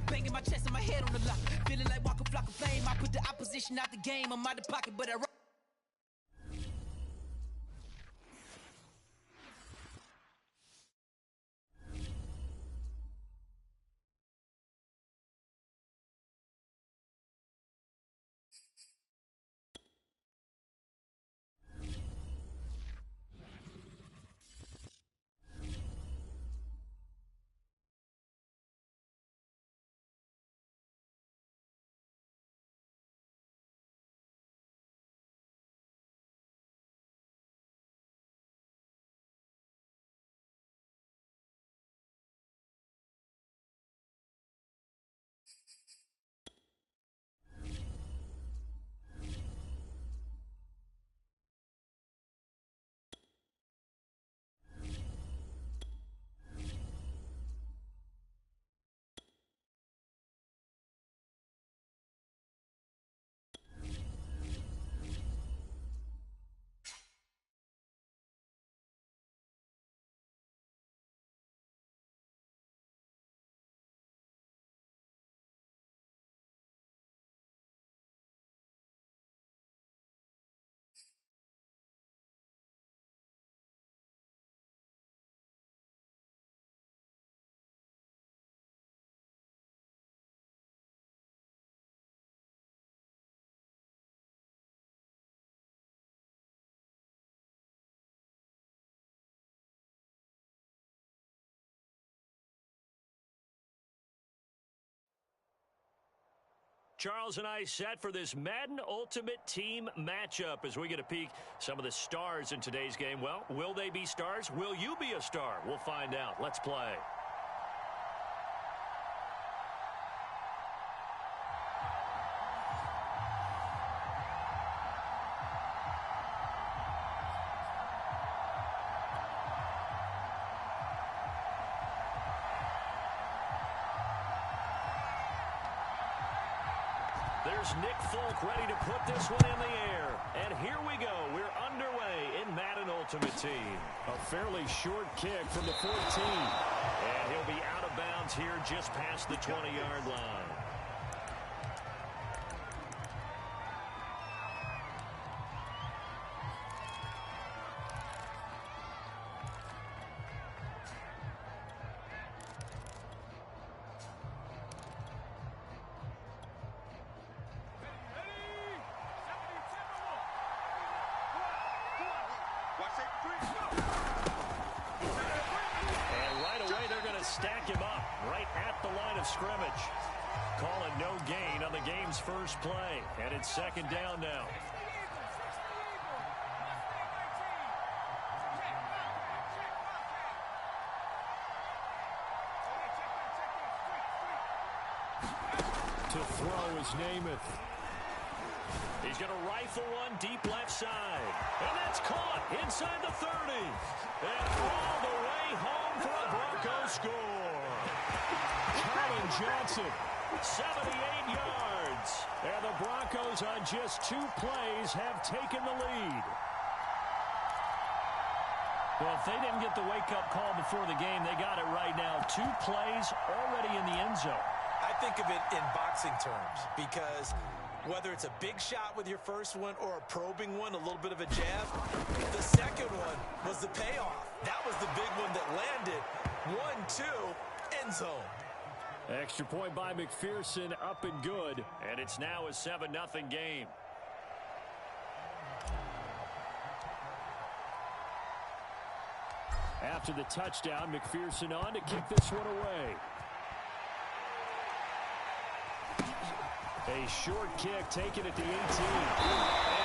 Banging my chest and my head on the lock. Feeling like Walker Flock of Fame. I put the opposition out the game. I'm out the pocket, but I rock. Charles and I set for this Madden Ultimate Team matchup as we get a peek some of the stars in today's game. Well, will they be stars? Will you be a star? We'll find out. Let's play. There's Nick Folk ready to put this one in the air. And here we go. We're underway in Madden Ultimate Team. A fairly short kick from the 14. And he'll be out of bounds here just past the 20-yard line. Stack him up right at the line of scrimmage. Calling no gain on the game's first play. And it's second down now. To throw is Namath. He's going to rifle one deep left side. And that's caught inside the 30. And all the way home for a Broncos score. Colin Johnson. 78 yards. And the Broncos on just 2 plays have taken the lead. Well, if they didn't get the wake-up call before the game, they got it right now. 2 plays already in the end zone. I think of it in boxing terms because whether it's a big shot with your first one or a probing one, a little bit of a jab, the second one was the payoff. That was the big one that landed. 1-2, end zone. Extra point by McPherson, up and good. And it's now a 7-0 game. After the touchdown, McPherson on to kick this one away. A short kick taken at the 18. And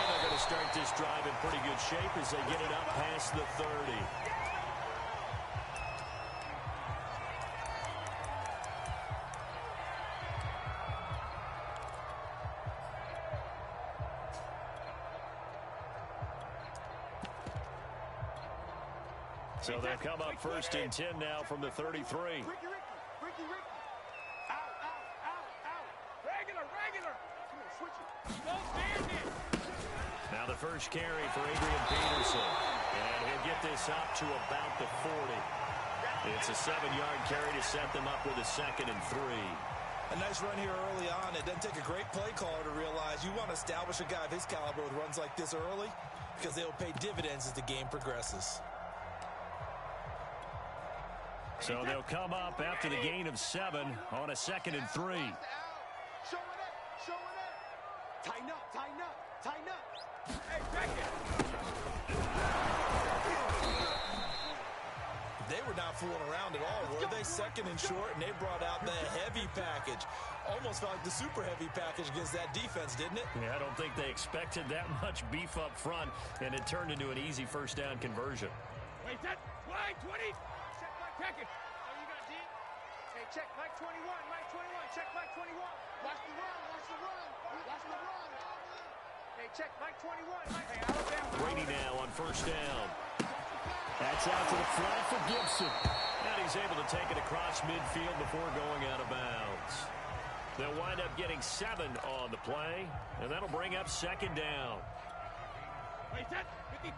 they're going to start this drive in pretty good shape as they get it up past the 30. So they'll come up first and 10 now from the 33. Now the first carry for Adrian Peterson. And he'll get this up to about the 40. It's a 7-yard carry to set them up with a 2nd and 3. A nice run here early on. It doesn't take a great play caller to realize you want to establish a guy of his caliber with runs like this early because they'll pay dividends as the game progresses. So they'll come up after the gain of 7 on a 2nd and 3. Showing up. Tighten up. Hey, back it. They were not fooling around at all, were they? 2nd and short, and they brought out the heavy package. Almost felt like the super heavy package against that defense, didn't it? Yeah, I don't think they expected that much beef up front, and it turned into an easy 1st down conversion. Wait, that wide 20. Check Mike package. Oh, you got D? Hey, check Mike 21. Check Mike 21. Watch the run. Hey, check Mike 21. Hey, Alabama. Brady now on 1st down. That's out to the flat for Gibson. And he's able to take it across midfield before going out of bounds. They'll wind up getting 7 on the play, and that'll bring up 2nd down. Wait, that 53.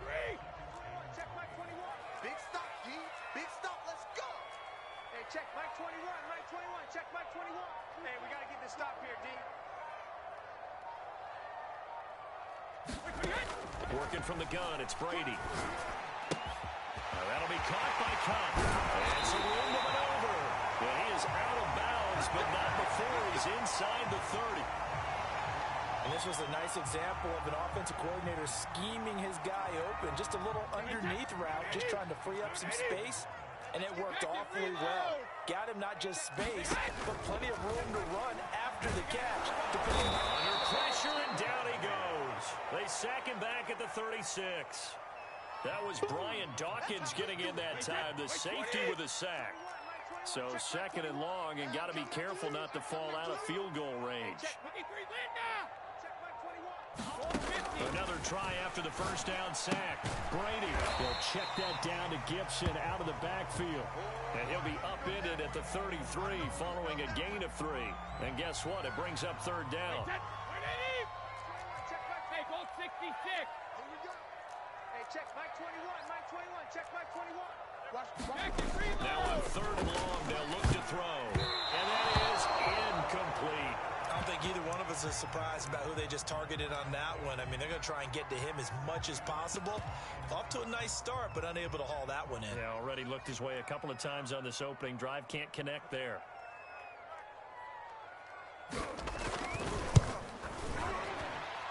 Check Mike 21. Big stop, D. Big stop. Let's go. Hey, check Mike 21. Check Mike 21. Hey, we got to get this stop here, D. Working from the gun, it's Brady. That'll be caught by Cup. And some room to maneuver. And he is out of bounds, but not before he's inside the 30. And this was a nice example of an offensive coordinator scheming his guy open. Just a little underneath route, just trying to free up some space. And it worked awfully well. Got him not just space, but plenty of room to run after the catch. Under pressure, and down he goes. They sack him back at the 36. That was Brian Dawkins getting in that time, the safety with a sack. So 2nd and long, and got to be careful not to fall out of field goal range. Another try after the 1st down sack. Brady will check that down to Gibson out of the backfield. And he'll be upended at the 33 following a gain of 3. And guess what? It brings up 3rd down. Hey, goal 66. Hey, check Mike 21. Check Mike 21. Now on 3rd and long, they'll look to throw. And that is incomplete. I don't think either one of us is surprised about who they just targeted on that one. I mean, they're going to try and get to him as much as possible. Off to a nice start, but unable to haul that one in. Yeah, already looked his way a couple of times on this opening drive. Can't connect there.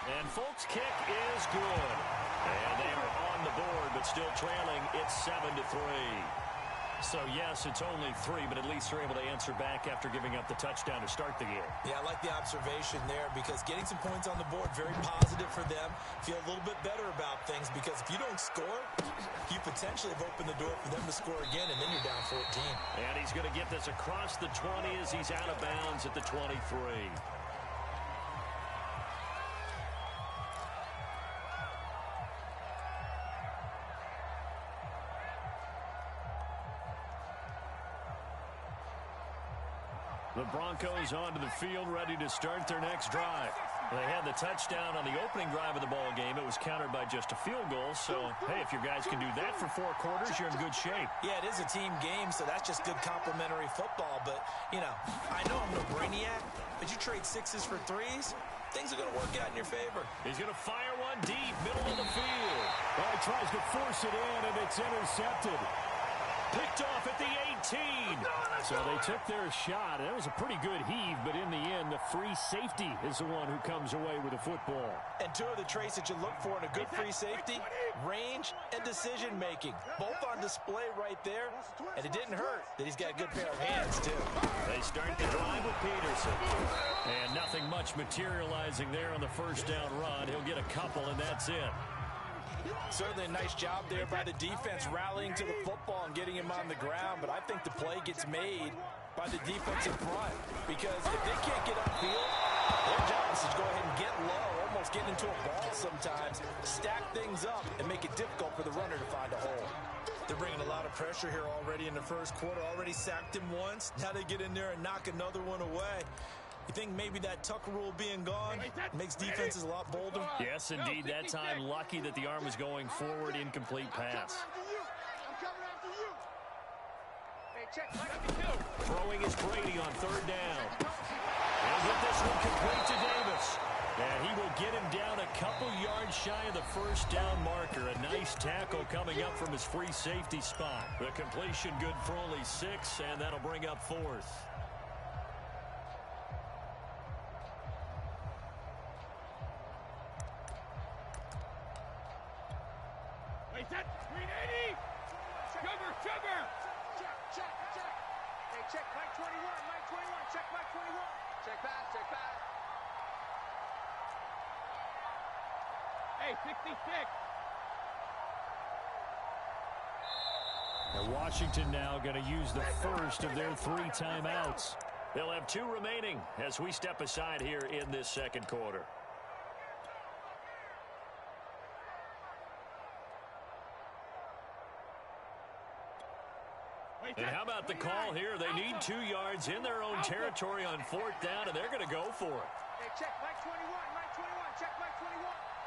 And Folk's kick is good. And they are on the board, but still trailing. It's 7-3. So, yes, it's only 3, but at least they're able to answer back after giving up the touchdown to start the game. Yeah, I like the observation there because getting some points on the board, very positive for them. Feel a little bit better about things because if you don't score, you potentially have opened the door for them to score again, and then you're down 14. And he's going to get this across the 20 as he's out of bounds at the 23. The Broncos onto the field, ready to start their next drive. They had the touchdown on the opening drive of the ball game. It was countered by just a field goal. So, hey, if your guys can do that for 4 quarters, you're in good shape. Yeah, it is a team game, so that's just good complimentary football. But, you know, I know I'm no brainiac, but you trade 6s for 3s, things are going to work out in your favor. He's going to fire one deep, middle of the field. Well, he tries to force it in, and it's intercepted. Picked off at the 18. So they took their shot. That was a pretty good heave, but in the end, the free safety is the one who comes away with the football. And 2 of the traits that you look for in a good free safety, range and decision-making. Both on display right there, and it didn't hurt that he's got a good pair of hands, too. They start the drive with Peterson. And nothing much materializing there on the 1st down run. He'll get a couple, and that's it. Certainly a nice job there by the defense rallying to the football and getting him on the ground, but I think the play gets made by the defensive front because if they can't get upfield, their job is to go ahead and get low, almost get into a ball sometimes, stack things up, and make it difficult for the runner to find a hole. They're bringing a lot of pressure here already in the 1st quarter, already sacked him once. Now they get in there and knock another one away. You think maybe that Tucker rule being gone makes defenses a lot bolder? Yes, indeed. That time, lucky that the arm was going forward. Incomplete pass. I'm coming after you. check, Mike. Throwing is Brady on third down. He'll get this one complete to Davis. And he will get him down a couple yards shy of the first down marker. A nice tackle coming up from his free safety spot. The completion good for only 6, and that'll bring up 4th. Wait, set. 380. Sugar. Check. Hey, check, Mike 21. Check, Mike 21. Check pass. Hey, 66. And Washington now going to use the first of their 3 timeouts. They'll have 2 remaining as we step aside here in this second quarter. And how about the call here? They need 2 yards in their own territory on 4th down, and they're going to go for it. Hey, check, Mike 21. Check, Mike 21.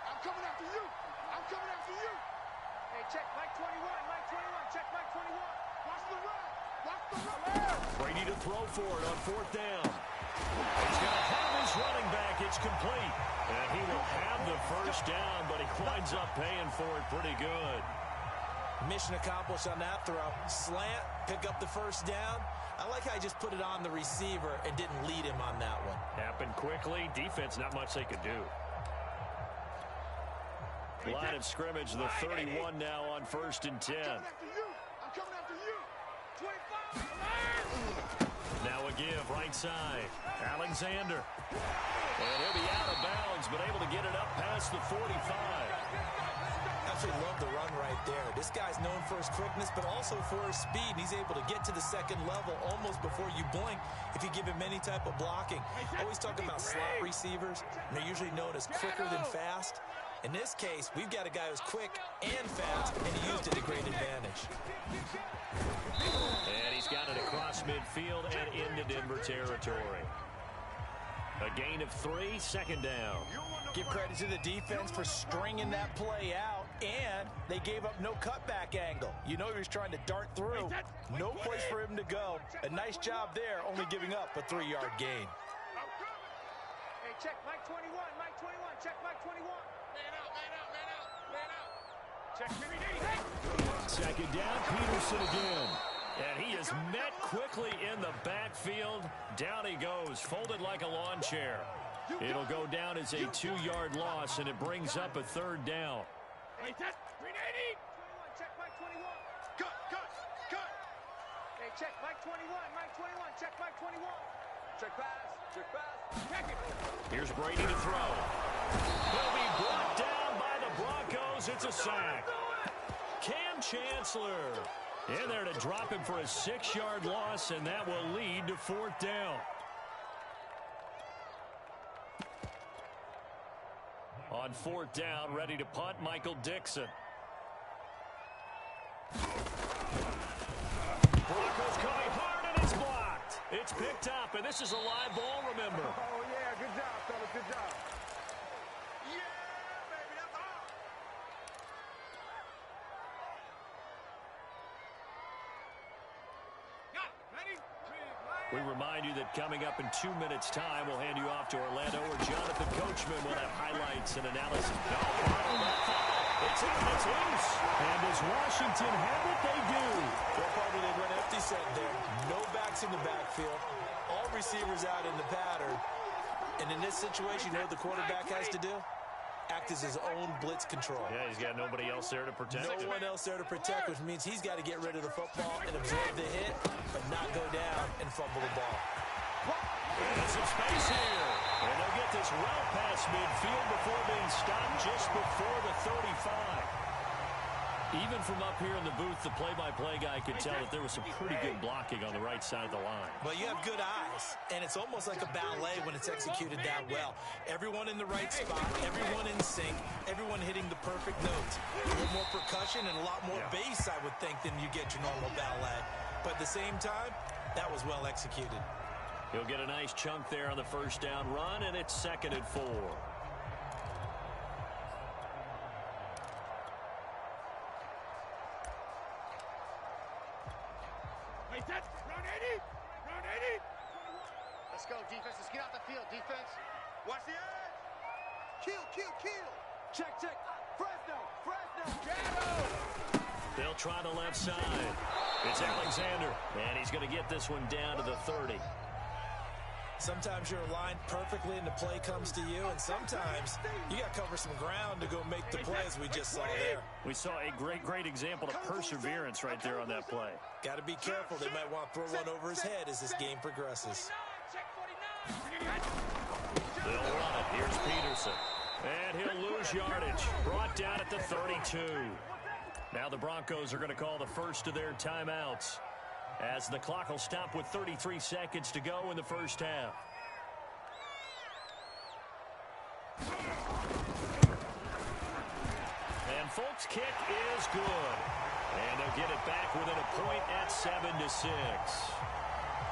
I'm coming after you. Hey, check, Mike 21. Check, Mike 21. Watch the run. Brady to throw for it on 4th down. He's going to have his running back. It's complete. And he will have the first down, but he winds up paying for it pretty good. Mission accomplished on that throw. Slant, pick up the first down. I like how he just put it on the receiver and didn't lead him on that one. Happened quickly. Defense, not much they could do. Line of scrimmage, the 31 now on 1st and 10. I'm coming after you. 25. Now a give, right side. Alexander. And he'll be out of bounds, but able to get it up past the 45. Absolutely love the run right there. This guy's known for his quickness, but also for his speed. He's able to get to the second level almost before you blink if you give him any type of blocking. Always talking about slot receivers, and they're usually known as quicker than fast. In this case, we've got a guy who's quick and fast, and he used it to great advantage. And he's got it across midfield and into Denver territory. A gain of 3, 2nd down. Give credit to the defense for stringing that play out, and they gave up no cutback angle. You know he was trying to dart through. No place for him to go. A nice job there, only giving up a 3-yard gain. Hey, check, Mike 21. Check, Mike 21. Man out. Check, 58. 2nd down, Peterson again. And he is met quickly in the backfield. Down he goes, folded like a lawn chair. It'll go down as a 2-yard loss, and it brings up a 3rd down. Hey, set. 380. Check, Mike 21. Cut. Hey, check, Mike 21. Check, Mike 21. Check pass. Check it. Here's Brady to throw. He'll be brought down by the Broncos. It's a sack. Cam Chancellor in there to drop him for a 6-yard loss, and that will lead to 4th down. On 4th down, ready to punt, Michael Dixon. Broncos coming hard, and it's blocked. It's picked up, and this is a live ball, remember. Oh, yeah, good job, fellas, good job. Yeah, baby, that's all. We remind you that coming up in 2 minutes' time, we'll hand you off to Orlando, where Jonathan Coachman will have highlights and analysis. It's loose. And does Washington have it? They do. What part did they run empty set there? No backs in the backfield. All receivers out in the pattern. And in this situation, you know what the quarterback has to do? Act as his own blitz control. Yeah, he's got nobody else there to protect him. No one else there to protect, which means he's got to get rid of the football and absorb the hit, but not go down and fumble the ball. And some space here. And they'll get this well past midfield before being stopped just before the 35. Even from up here in the booth, the play-by-play guy could tell that there was some pretty good blocking on the right side of the line. Well, you have good eyes, and it's almost like a ballet when it's executed that well. Everyone in the right spot, everyone in sync, everyone hitting the perfect notes. A little more percussion and a lot more bass, I would think, than you get your normal ballet. But at the same time, that was well executed. He'll get a nice chunk there on the first down run, and it's 2nd and 4. Wait, set. Let's go, defense. Let's get out the field, defense. Watch the edge. Kill, kill, kill. Check, check. Fresno, Fresno. Shadow. They'll try the left side. It's Alexander, and he's going to get this one down to the 30. Sometimes you're aligned perfectly and the play comes to you, and sometimes you got to cover some ground to go make the play, as we just saw there. We saw a great example of perseverance right there on that play. Got to be careful. They might want to throw one over his head as this game progresses. They'll run it. Here's Peterson. And he'll lose yardage. Brought down at the 32. Now the Broncos are going to call the first of their timeouts, as the clock will stop with 33 seconds to go in the first half. And Folk's kick is good. And they'll get it back within a point at 7-6.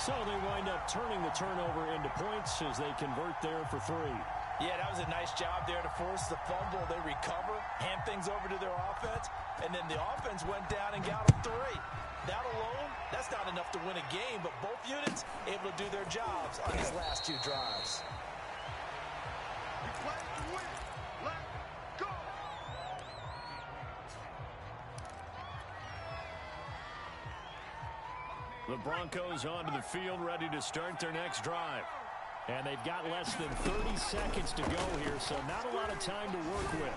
So they wind up turning the turnover into points as they convert there for 3. Yeah, that was a nice job there to force the fumble. They recover, hand things over to their offense, and then the offense went down and got them 3. That alone, that's not enough to win a game, but both units able to do their jobs on these last 2 drives. We play to win. Let's go. The Broncos onto the field, ready to start their next drive. And they've got less than 30 seconds to go here, so not a lot of time to work with.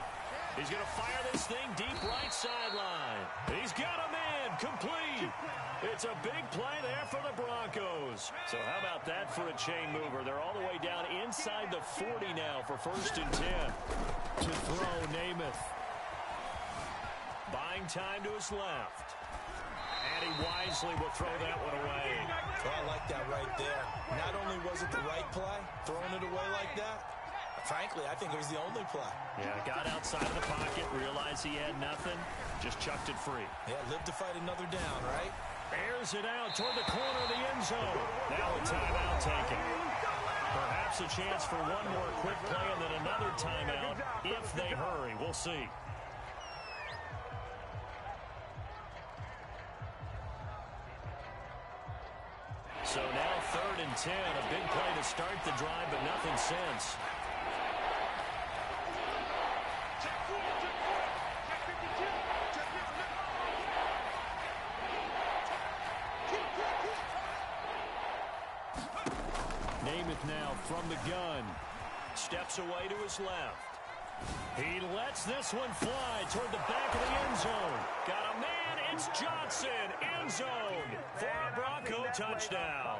He's going to fire this thing deep right sideline. He's got him in, complete. It's a big play there for the Broncos. So how about that for a chain mover? They're all the way down inside the 40 now for 1st and 10. To throw, Namath. Buying time to his left. And he wisely will throw that one away. Well, I like that right there. Not only was it the right play, throwing it away like that, frankly, I think it was the only play. Yeah, got outside of the pocket, realized he had nothing, just chucked it free. Yeah, live to fight another down, right? Airs it out toward the corner of the end zone. Now a timeout taken. Perhaps a chance for one more quick play and then another timeout if they hurry. We'll see. So now 3rd and 10. A big play to start the drive, but nothing since. Namath now from the gun. Steps away to his left. He lets this one fly toward the back of the end zone. Got a man. It's Johnson. End zone for a Bronco touchdown.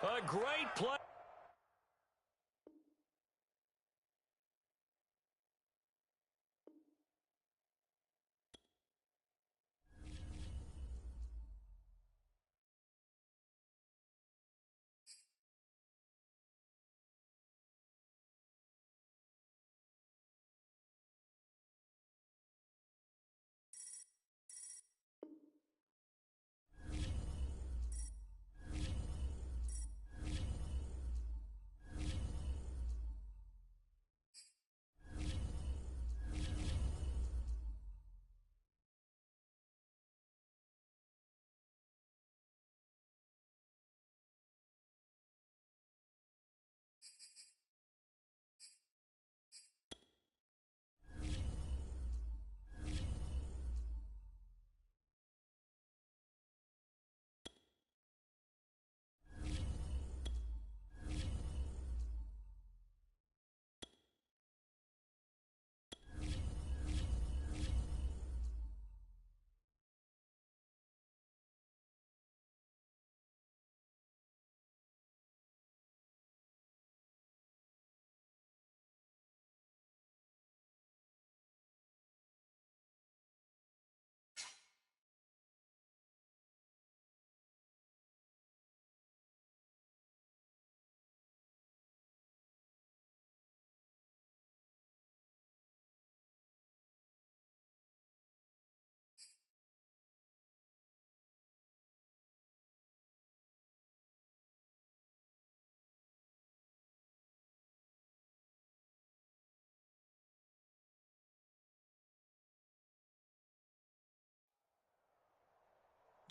A great play.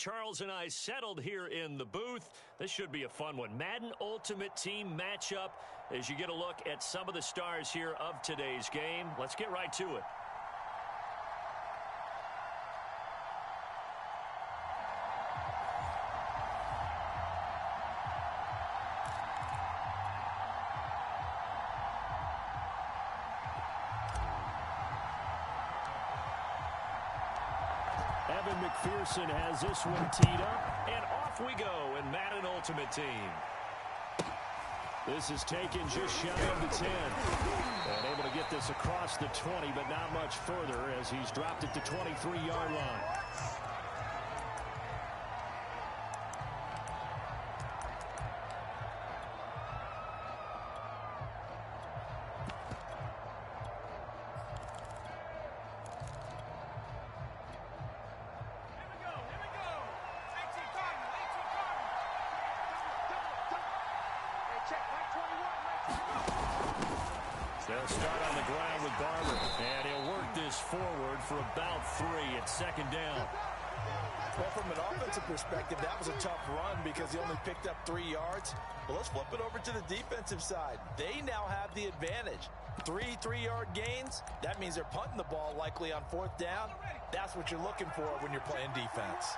Charles and I settled here in the booth. This should be a fun one. Madden Ultimate Team matchup as you get a look at some of the stars here of today's game. Let's get right to it. Evan McPherson has this one teed up. And off we go in Madden Ultimate Team. This is taken just shy of the 10. And able to get this across the 20, but not much further as he's dropped it to 23-yard line. They'll start on the ground with Barber. And he'll work this forward for about 3 at second down. Well, from an offensive perspective, that was a tough run because he only picked up 3 yards. Well, let's flip it over to the defensive side. They now have the advantage. 3 3-yard gains. That means they're punting the ball likely on 4th down. That's what you're looking for when you're playing defense.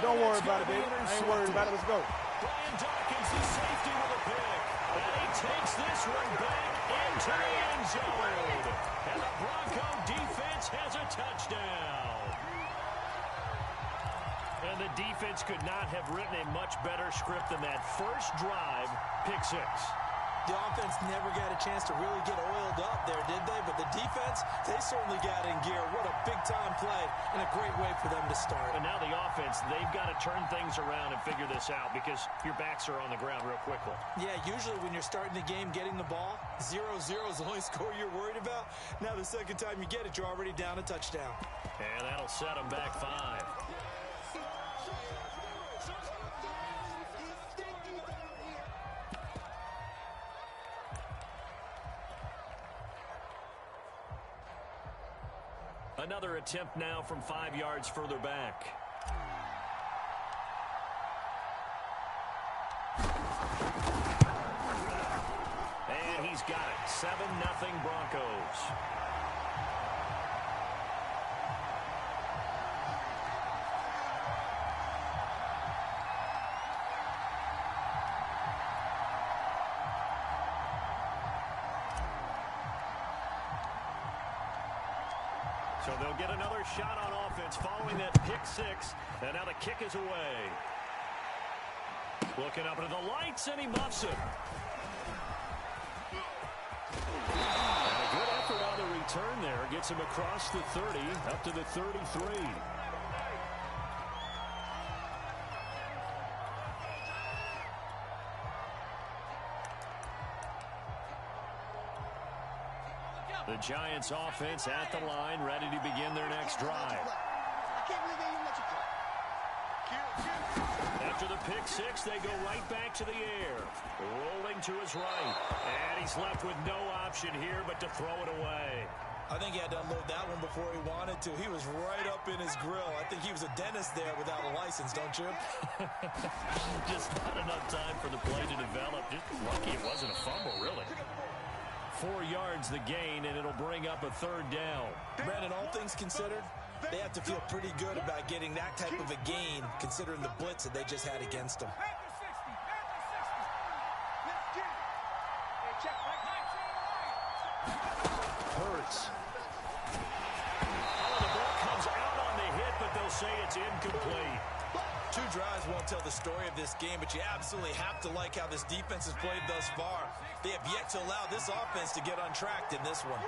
Don't worry about it, baby. I ain't worried about it. Let's go. Brian Dawkins, the safety with a pick. And he takes this one back into the end zone. And the Bronco defense has a touchdown. And the defense could not have written a much better script than that first drive, pick 6. The offense never got a chance to really get oiled up there, did they? But the defense, they certainly got in gear. What a big-time play and a great way for them to start. And now the offense, they've got to turn things around and figure this out because your backs are on the ground real quickly. Yeah, usually when you're starting the game getting the ball, 0-0 is the only score you're worried about. Now the second time you get it, you're already down a touchdown. And that'll set them back 5. Another attempt now from 5 yards further back. And he's got it. 7-0 Broncos. So they'll get another shot on offense following that pick 6. And now the kick is away. Looking up into the lights, and he muffs it. And a good effort on the return there. Gets him across the 30, up to the 33. The Giants offense at the line, ready to begin their next drive. After the pick 6, they go right back to the air. Rolling to his right. And he's left with no option here but to throw it away. I think he had to unload that one before he wanted to. He was right up in his grill. I think he was a dentist there without a license, don't you? Just not enough time for the play to develop. Just lucky it wasn't a fumble, really. 4 yards the gain, and it'll bring up a 3rd down. Brandon, all things considered, they have to feel pretty good about getting that type of a gain, considering the blitz that they just had against them. Hurts. Oh, the ball comes out on the hit, but they'll say it's incomplete. 2 drives won't tell the story of this game, but you absolutely have to like how this defense has played thus far. They have yet to allow this offense to get untracked in this one.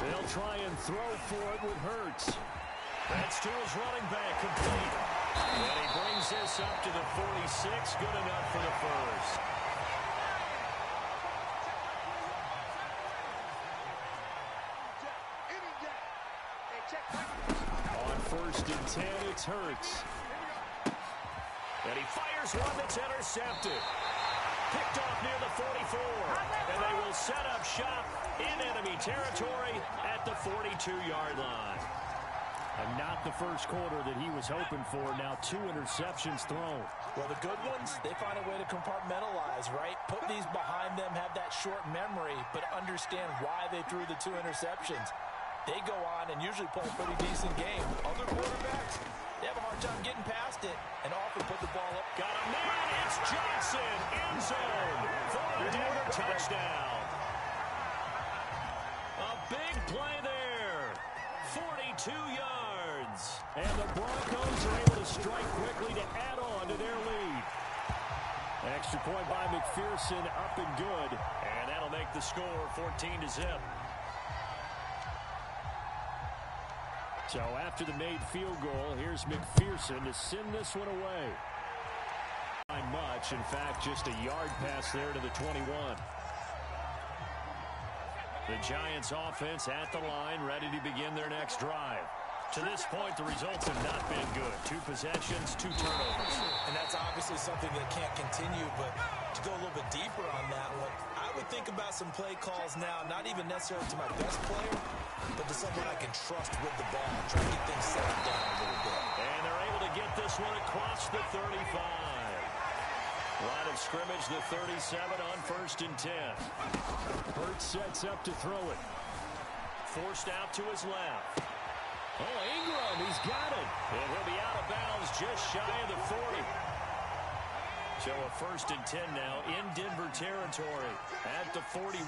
They'll try and throw for it with Hurts. That's to his running back, complete. And he brings this up to the 46, good enough for the first. On 1st and 10, it's Hurts. And he fires one that's intercepted. picked off near the 44. And they will set up shop in enemy territory at the 42-yard line. And not the first quarter that he was hoping for. Now 2 interceptions thrown. Well, the good ones, they find a way to compartmentalize, right? Put these behind them, have that short memory, but understand why they threw the 2 interceptions. They go on and usually play a pretty decent game. Other quarterbacks, they have a hard time getting past it and often put the ball up. Got a man, it's Johnson, end zone for a Denver touchdown. A big play there, 42 yards. And the Broncos are able to strike quickly to add on to their lead. Extra point by McPherson, up and good. And that'll make the score 14-0. So after the made field goal, here's McPherson to send this one away. Not much, in fact, just a yard pass there to the 21. The Giants offense at the line, ready to begin their next drive. To this point, the results have not been good. 2 possessions, 2 turnovers. And that's obviously something that can't continue, but to go a little bit deeper on that one, I would think about some play calls now, not even necessarily to my best player, but to someone I can trust with the ball, try to get things settled down a little bit. And they're able to get this one across the 35. Line of scrimmage, the 37 on 1st and 10. Hurts sets up to throw it. Forced out to his left. Oh, Ingram, he's got it. And he'll be out of bounds just shy of the 40. So a 1st and 10 now in Denver territory at the 41.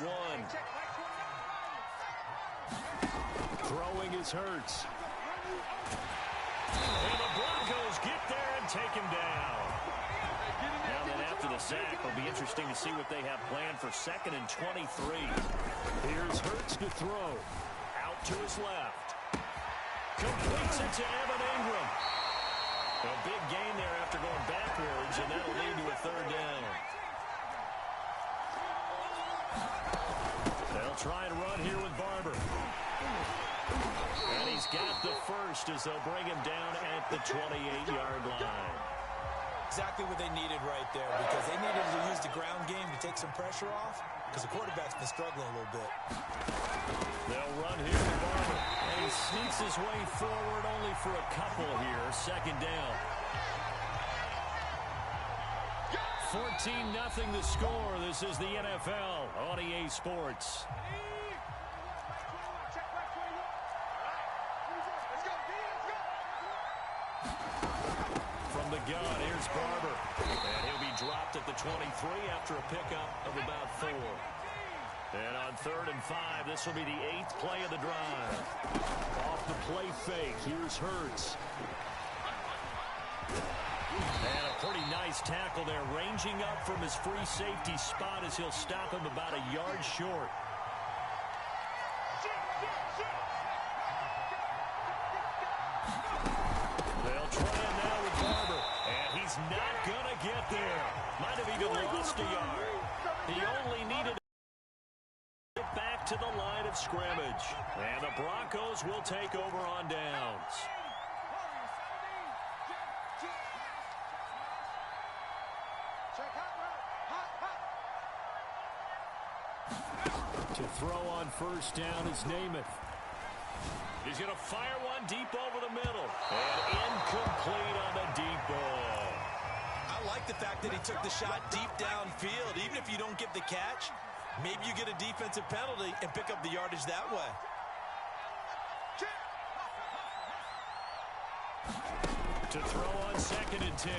Throwing is Hurts. And the Broncos get there and take him down. Now then after the sack, it'll be interesting to see what they have planned for 2nd and 23. Here's Hurts to throw. Out to his left. Completes it to Evan Ingram. A big gain there after going backwards, and that'll lead to a 3rd down. They'll try and run here with Barber. And he's got the first as they'll bring him down at the 28-yard line. Exactly what they needed right there, because they needed to use the ground game to take some pressure off, because the quarterback's been struggling a little bit. They'll run here with Barber. And he sneaks his way forward only for a couple here. 2nd down. 14-0 the score. This is the NFL on EA Sports. From the gun, here's Barber. And he'll be dropped at the 23 after a pickup of about 4. And on 3rd and 5, this will be the 8th play of the drive. Off the play fake, here's Hurts. And a pretty nice tackle there, ranging up from his free safety spot as he'll stop him about a yard short. They'll try him now with Barber. And he's not going to get there. Might have even lost a yard. He only needed back to the line of scrimmage. And the Broncos will take over on downs. To throw on 1st down is Namath. He's going to fire one deep over the middle. And incomplete on the deep ball. I like the fact that he took the shot deep downfield. Even if you don't get the catch, maybe you get a defensive penalty and pick up the yardage that way. To throw on 2nd and 10.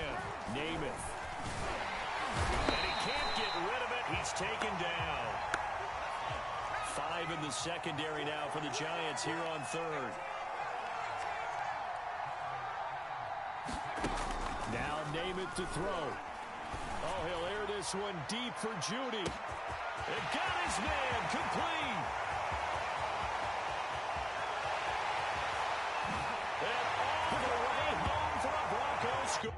Namath. And he can't get rid of it. He's taken down. 5 in the secondary now for the Giants here on 3rd. Now Namath to throw. Oh, he'll air this one deep for Judy. It got his man complete. And all the way home for a Broncos score.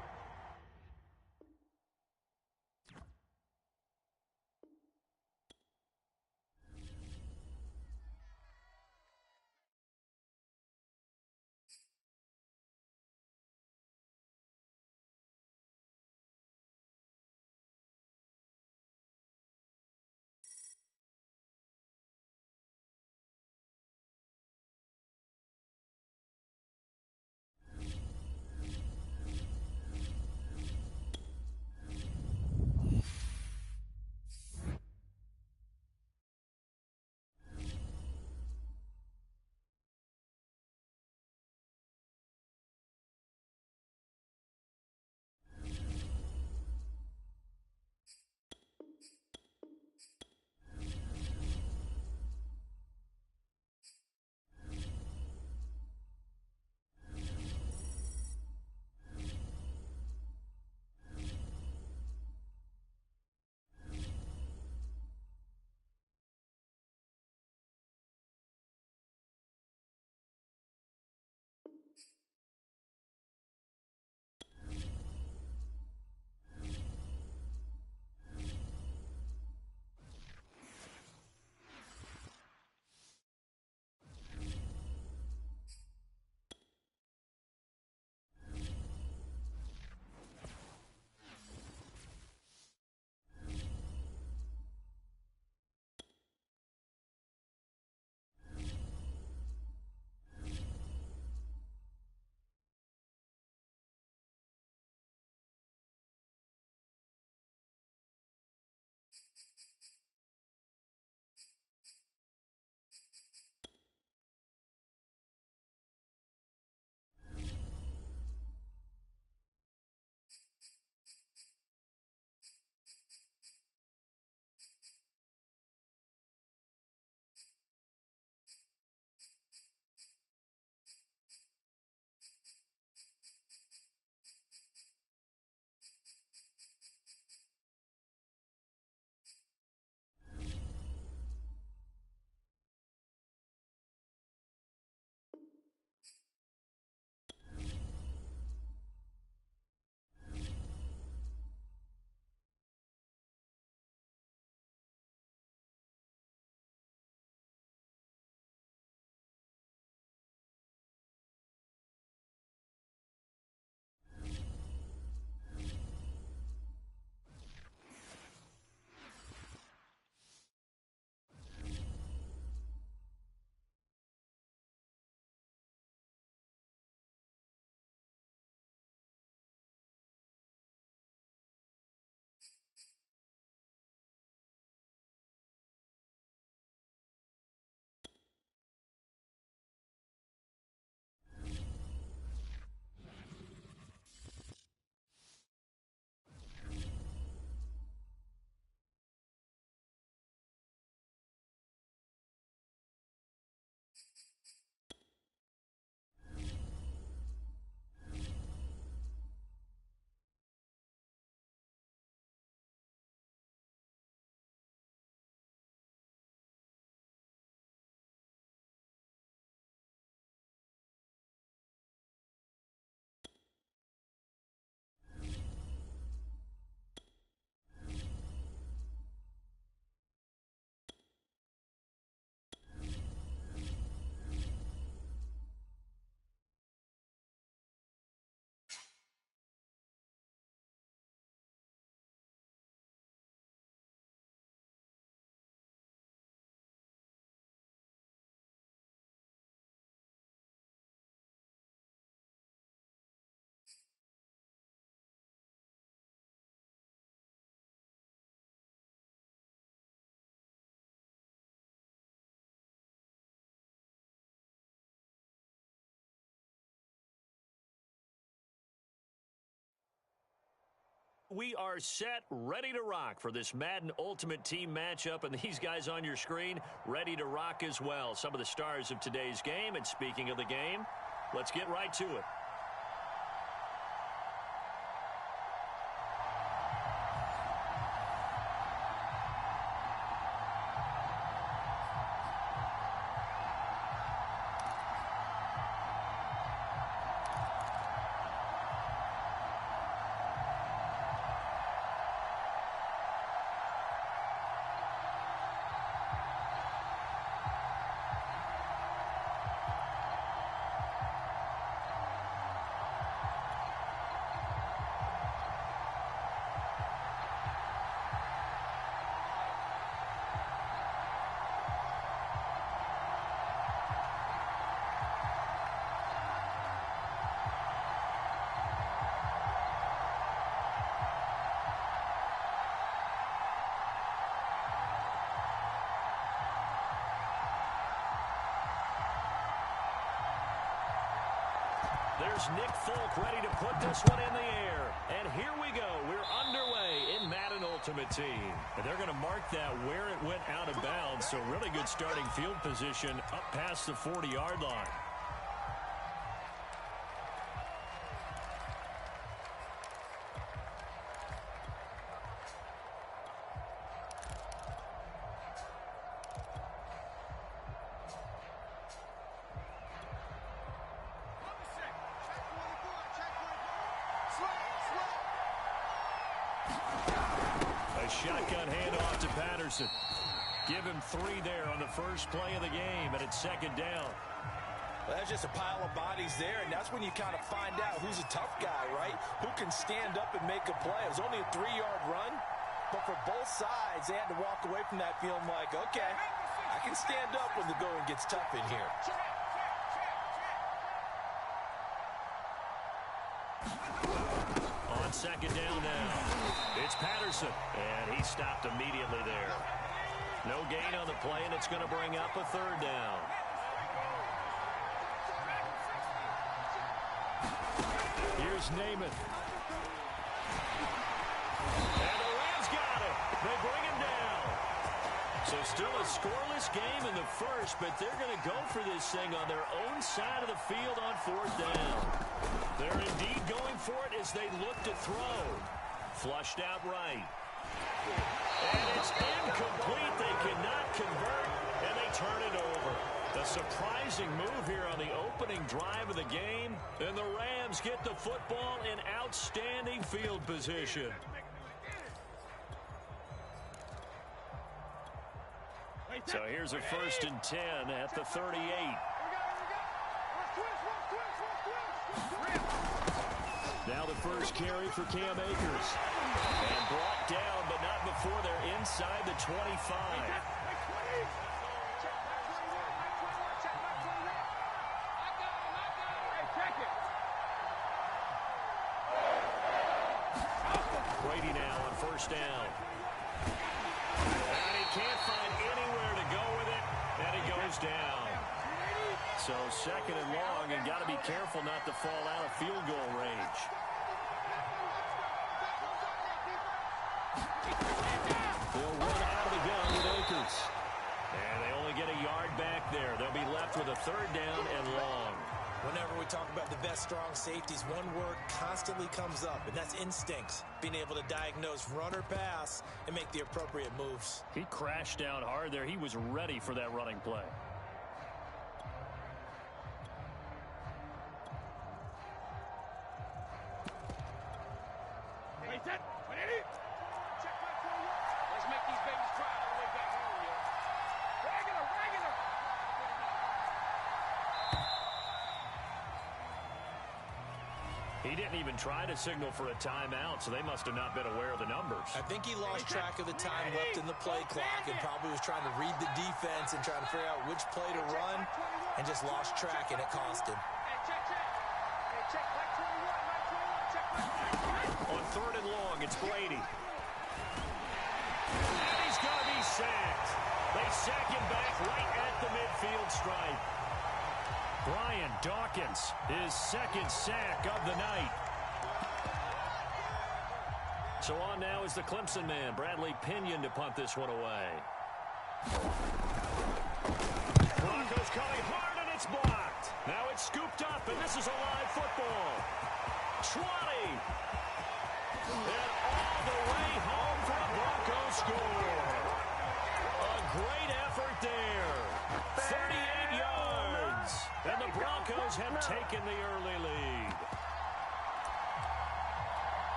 we are set, ready to rock for this Madden Ultimate Team matchup, and these guys on your screen ready to rock as well. Some of the stars of today's game, and speaking of the game, let's get right to it. There's Nick Folk ready to put this one in the air. And here we go. We're underway in Madden Ultimate Team. And they're going to mark that where it went out of bounds. So really good starting field position up past the 40-yard line. Shotgun handoff to Patterson. Give him 3 there on the first play of the game, and it's second down. Well, that's just a pile of bodies there, and that's when you kind of find out who's a tough guy, right? Who can stand up and make a play. It was only a 3-yard run, but for both sides, they had to walk away from that feeling like, okay, I can stand up when the going gets tough in here. On second down now, it's Patterson, and he stopped immediately there. No gain on the play, and it's going to bring up a third down. Here's Namath. And the Rams got it. They bring him down. So still a scoreless game in the first, but they're going to go for this thing on their own side of the field on fourth down. They're indeed going for it as they look to throw. Flushed out right. And it's incomplete. They cannot convert, and they turn it over. A surprising move here on the opening drive of the game, and the Rams get the football in outstanding field position. So here's a 1st and 10 at the 38. Now the first carry for Cam Akers. And brought down, but not before they're inside the 25. Brady now on first down. And he can't find anywhere to go with it, and he goes down. So second and long, and got to be careful not to fall out of field goal range. They'll run out of the gun with Akers. And they only get a yard back there. They'll be left with a third down and long. Whenever we talk about the best strong safeties, one word constantly comes up, and that's instincts. Being able to diagnose run or pass and make the appropriate moves. He crashed down hard there. He was ready for that running play. Let's make these babies cry all the way back home, yo. Regular. He didn't even try to signal for a timeout, so they must have not been aware of the numbers. I think he lost track of the time left in the play clock and probably was trying to read the defense and trying to figure out which play to run and just lost track, and it cost him. On third and long, it's Brady. And he's going to be sacked. They sack him back right at the midfield stripe. Brian Dawkins, his second sack of the night. So on now is the Clemson man, Bradley Pinion, to punt this one away. Broncos coming hard, and it's blocked. Now it's scooped up, and this is a live football. 20. And all the way home for a Broncos score. A great effort there. 38 yards. And the Broncos have taken the early lead.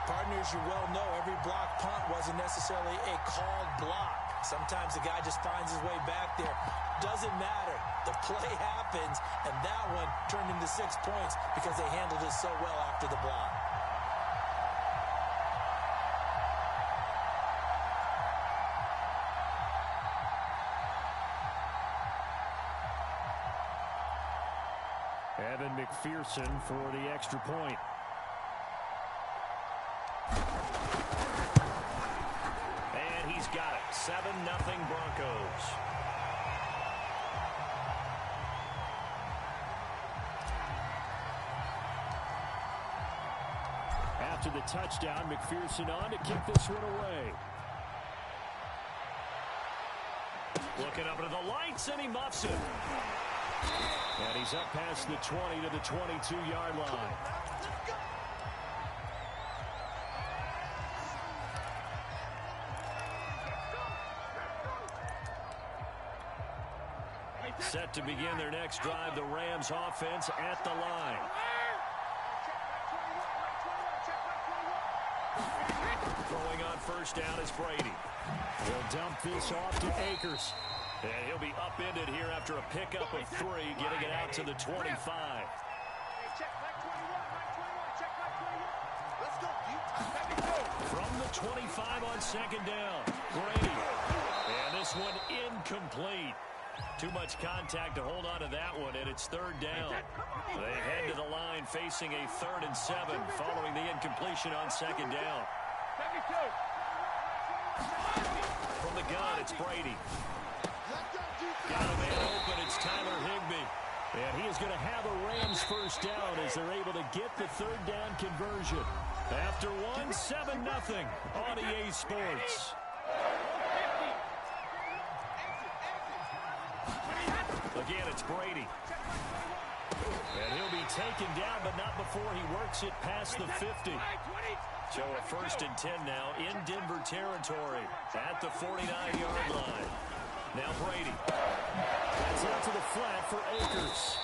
Partners, you well know every block punt wasn't necessarily a called block. Sometimes the guy just finds his way back there. Doesn't matter. The play happens, and that one turned into 6 points because they handled it so well after the block. Evan McPherson for the extra point. And he's got it. 7-0 Broncos. After the touchdown, McPherson on to kick this one away. Looking up into the lights, and he muffs it. And he's up past the 20 to the 22-yard line. Set to begin their next drive, the Rams offense at the line. Throwing on first down is Brady. They'll dump this off to Akers. And he'll be upended here after a pickup of 3, getting it out to the 25. From the 25 on second down, Brady. And this one incomplete. Too much contact to hold on to that one, and it's third down. They head to the line facing a 3rd and 7 following the incompletion on second down. From the gun, it's Brady. Got a man open, it's Tyler Higbee. And he is going to have a Rams first down as they're able to get the third down conversion. After 7-0 on EA Sports. Again, it's Brady. And he'll be taken down, but not before he works it past the 50. So a 1st and 10 now in Denver territory at the 49-yard line. Now Brady. That's out to the flat for Akers.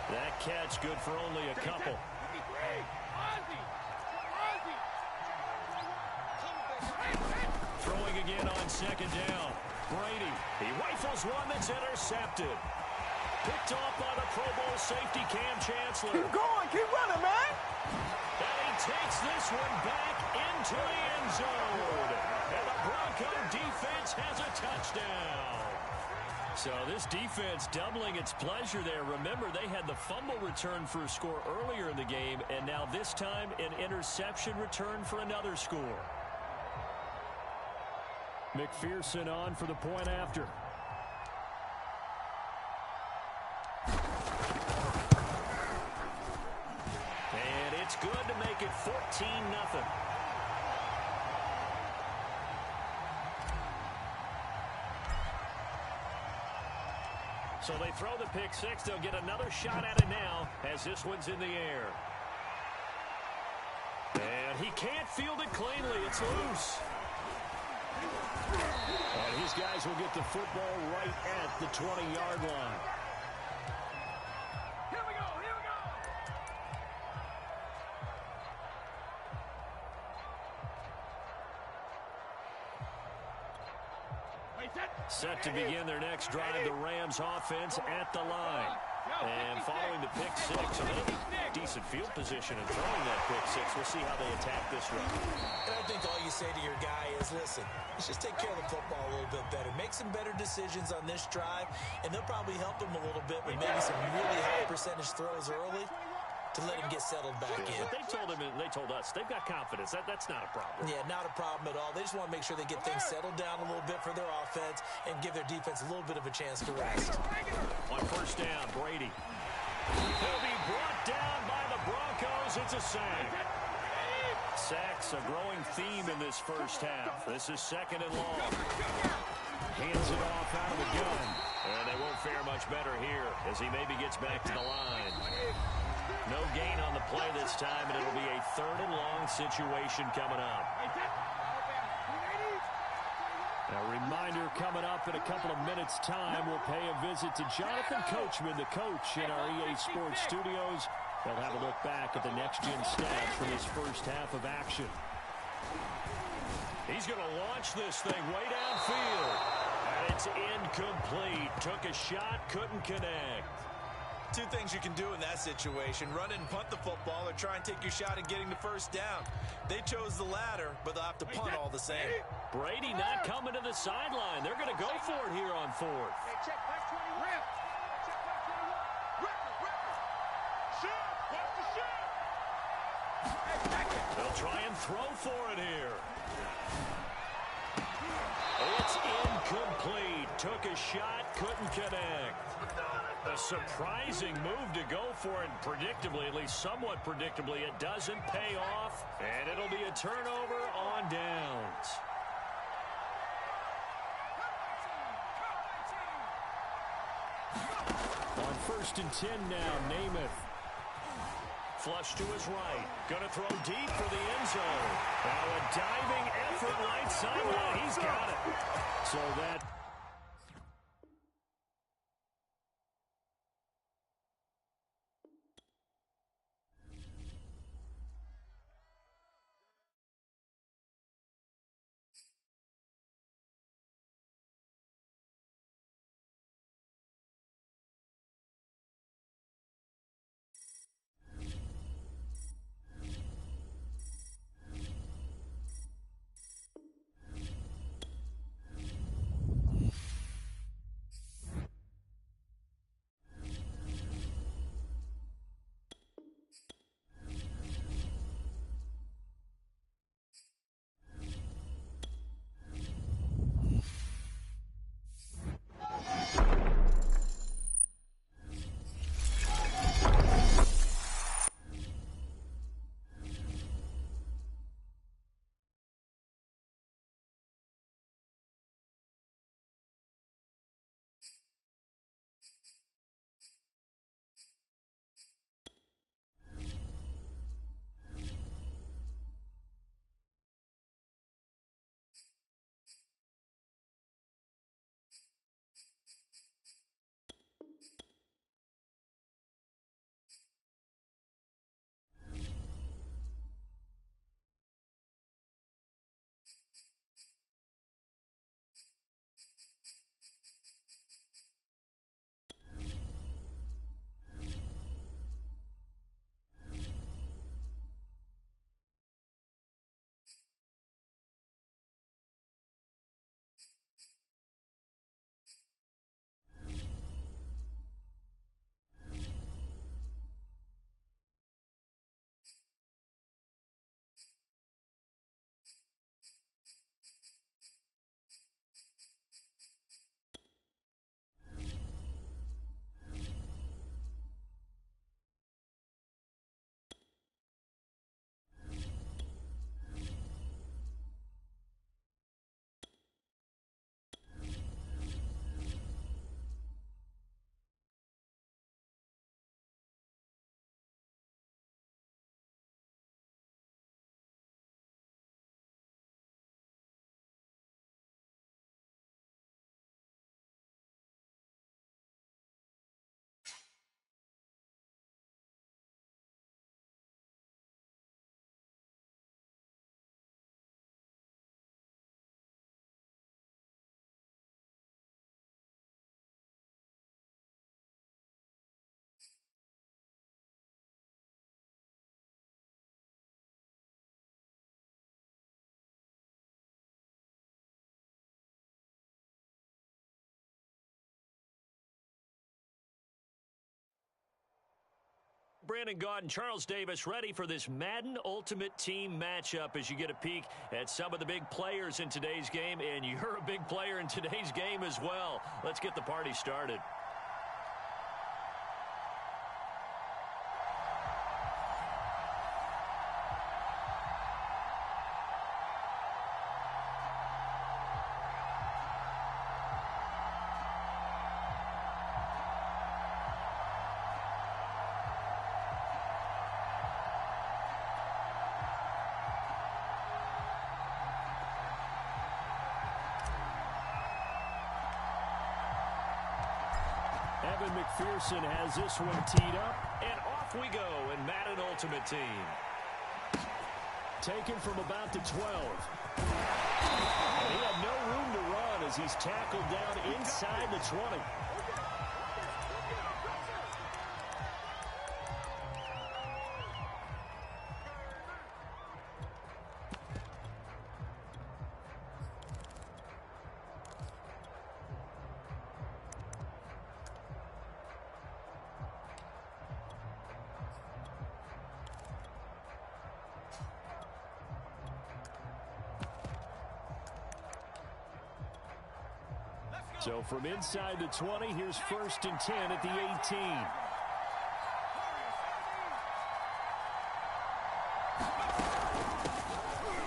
That catch good for only a couple. Throwing again on second down. Brady. He rifles one that's intercepted. Picked off by the Pro Bowl safety Cam Chancellor. Keep going, keep running, man. And he takes this one back into the end zone. And the Bronco defense has a touchdown. So this defense doubling its pleasure there. Remember, they had the fumble return for a score earlier in the game, and now this time an interception return for another score. McPherson on for the point after. And it's good to make it 14-0. So they throw the pick six. They'll get another shot at it now as this one's in the air. And he can't field it cleanly. It's loose. And these guys will get the football right at the 20-yard line. Here we go, here we go. Set to begin their next drive, the Rams offense at the line. And following the pick six, so they'll be decent field position and throwing that pick six. We'll see how they attack this run. And I think all you say to your guy is, listen, let's just take care of the football a little bit better. Make some better decisions on this drive, and they'll probably help him a little bit with maybe some really high percentage throws early to let him get settled back in. But they told him, and they told us, they've got confidence. That's not a problem. Yeah, not a problem at all. They just want to make sure they get things settled down a little bit for their offense and give their defense a little bit of a chance to rest. On first down, Brady. He'll be brought down by the Broncos. It's a sack. Sacks, a growing theme in this first half. This is second and long. Hands it off out of the gun. And they won't fare much better here as he maybe gets back to the line. No gain on the play this time, and it'll be a third and long situation coming up. A reminder coming up in a couple of minutes' time, we'll pay a visit to Jonathan Coachman, the coach in our EA Sports studios. They'll have a look back at the next-gen stats from his first half of action. He's going to launch this thing way downfield. And it's incomplete. Took a shot, couldn't connect. Two things you can do in that situation: run and punt the football, or try and take your shot at getting the first down. They chose the latter, but they'll have to punt all the same. Brady not coming to the sideline. They're going to go for it here on fourth. Hey, check back 21. Check back 21. Record. Shoot. Watch the shoot. Hey, check it. They'll try and throw for it here. It's incomplete. Took a shot, couldn't connect. A surprising move to go for it. Predictably, at least somewhat predictably, it doesn't pay off. And it'll be a turnover on downs. On 1st and 10 now, Namath. Flush to his right. Going to throw deep for the end zone. Now a diving effort right sideline. He's got it. So that... Brandon Gaudin, Charles Davis ready for this Madden Ultimate Team matchup as you get a peek at some of the big players in today's game, and you're a big player in today's game as well. Let's get the party started. Evan McPherson has this one teed up. And off we go in Madden Ultimate Team. Taken from about the 12. And he had no room to run as he's tackled down inside the 20. So from inside the 20, here's 1st and 10 at the 18.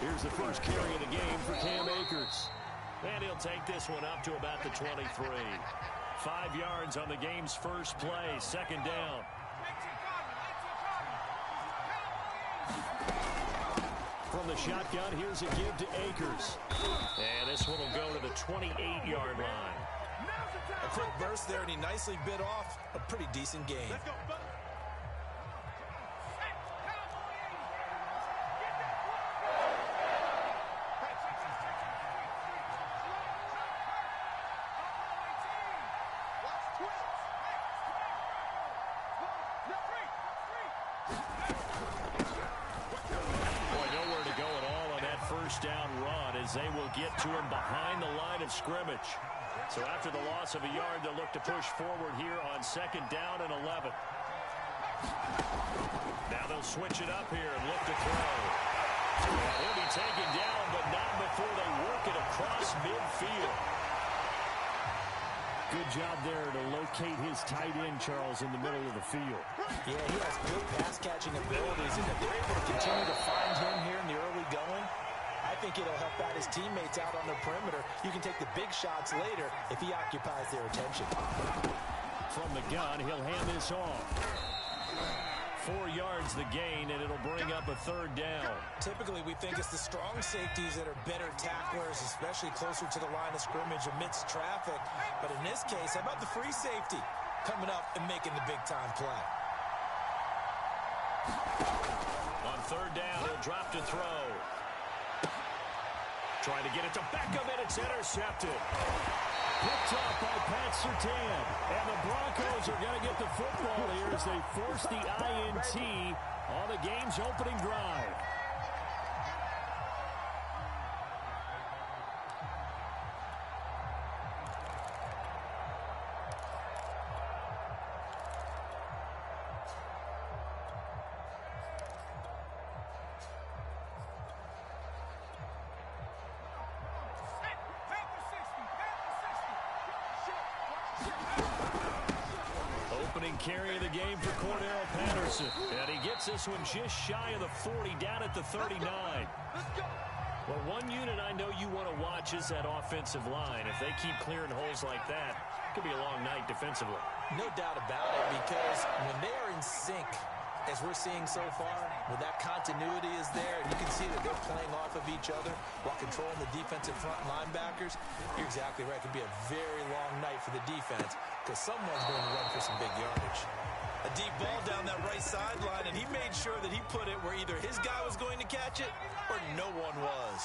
Here's the first carry of the game for Cam Akers. And he'll take this one up to about the 23. 5 yards on the game's first play, 2nd down. From the shotgun, here's a give to Akers. And this one will go to the 28-yard line. A quick burst there, and he nicely bit off a pretty decent gain. Down run as they will get to him behind the line of scrimmage. So after the loss of a yard, they'll look to push forward here on 2nd down and 11. Now they'll switch it up here and look to throw. He'll be taken down, but not before they work it across midfield. Good job there to locate his tight end, Charles, in the middle of the field. Yeah, he has good pass-catching abilities, and if they're able to continue to find him here in the early going, I think it'll help out his teammates out on the perimeter. You can take the big shots later if he occupies their attention. From the gun, he'll hand this off. 4 yards the gain, and it'll bring up a 3rd down. Typically, we think it's the strong safeties that are better tacklers, especially closer to the line of scrimmage amidst traffic. But in this case, how about the free safety coming up and making the big-time play? On 3rd down, he'll drop to throw. Trying to get it to Beckham, and it's intercepted. Picked off by Pat Surtain. And the Broncos are going to get the football here as they force the INT on the game's opening drive. Carry of the game for Cordero Patterson. And he gets this one just shy of the 40, down at the 39. Well, one unit I know you want to watch is that offensive line. If they keep clearing holes like that, it could be a long night defensively. No doubt about it, because when they are in sync, as we're seeing so far, when that continuity is there, and you can see that they're playing off of each other while controlling the defensive front linebackers, you're exactly right. It could be a very long night for the defense because someone's going to run for some big yardage. A deep ball down that right sideline, and he made sure that he put it where either his guy was going to catch it or no one was.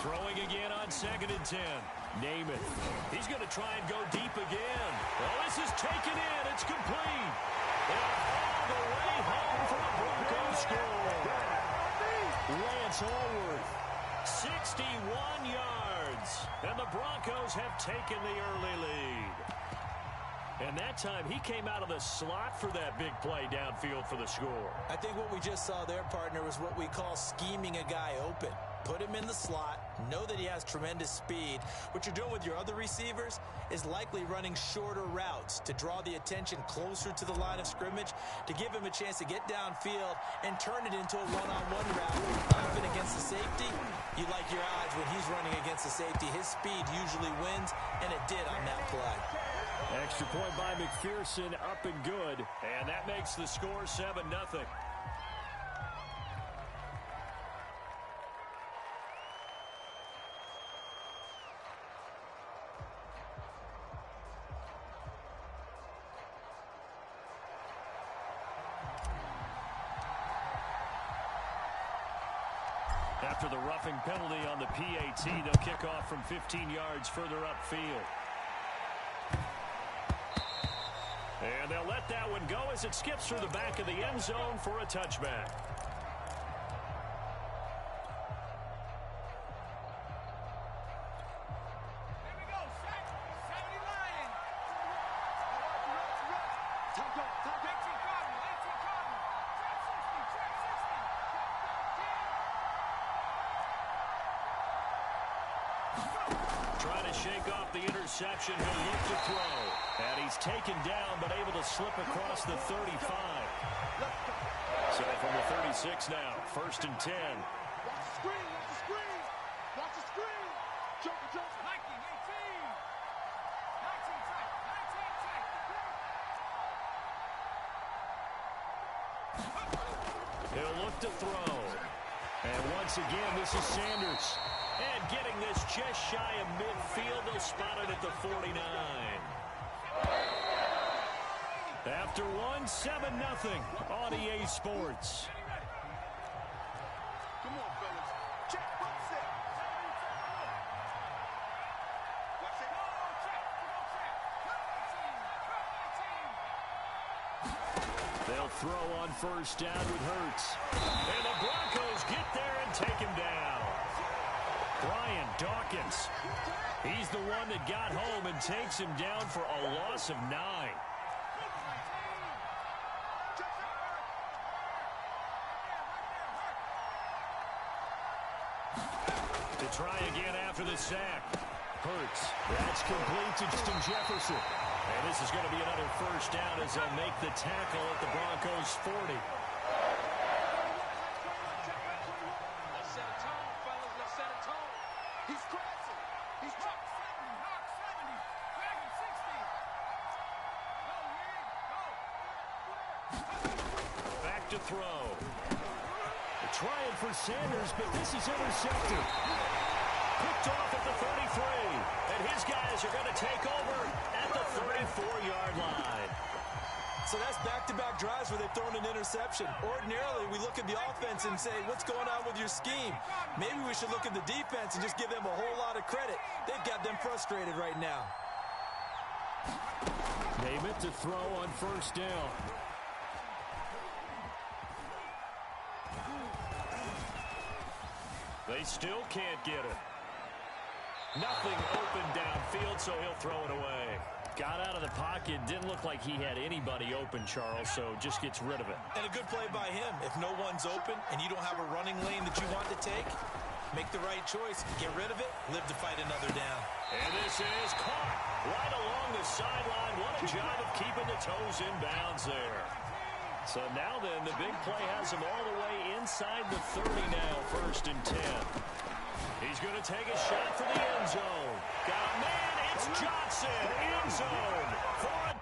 Throwing again on 2nd and 10. Namath. He's going to try and go deep again. Well, this is taken in. It's complete. And all the way home for the Broncos score. Lance Allworth. 61 yards. And the Broncos have taken the early lead. And that time, he came out of the slot for that big play downfield for the score. I think what we just saw there, partner, was what we call scheming a guy open. Put him in the slot, know that he has tremendous speed. What you're doing with your other receivers is likely running shorter routes to draw the attention closer to the line of scrimmage, to give him a chance to get downfield and turn it into a one-on-one route. Often against the safety, you like your odds when he's running against the safety. His speed usually wins, and it did on that play. Extra point by McPherson, up and good. And that makes the score 7-0. After the roughing penalty on the PAT, they'll kick off from 15 yards further upfield. And they'll let that one go as it skips through the back of the end zone for a touchback. Trying to shake off the interception. He'll look to throw. And he's taken down, but able to slip across the 35. So from the 36 now, 1st and 10. Watch the screen, watch the screen. Watch the screen. Joker Johnson. 19, 18. 19 tight. 19 tight. He'll look to throw. And once again, this is Sanders. And getting this just shy of midfield, they'll spot it at the 49. After one, 7-0 on EA Sports. Come on, fellas. Check, box set. Watch it. They'll throw on 1st down with Hurts. And the Broncos get there and take him down. Brian Dawkins. He's the one that got home and takes him down for a loss of 9. To try again after the sack. Hurts. That's complete to Justin Jefferson. And this is going to be another 1st down as they'll make the tackle at the Broncos' 40. Let's set a tone, fellas. Let's set a tone. He's crossing. He's Hawk 70. Flag him 60. Back to throw. Trying for Sanders, but this is intercepted. Picked off at the 33. And his guys are going to take over at the 34-yard line. So that's back-to-back drives where they've thrown an interception. Ordinarily, we look at the offense and say, what's going on with your scheme? Maybe we should look at the defense and just give them a whole lot of credit. They've got them frustrated right now. Namath to throw on 1st down. They still can't get it. Nothing open downfield, so he'll throw it away. Got out of the pocket. Didn't look like he had anybody open, Charles, so just gets rid of it. And a good play by him. If no one's open and you don't have a running lane that you want to take, make the right choice. Get rid of it. Live to fight another down. And this is caught right along the sideline. What a job of keeping the toes in bounds there. So now then, the big play has him all the way inside the 30 now, 1st and 10. He's going to take a shot for the end zone. Got a man, it's Johnson, end zone for a...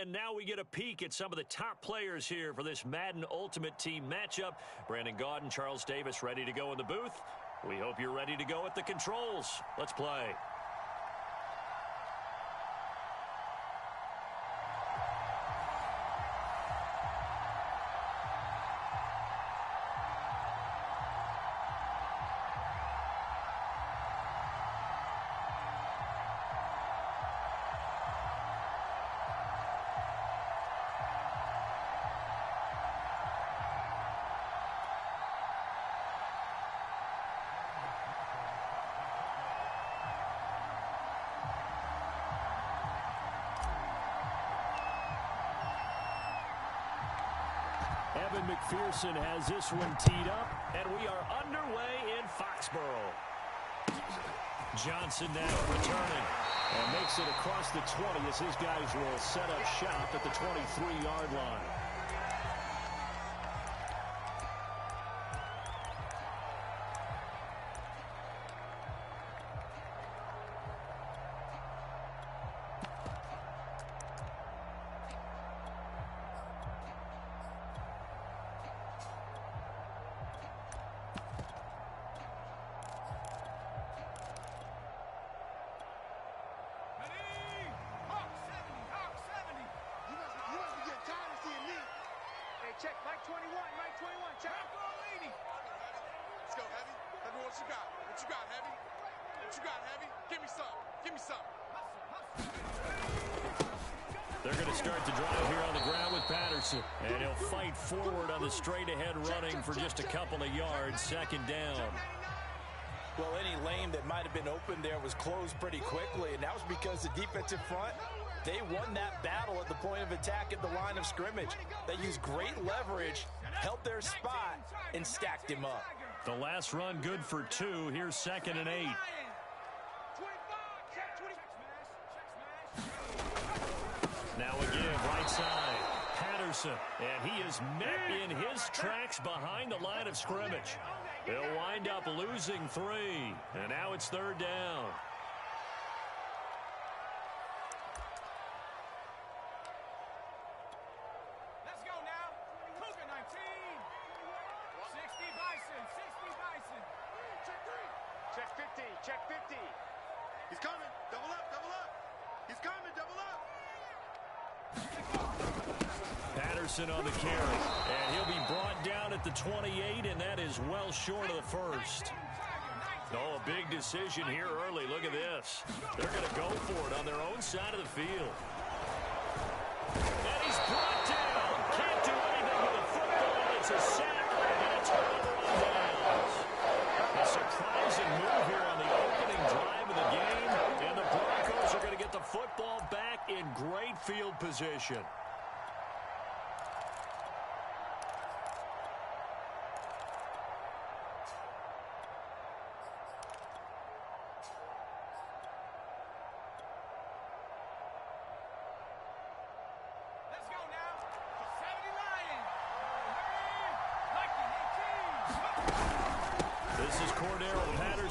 and now we get a peek at some of the top players here for this Madden Ultimate Team matchup. Brandon Gaudin, Charles Davis ready to go in the booth. We hope you're ready to go at the controls. Let's play. Evan McPherson has this one teed up, and we are underway in Foxborough. Johnson now returning, and makes it across the 20 as his guys will set up shop at the 23-yard line. Check, Mike 21, Mike 21, check. Let's go, Heavy. Heavy, what you got? What you got, Heavy? What you got, Heavy? Give me some. Give me some. They're going to start the drive here on the ground with Patterson. And he'll fight forward on the straight-ahead running for just a couple of yards. Second down. Well, any lane that might have been open there was closed pretty quickly, and that was because the defensive front, they won that battle at the point of attack at the line of scrimmage. They used great leverage, held their spot, and stacked him up. The last run good for 2. Here's 2nd and 8. Now again, right side. Patterson, and he is met in his tracks behind the line of scrimmage. They'll wind up losing 3, and now it's 3rd down. Let's go now. Cougar 19. 60 Bison, 60 Bison. Check 3. Check 50, check 50. He's coming. Double up, double up. He's coming, double up. Patterson on the carry, and he'll be brought down at the 28, and that is well short of the first. Oh, a big decision here early. Look at this. They're going to go for it on their own side of the field. And he's brought down. Can't do anything with a football. It's a sack and a turnover on downs. A surprising move here on the opening drive of the game, and the Broncos are going to get the football back in great field position.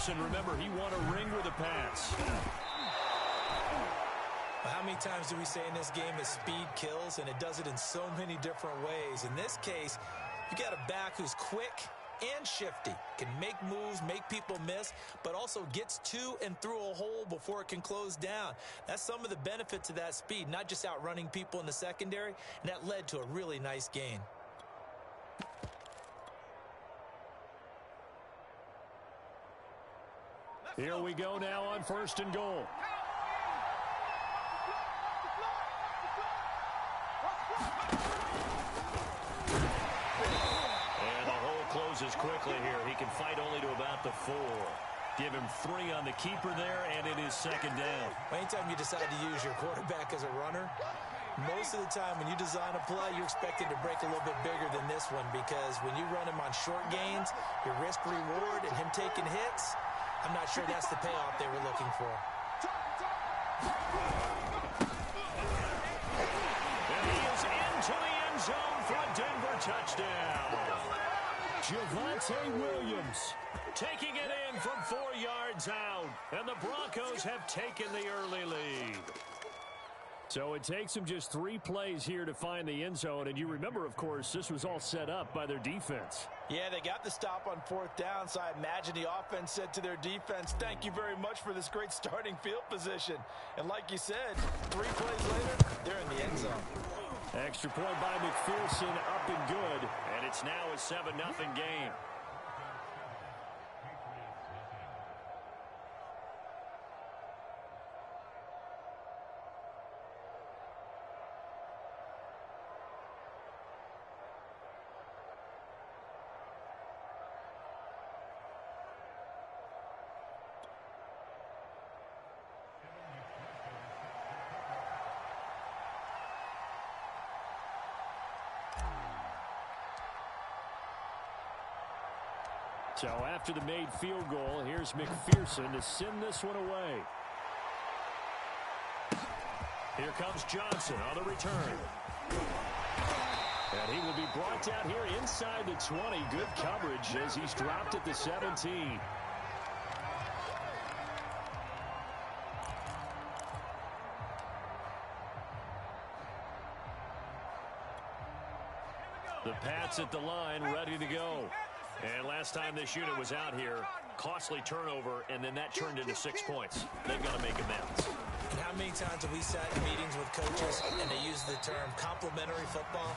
Remember, he won a ring with a pass. How many times do we say in this game that speed kills, and it does it in so many different ways? In this case, you got a back who's quick and shifty, can make moves, make people miss, but also gets to and through a hole before it can close down. That's some of the benefits of that speed, not just outrunning people in the secondary, and that led to a really nice gain. Here we go now on 1st and goal. And the hole closes quickly here. He can fight only to about the 4. Give him 3 on the keeper there, and it is 2nd down. Anytime you decide to use your quarterback as a runner, most of the time when you design a play, you're expected to break a little bit bigger than this one, because when you run him on short gains, your risk-reward and him taking hits, I'm not sure that's the payoff they were looking for. And he is into the end zone for a Denver touchdown. Javonte Williams taking it in from 4 yards out. And the Broncos have taken the early lead. So it takes them just 3 plays here to find the end zone. And you remember, of course, this was all set up by their defense. Yeah, they got the stop on 4th down, so I imagine the offense said to their defense, thank you very much for this great starting field position. And like you said, 3 plays later, they're in the end zone. Extra point by McPherson, up and good. And it's now a 7-0 game. So after the made field goal, here's McPherson to send this one away. Here comes Johnson on the return. And he will be brought down here inside the 20. Good coverage as he's dropped at the 17. The Pats at the line, ready to go. And last time this unit was out here, costly turnover, and then that turned into 6 points. They've got to make amends. And how many times have we sat in meetings with coaches and they use the term complementary football?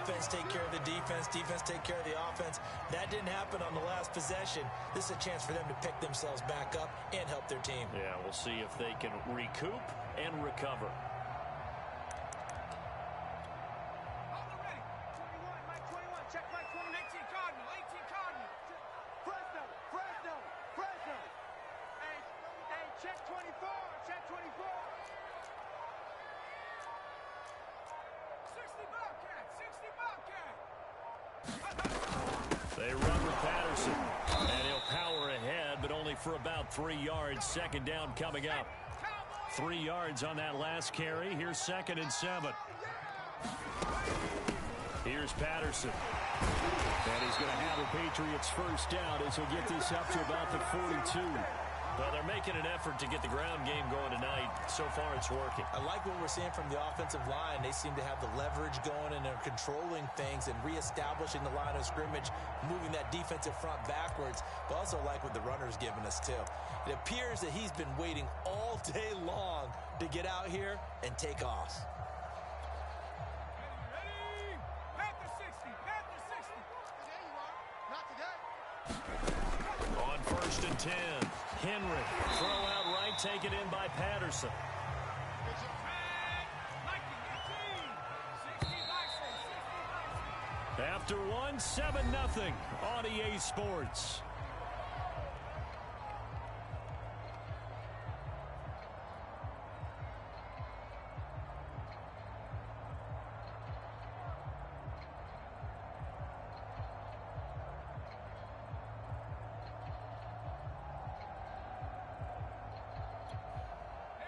Offense take care of the defense, defense take care of the offense. That didn't happen on the last possession. This is a chance for them to pick themselves back up and help their team. Yeah, we'll see if they can recoup and recover. They run with Patterson, and he'll power ahead, but only for about 3 yards. 2nd down coming up. 3 yards on that last carry. Here's 2nd and 7. Here's Patterson. And he's going to have the Patriots first down as he'll get this up to about the 42. Well, they're making an effort to get the ground game going tonight. So far, it's working. I like what we're seeing from the offensive line. They seem to have the leverage going, and they're controlling things and reestablishing the line of scrimmage, moving that defensive front backwards. But also like what the runner's giving us, too. It appears that he's been waiting all day long to get out here and take off. On 1st and 10. Henry, throw out right, taken in by Patterson. After 1, 7-0 on EA Sports.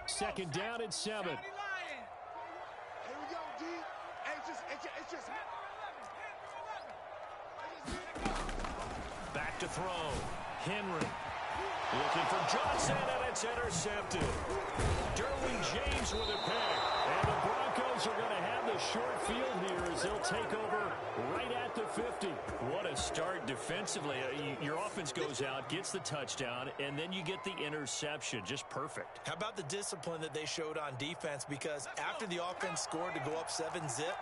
Second down and 7. Here we go, D. It's just Back to throw. Henry looking for Johnson, and it's intercepted. Derwin James with a pick. And the Broncos are going to have the short field here as they'll take over right at the 50. What a start defensively. Your offense goes out, gets the touchdown, and then you get the interception. Just perfect. How about the discipline that they showed on defense? Because after the offense scored to go up 7-zip,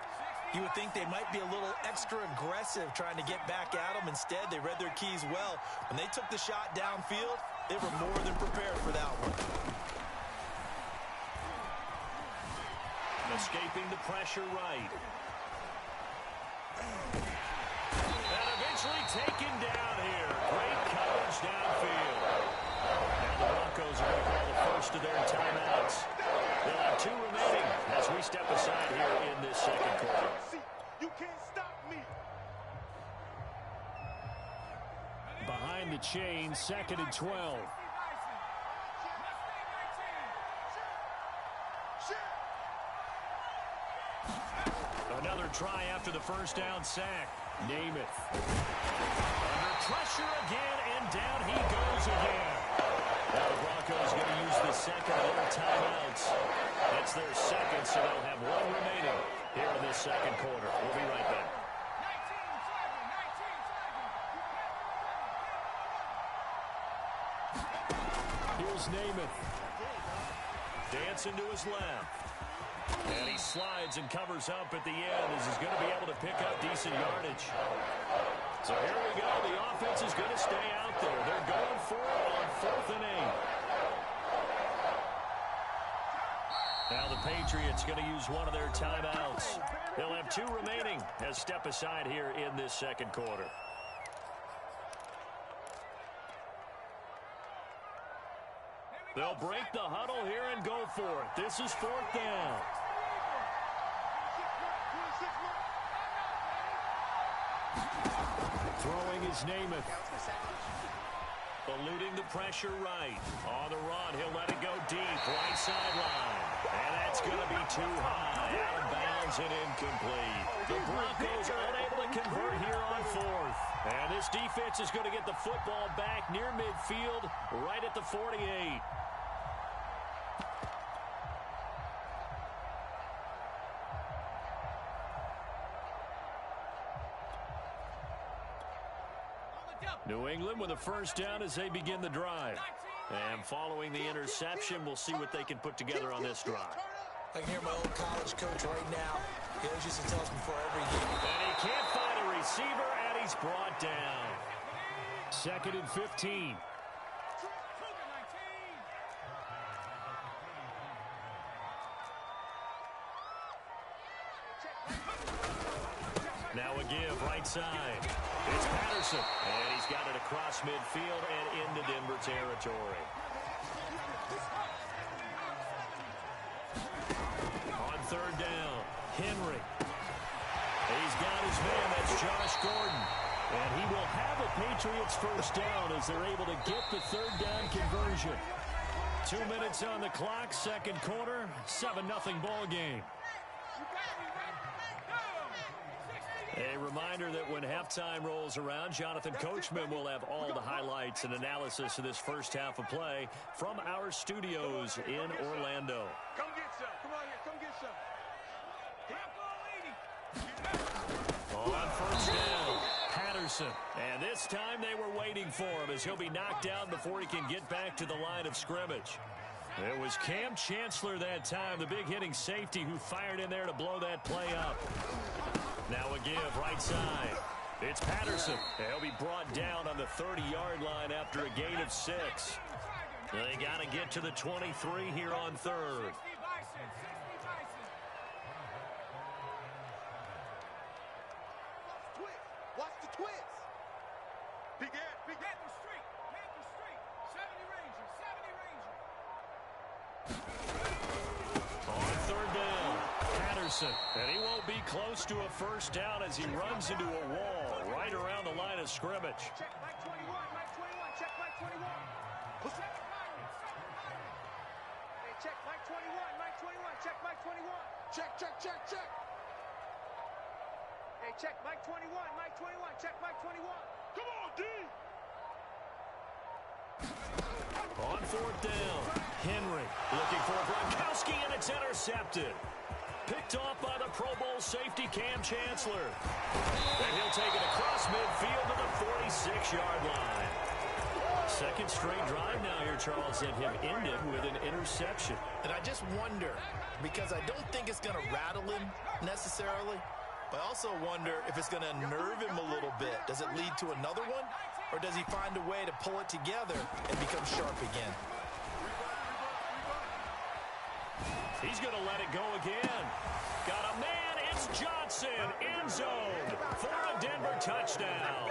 you would think they might be a little extra aggressive trying to get back at them. Instead, they read their keys well. When they took the shot downfield, they were more than prepared for that one. Escaping the pressure right. And eventually taken down here. Great coverage downfield. Now the Broncos are going to call the first of their timeouts. They'll have 2 remaining as we step aside here in this 2nd quarter. You can't stop me. Behind the chain, 2nd and 12. Another try after the first down sack. Namath. Under pressure again, and down he goes again. Now the Broncos going to use the second of their timeouts. That's their second, so they'll have one remaining here in this second quarter. We'll be right back. Here's Namath. Dancing to his left. And he slides and covers up at the end as he's going to be able to pick up decent yardage. So here we go. The offense is going to stay out there. They're going for it on 4th and 8. Now the Patriots going to use one of their timeouts. They'll have 2 remaining as step aside here in this second quarter. They'll break the huddle here and go for it. This is 4th down. Throwing is Namath. Eluding the pressure right. On the run, he'll let it go deep. Right sideline. And that's going to be too high. Out of bounds and incomplete. The Broncos are unable to convert here on 4th. And this defense is going to get the football back near midfield, right at the 48. New England with a first down as they begin the drive. And following the interception, we'll see what they can put together on this drive. I can hear my old college coach right now. He always used to tell us before every game. And he can't find a receiver, and he's brought down. 2nd and 15. Now a give, right side. It's Patterson, and he's got it across midfield and into Denver territory. On 3rd down, Henry. He's got his man, that's Josh Gordon. And he will have a Patriots first down as they're able to get the 3rd down conversion. 2 minutes on the clock, second quarter, 7-0 ball game. A reminder that when halftime rolls around, Jonathan Coachman will have all the highlights and analysis of this first half of play from our studios in Orlando. Come get some. Come on here. Come get some. On first down, Patterson. And this time they were waiting for him as he'll be knocked down before he can get back to the line of scrimmage. It was Cam Chancellor that time, the big hitting safety, who fired in there to blow that play up. Now a give, right side. It's Patterson. He'll be brought down on the 30-yard line after a gain of 6. They got to get to the 23 here on 3rd. Watch the twist. Big Ed, Big Ed. Panther Street. Panther Street. 70 Ranger. 70 Ranger. On 3rd down, Patterson. And he won't be close to a first down as he runs into a wall right around the line of scrimmage. Check Mike 21. Mike 21. Check Mike 21. Hey, check Mike 21. Mike 21. Check Mike 21. Check, check, check, check. Hey, check Mike 21. Mike 21. Check Mike 21. Come on, D. On 4th down, Henry looking for Gronkowski, and it's intercepted. Picked off by the Pro Bowl safety Cam Chancellor. And he'll take it across midfield to the 46-yard line. Second straight drive now here, Charles, and him ended with an interception. And I just wonder, because I don't think it's going to rattle him necessarily, but I also wonder if it's going to nerve him a little bit. Does it lead to another one? Or does he find a way to pull it together and become sharp again? He's going to let it go again. Got a man. It's Johnson. End zone for a Denver touchdown.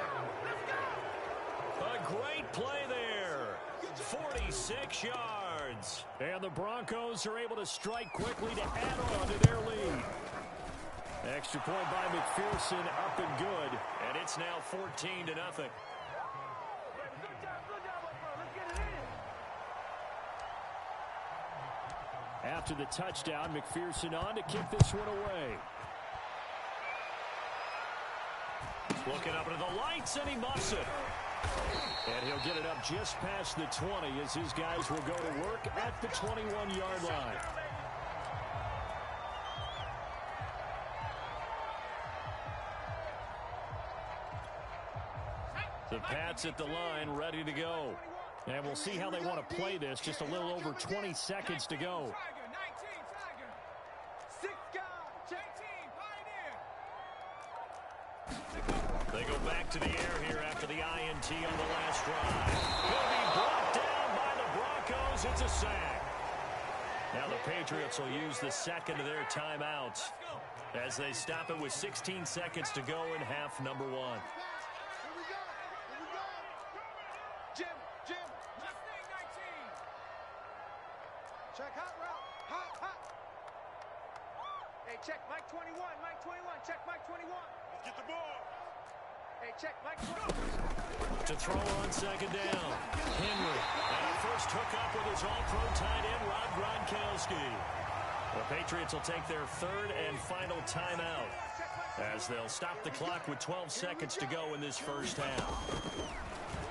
A great play there. 46 yards. And the Broncos are able to strike quickly to add on to their lead. Extra point by McPherson, up and good. And it's now 14-0. After the touchdown, McPherson on to kick this one away. Looking up into the lights, and he muffs it. And he'll get it up just past the 20 as his guys will go to work at the 21-yard line. The Pats at the line, ready to go. And we'll see how they want to play this. Just a little over 20 seconds to go. They go back to the air here after the INT on the last drive. Will be brought down by the Broncos. It's a sack. Now the Patriots will use the second of their timeouts as they stop it with 16 seconds to go in half number 1. Check hot route. Hot. Hey, check Mike 21. Mike 21. Check Mike 21. Get the ball. Hey, check Mike 21. To throw on second down. Henry. And a first hookup with his all-pro tight end, Rob Gronkowski. The Patriots will take their third and final timeout as they'll stop the clock with 12 seconds to go in this first half.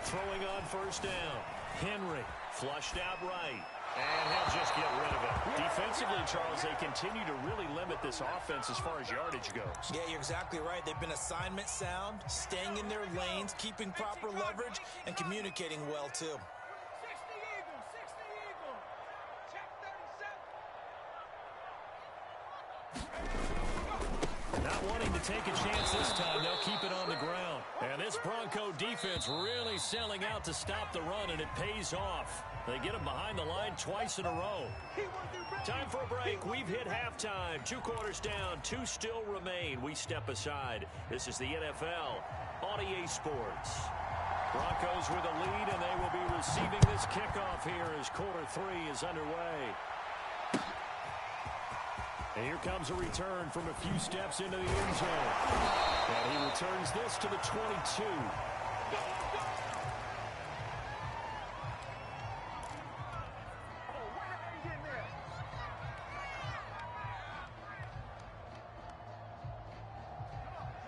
Throwing on first down. Henry flushed out right. And he'll just get rid of it. Defensively, Charles, they continue to really limit this offense as far as yardage goes. Yeah, you're exactly right. They've been assignment sound, staying in their lanes, keeping proper leverage, and communicating well, too. 60 Eagle. Check 37. Not wanting to take a chance this time, they'll keep it on the ground. And this Bronco defense really selling out to stop the run, and it pays off. They get him behind the line twice in a row. Time for a break. We've hit halftime. 2 quarters down. 2 still remain. We step aside. This is the NFL on EA Sports. Broncos with a lead, and they will be receiving this kickoff here as quarter 3 is underway. And here comes a return from a few steps into the end zone. And he returns this to the 22.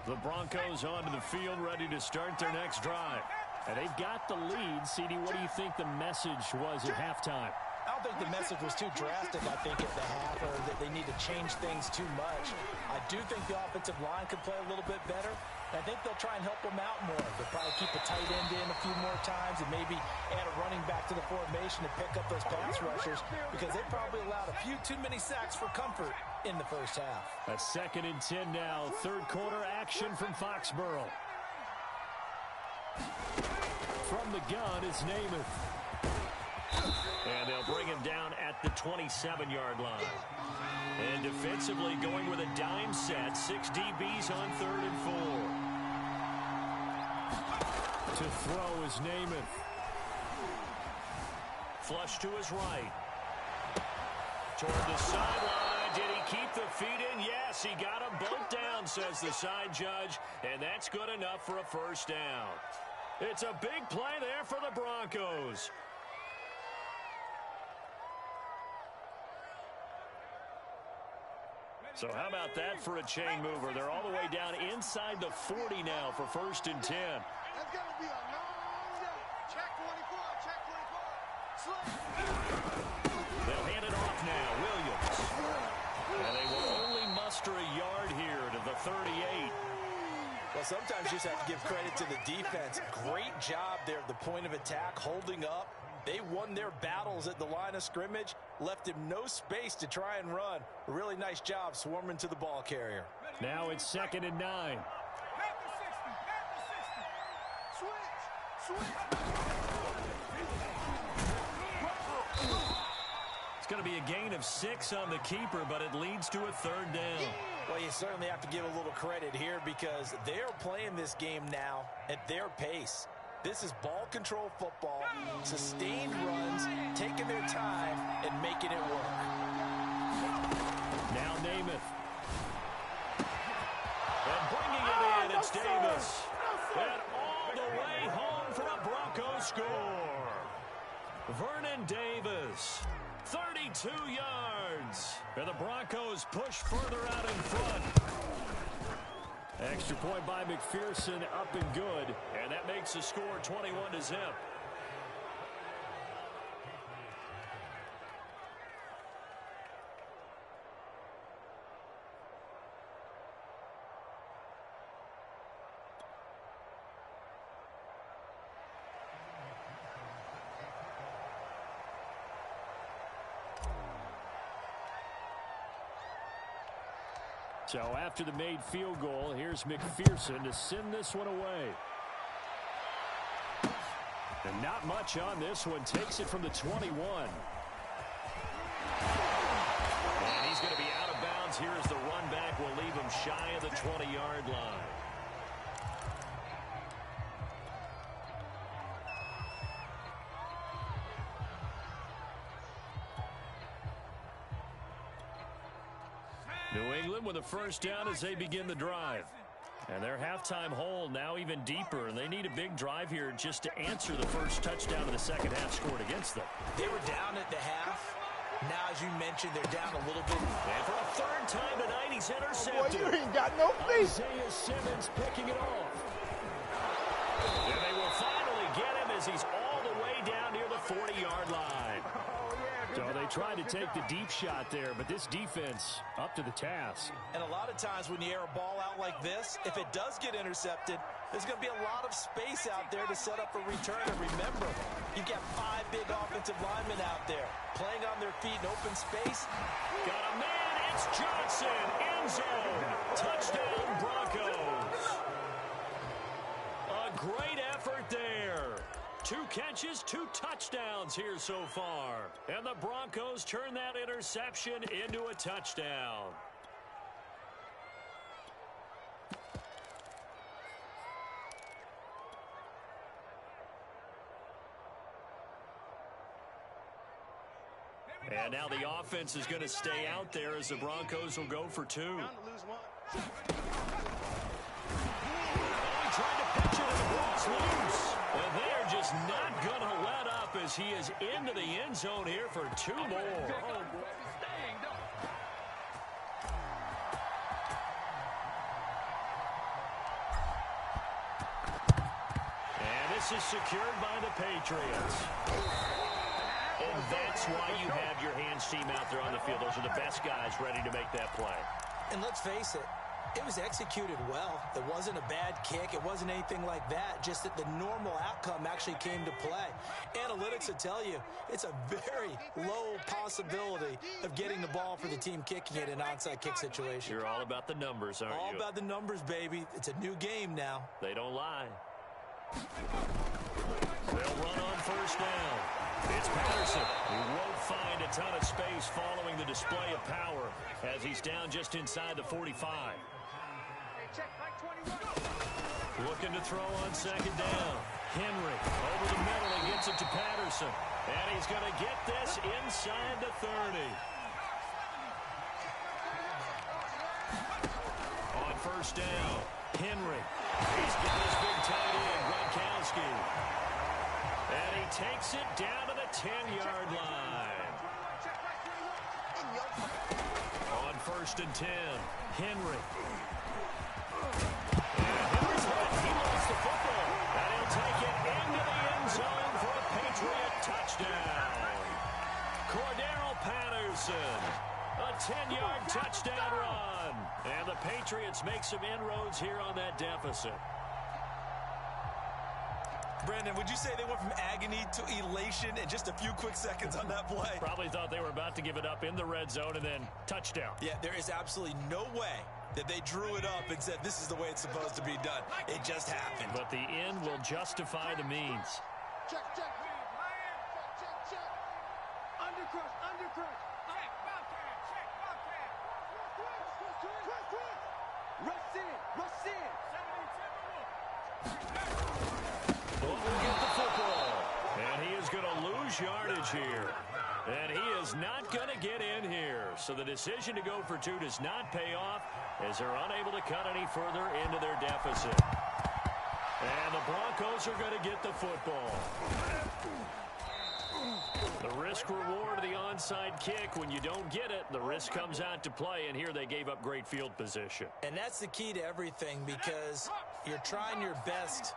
The Broncos onto the field, ready to start their next drive. And they've got the lead. CD, what do you think the message was at halftime? I don't think the message was too drastic, I think, at the half, or that they need to change things too much. I do think the offensive line could play a little bit better. I think they'll try and help them out more. They'll probably keep a tight end in a few more times and maybe add a running back to the formation to pick up those pass rushers, because they probably allowed a few too many sacks for comfort in the first half. A 2nd and 10 now. Third quarter action from Foxborough. From the gun is Namath. And they'll bring him down at the 27-yard line. And defensively going with a dime set. 6 DBs on 3rd and 4. To throw is Namath. Flush to his right. Toward the sideline. Did he keep the feet in? Yes, he got them both down, says the side judge. And that's good enough for a first down. It's a big play there for the Broncos. So how about that for a chain mover? They're all the way down inside the 40 now for 1st and 10. That's going to be a long day. Check 24. Check 24. They'll hand it off now. Williams. And they will only muster a yard here to the 38. Well, sometimes you just have to give credit to the defense. Great job there at the point of attack, holding up. They won their battles at the line of scrimmage, left him no space to try and run. A really nice job swarming to the ball carrier. Now it's 2nd and 9. It's going to be a gain of 6 on the keeper, but it leads to a 3rd down. Well, you certainly have to give a little credit here because they're playing this game now at their pace. This is ball control football, sustained runs, taking their time, and making it work. Now Namath. And bringing it in, it's Davis. And all the way home for a Broncos score. Vernon Davis, 32 yards. And the Broncos push further out in front. Extra point by McPherson, up and good. And that makes the score 21-0. So after the made field goal, here's McPherson to send this one away. And not much on this one. Takes it from the 21. And he's going to be out of bounds here as the run back will leave him shy of the 20-yard line. New England with a first down as they begin the drive. And their halftime hole now even deeper, and they need a big drive here just to answer the first touchdown of the second half scored against them. They were down at the half. Now, as you mentioned, they're down a little bit. And for a third time tonight, he's intercepted. Boy, you ain't got no feet. Isaiah Simmons picking it off. And they will finally get him as he's all the way down near the 40-yard line. So they tried to take the deep shot there, but this defense up to the task. And a lot of times when you air a ball out like this, if it does get intercepted, there's going to be a lot of space out there to set up a return. And remember, you've got 5 big offensive linemen out there playing on their feet in open space. Got a man, it's Johnson, end zone, touchdown Broncos. A great effort there. 2 catches, 2 touchdowns here so far. And the Broncos turn that interception into a touchdown. And now the offense is going to stay out there as the Broncos will go for 2. He tried to pitch it and it walks loose. And they are just not going to let up as he is into the end zone here for 2 more. Oh, boy. And this is secured by the Patriots. And that's why you have your hands team out there on the field. Those are the best guys ready to make that play. And let's face it, it was executed well. It wasn't a bad kick. It wasn't anything like that. Just that the normal outcome actually came to play. Analytics will tell you it's a very low possibility of getting the ball for the team kicking it in an onside kick situation. You're all about the numbers, aren't you? All about the numbers, baby. It's a new game now. They don't lie. They'll run on first down. It's Patterson. He won't find a ton of space following the display of power as he's down just inside the 45. Looking to throw on second down. Henry over the middle. He gets it to Patterson. And he's going to get this inside the 30. On first down, Henry. He's got his big tight end, Gronkowski. And he takes it down to the 10-yard line. On first and 10, Henry. And Henry's hit. He lost the football. And he'll take it into the end zone for a Patriot touchdown. Cordero Patterson. A 10-yard touchdown run. And the Patriots make some inroads here on that deficit. Brandon, would you say they went from agony to elation in just a few quick seconds on that play? Probably thought they were about to give it up in the red zone and then touchdown. Yeah, there is absolutely no way that they drew it up and said this is the way it's supposed to be done. It just happened. But the end will justify the means. Check. Undercrush. Check, Bobcat. Rush in. Will get the football. And he is going to lose yardage here. And he is not going to get in here. So the decision to go for 2 does not pay off as they're unable to cut any further into their deficit. And the Broncos are going to get the football. The risk reward of the onside kick. When you don't get it, the risk comes out to play, and here they gave up great field position. And that's the key to everything, because you're trying your best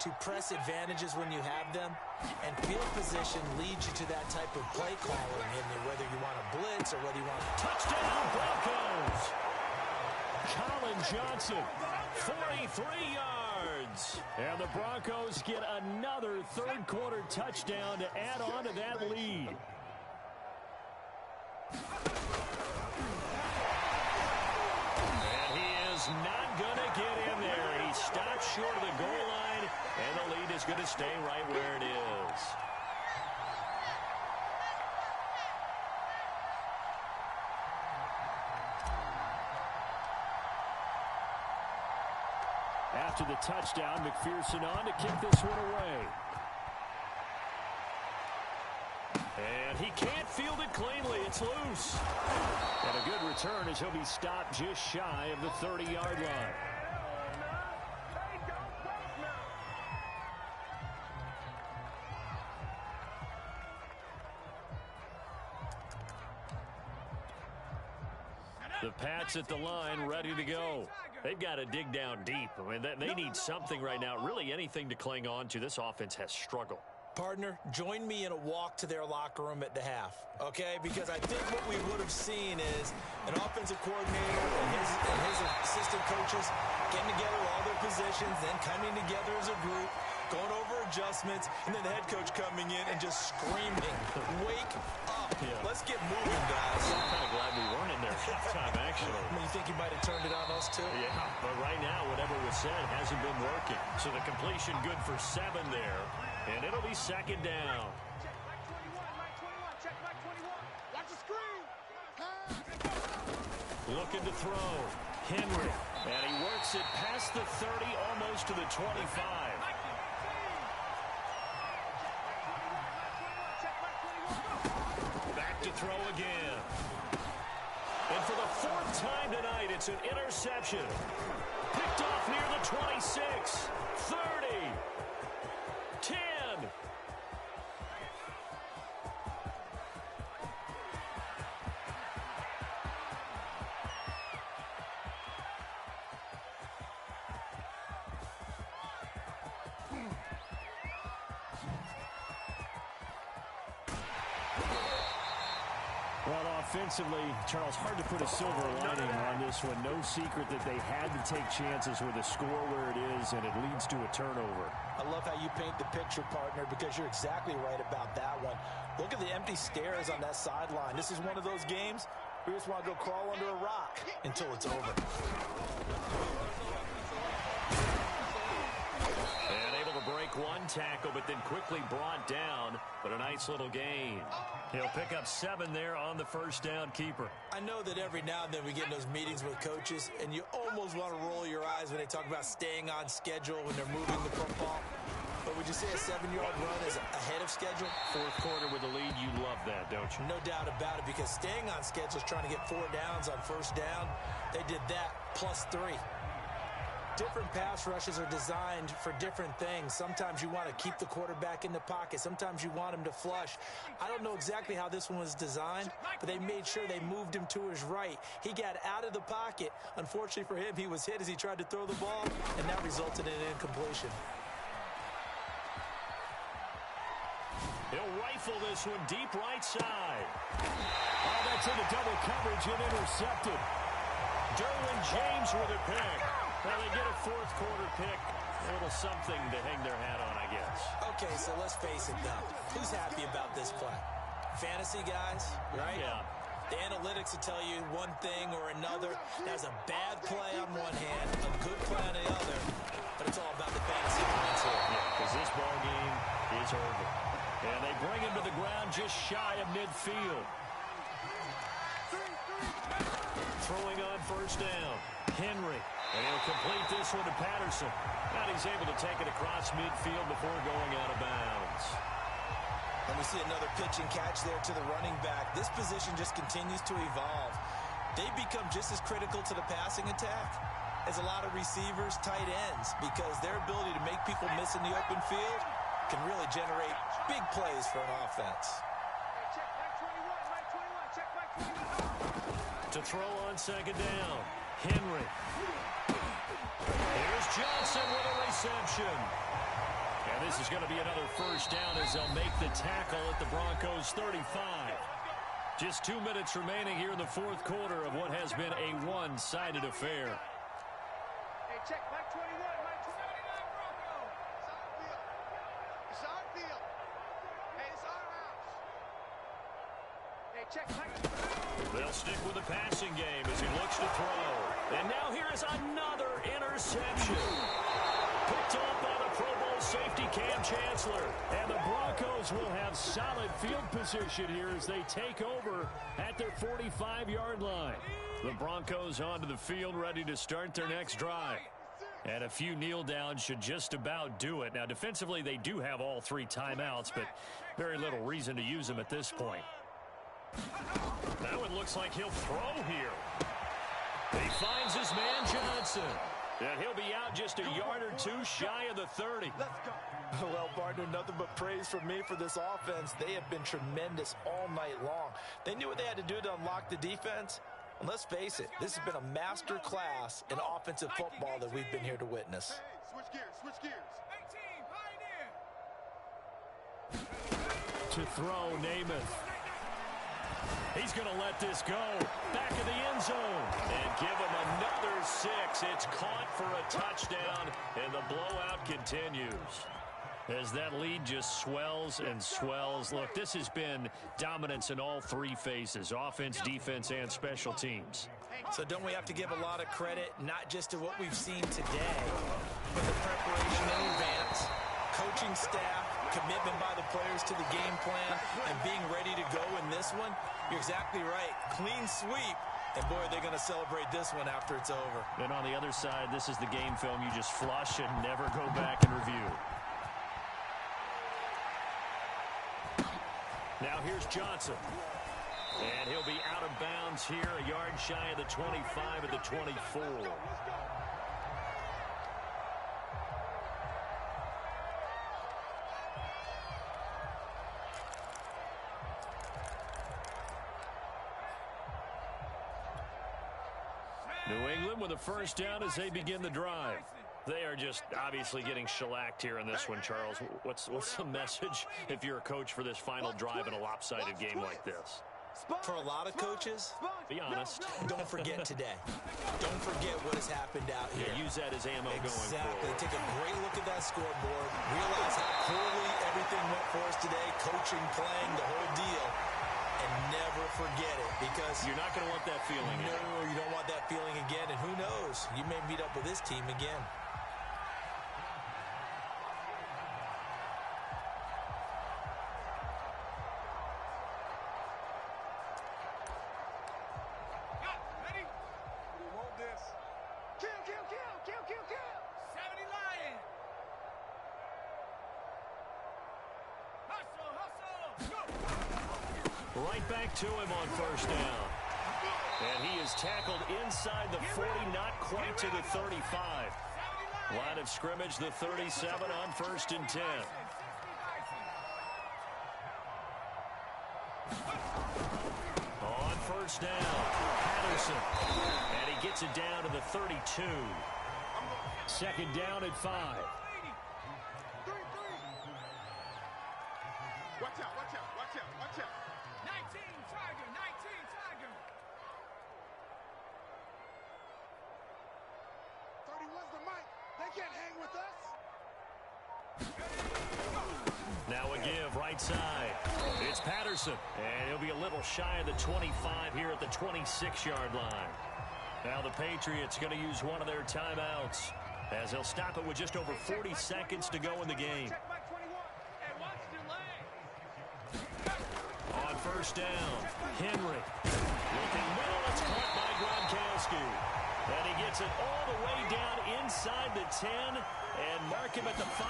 to press advantages when you have them, and field position leads you to that type of play calling, whether you want a blitz or whether you want touchdown Broncos. Colin Johnson, 43 yards. And the Broncos get another third-quarter touchdown to add on to that lead. And he is not going to get in there. He stops short of the goal line, and the lead is going to stay right where it is. After the touchdown, McPherson on to kick this one away. And he can't field it cleanly. It's loose. And a good return as he'll be stopped just shy of the 30-yard line. The Pats at the line, ready to go. They've got to dig down deep. I mean, they need something right now, really anything to cling on to. This offense has struggled. Partner, join me in a walk to their locker room at the half, okay? Because I think what we would have seen is an offensive coordinator and his assistant coaches getting together all their positions, then coming together as a group, going over adjustments, and then the head coach coming in and just screaming, wake up. Yeah. Let's get moving, guys. I'm kind of glad we weren't in there halftime, actually. You think he might have turned it on us, too? Yeah, but right now, whatever was said hasn't been working. So the completion good for 7 there, and it'll be second down. Check Mike 21, Mike 21, check Mike 21. Watch the screen. Looking to throw. Henry, and he works it past the 30, almost to the 25. Back to throw again. And for the 4th time tonight, it's an interception. Picked off near the 26, 30, 10. Well, offensively, Charles, hard to put a silver lining on this one. No secret that they had to take chances with a score where it is, and it leads to a turnover. I love how you paint the picture, partner, because you're exactly right about that one. Look at the empty stares on that sideline. This is one of those games where you just want to go crawl under a rock until it's over. And able to break one tackle, but then quickly brought down. But a nice little gain. He'll pick up 7 there on the first down keeper. I know that every now and then we get in those meetings with coaches, and you almost want to roll your eyes when they talk about staying on schedule when they're moving the football. But would you say a 7-yard run is ahead of schedule? 4th quarter with the lead, you love that, don't you? No doubt about it, because staying on schedule is trying to get 4 downs on first down. They did that plus 3. Different pass rushes are designed for different things. Sometimes you want to keep the quarterback in the pocket. Sometimes you want him to flush. I don't know exactly how this one was designed, but they made sure they moved him to his right. He got out of the pocket. Unfortunately for him, he was hit as he tried to throw the ball, and that resulted in an incompletion. He'll rifle this one deep right side. Oh, that's into double coverage and intercepted. Derwin James with a pick. Well, they get a 4th quarter pick. A little something to hang their hat on, I guess. Okay, so let's face it, though. Who's happy about this play? Fantasy guys, right? Yeah. The analytics will tell you one thing or another. That's a bad play on one hand, a good play on the other. But it's all about the fantasy points here. Yeah, because this ball game is over. And they bring him to the ground just shy of midfield. Throwing on first down. Henry. And he'll complete this one to Patterson. Now he's able to take it across midfield before going out of bounds. And we see another pitch and catch there to the running back. This position just continues to evolve. They become just as critical to the passing attack as a lot of receivers, tight ends, because their ability to make people miss in the open field can really generate big plays for an offense. Check Mike 21, check Mike 21. To throw on second down, Henry. Here's Johnson with a reception. And this is going to be another first down as they'll make the tackle at the Broncos 35. Just 2 minutes remaining here in the fourth quarter of what has been a one-sided affair. Hey, check Mike 21, Mike 79 Broncos. It's our field. Hey, it's our house. Hey, check Mike. They'll stick with the passing game as he looks to throw. And now here is another interception. Picked up by the Pro Bowl safety Cam Chancellor. And the Broncos will have solid field position here as they take over at their 45-yard line. The Broncos onto the field ready to start their next drive. And a few kneel downs should just about do it. Now, defensively, they do have all 3 timeouts, but very little reason to use them at this point. Now it looks like he'll throw here. He finds his man Johnson. And he'll be out just a yard or 2 shy of the 30. Let's go. Well, partner, nothing but praise from me for this offense. They have been tremendous all night long. They knew what they had to do to unlock the defense. And let's face it, this has been a master class in offensive football that we've been here to witness. Hey, switch gears, switch gears. 18, pioneer. To throw, Namath. He's going to let this go. Back in the end zone. And give him another 6. It's caught for a touchdown, and the blowout continues. As that lead just swells and swells. Look, this has been dominance in all 3 phases, offense, defense, and special teams. So don't we have to give a lot of credit, not just to what we've seen today, but the preparation in advance, coaching staff, commitment by the players to the game plan, and being ready to go in this one? You're exactly right. Clean sweep. And, boy, they're going to celebrate this one after it's over. And on the other side, this is the game film you just flush and never go back and review. Now here's Johnson. And he'll be out of bounds here, a yard shy of the 25 at the 24. New England with a first down as they begin the drive. They are just obviously getting shellacked here in this one, Charles. What's the message if you're a coach for this final drive in a lopsided game like this? For a lot of coaches, be honest. don't forget today. Don't forget what has happened out here. Yeah, use that as ammo going Exactly. forward. Take a great look at that scoreboard. Realize how poorly everything went for us today. Coaching, playing, the whole deal. And never forget it, because You're not going to want that feeling. no, you don't want that feeling again. And who knows? You may meet up with this team again. Ready? Hold this. Kill, kill, kill, kill, kill, kill. 70 Lion. Hustle, hustle. Go. Right back to him on first down. And he is tackled inside the 40, not quite to the 35. Line of scrimmage, the 37 on first and 10. On first down, Patterson. And he gets it down to the 32. Second down at 5. 3-3. Watch out, watch out, watch out, watch out. 19 Tiger, 19 Tiger. 31's the mic. They can't hang with us. Now a give, right side. It's Patterson, and he'll be a little shy of the 25 here at the 26-yard line. Now the Patriots going to use one of their timeouts as they'll stop it with just over 40 seconds to go in the game. Check Mike 21. Hey, watch delay. On first down, Henry. Looking middle, it's caught by Gronkowski. And he gets it all the way down inside the 10 and mark him at the 5.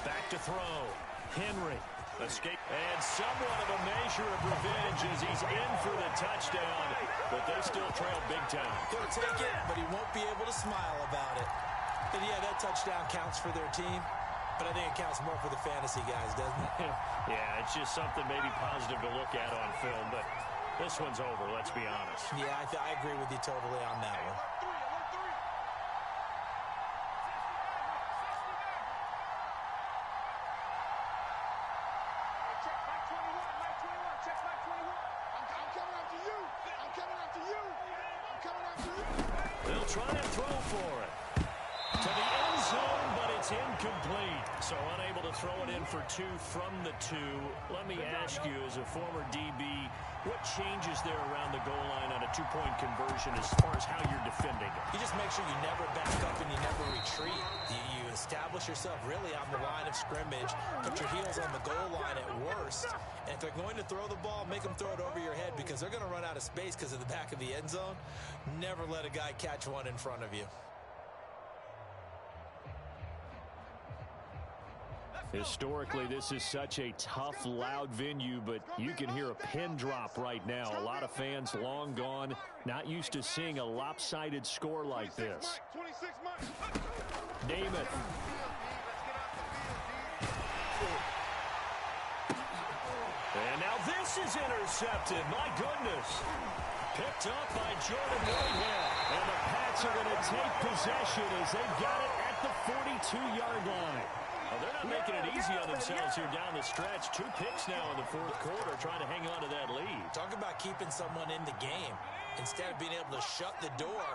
Back to throw. Henry. Escape. And somewhat of a measure of revenge as he's in for the touchdown. But they still trail big time. He'll take it, but he won't be able to smile about it. But yeah, that touchdown counts for their team. But I think it counts more for the fantasy guys, doesn't it? Yeah, it's just something maybe positive to look at on film, but this one's over, let's be honest. Yeah, I agree with you totally on that one. They'll try and throw for it. To the end zone, but it's incomplete. So unable to throw it in for 2 from the 2. Let me ask you, as a former DB, what changes there around the goal line on a 2-point conversion as far as how you're defending it? You just make sure you never back up and you never retreat. You establish yourself really on the line of scrimmage, put your heels on the goal line at worst, and if they're going to throw the ball, make them throw it over your head because they're going to run out of space because of the back of the end zone. Never let a guy catch one in front of you. Historically, this is such a tough, loud venue, but you can hear a pin drop right now. A lot of fans long gone, not used to seeing a lopsided score like this. Namath. And now this is intercepted. My goodness. Picked up by Jordan Whitehead. And the Pats are going to take possession as they've got it at the 42-yard line. Well, they're not making it easy on themselves here down the stretch. 2 picks now in the 4th quarter, trying to hang on to that lead. Talk about keeping someone in the game. Instead of being able to shut the door,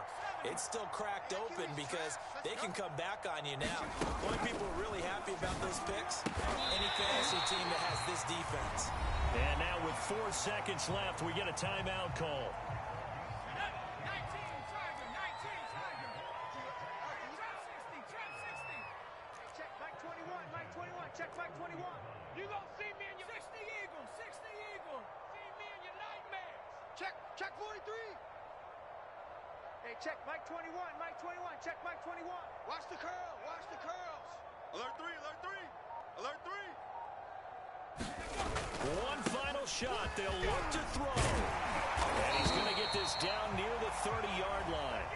it's still cracked open because they can come back on you now. The only people who are really happy about those picks, any fantasy team that has this defense. And now with 4 seconds left, we get a timeout call. Check Mike 21. You gonna see me in your 60 Eagles, 60 Eagles. See me in your nightmares. Check 43. Hey, check Mike 21, Mike 21, check Mike 21. Watch the curl, watch the curls. Alert 3, alert 3, alert 3. One final shot. They'll look to throw. And he's going to get this down near the 30-yard line.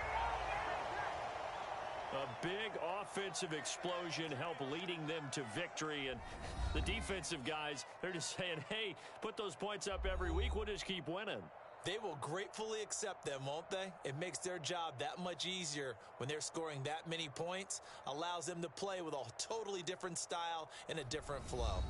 A big offensive explosion helped leading them to victory. And the defensive guys, they're just saying, hey, put those points up every week. We'll just keep winning. They will gratefully accept them, won't they? It makes their job that much easier when they're scoring that many points. Allows them to play with a totally different style and a different flow.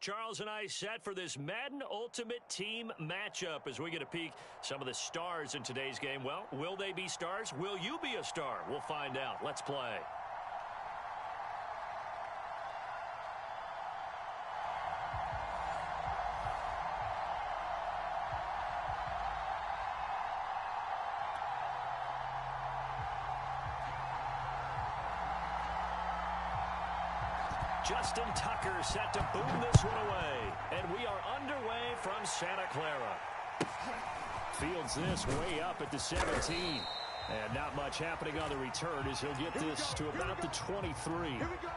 Charles and I set for this Madden Ultimate Team matchup as we get a peek some of the stars in today's game. Well, will they be stars? Will you be a star? We'll find out. Let's play. Justin Tucker set to boom this one away. And we are underway from Santa Clara. Fields this way up at the 17. And not much happening on the return as he'll get this to about the 23. Here we go.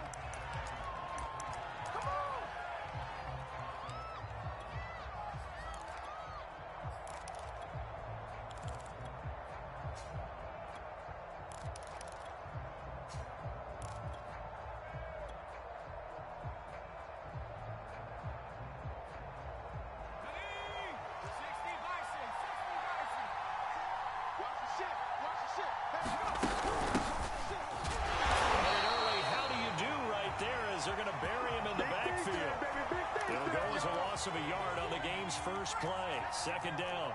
Of a yard on the game's first play. Second down.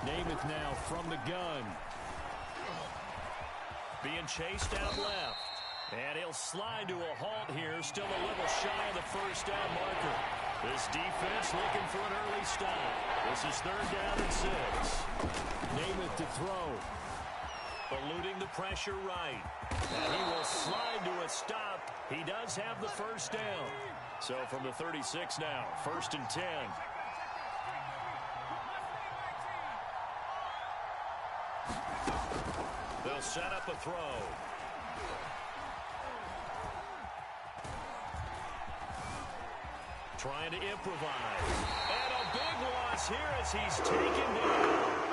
Namath now from the gun. Being chased out left. And he'll slide to a halt here. Still a little shy of the first down marker. This defense looking for an early stop. This is third down and 6. Namath to throw. Eluding the pressure right. And he will slide to a stop. He does have the first down. So from the 36 now, first and 10. They'll set up a throw. Trying to improvise. And a big loss here as he's taken down.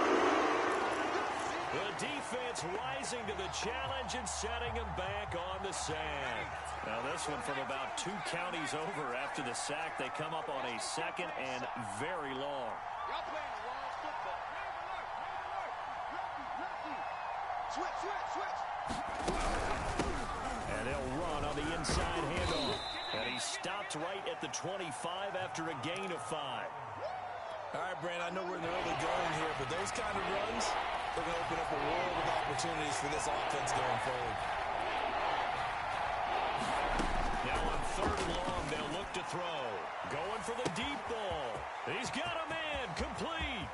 The defense rising to the challenge and setting him back on the sand. Now this one from about 2 counties over after the sack. They come up on a second and very long. Y'all playing the wrong football. Switch. And they'll run on the inside handoff. And he stopped right at the 25 after a gain of 5. All right, Brand, I know we're in the early going here, but those kind of runs, they're going to open up a world of opportunities for this offense going forward. Now on third and long, they'll look to throw. Going for the deep ball. He's got a man complete.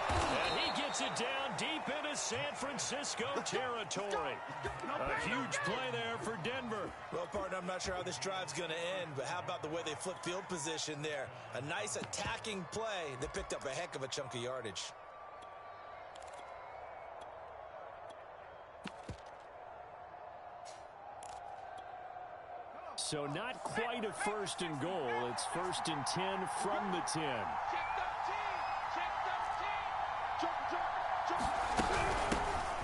And he gets it down deep into San Francisco territory. A huge play there for Denver. Well, partner, I'm not sure how this drive's going to end, but how about the way they flip field position there? A nice attacking play that picked up a heck of a chunk of yardage. So not quite a first and goal. It's first and 10 from the 10.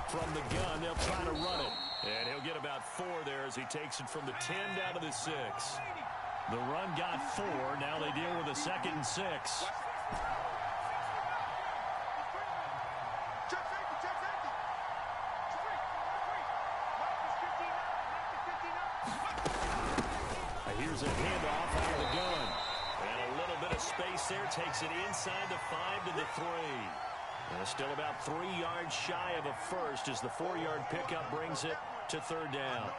From the gun, they'll try to run it. And he'll get about 4 there as he takes it from the 10 down to the 6. The run got 4. Now they deal with a second and 6. Here's a handoff out of the gun. And a little bit of space there. Takes it inside the 5 to the 3. And still about 3 yards shy of a first as the 4-yard pickup brings it to third down.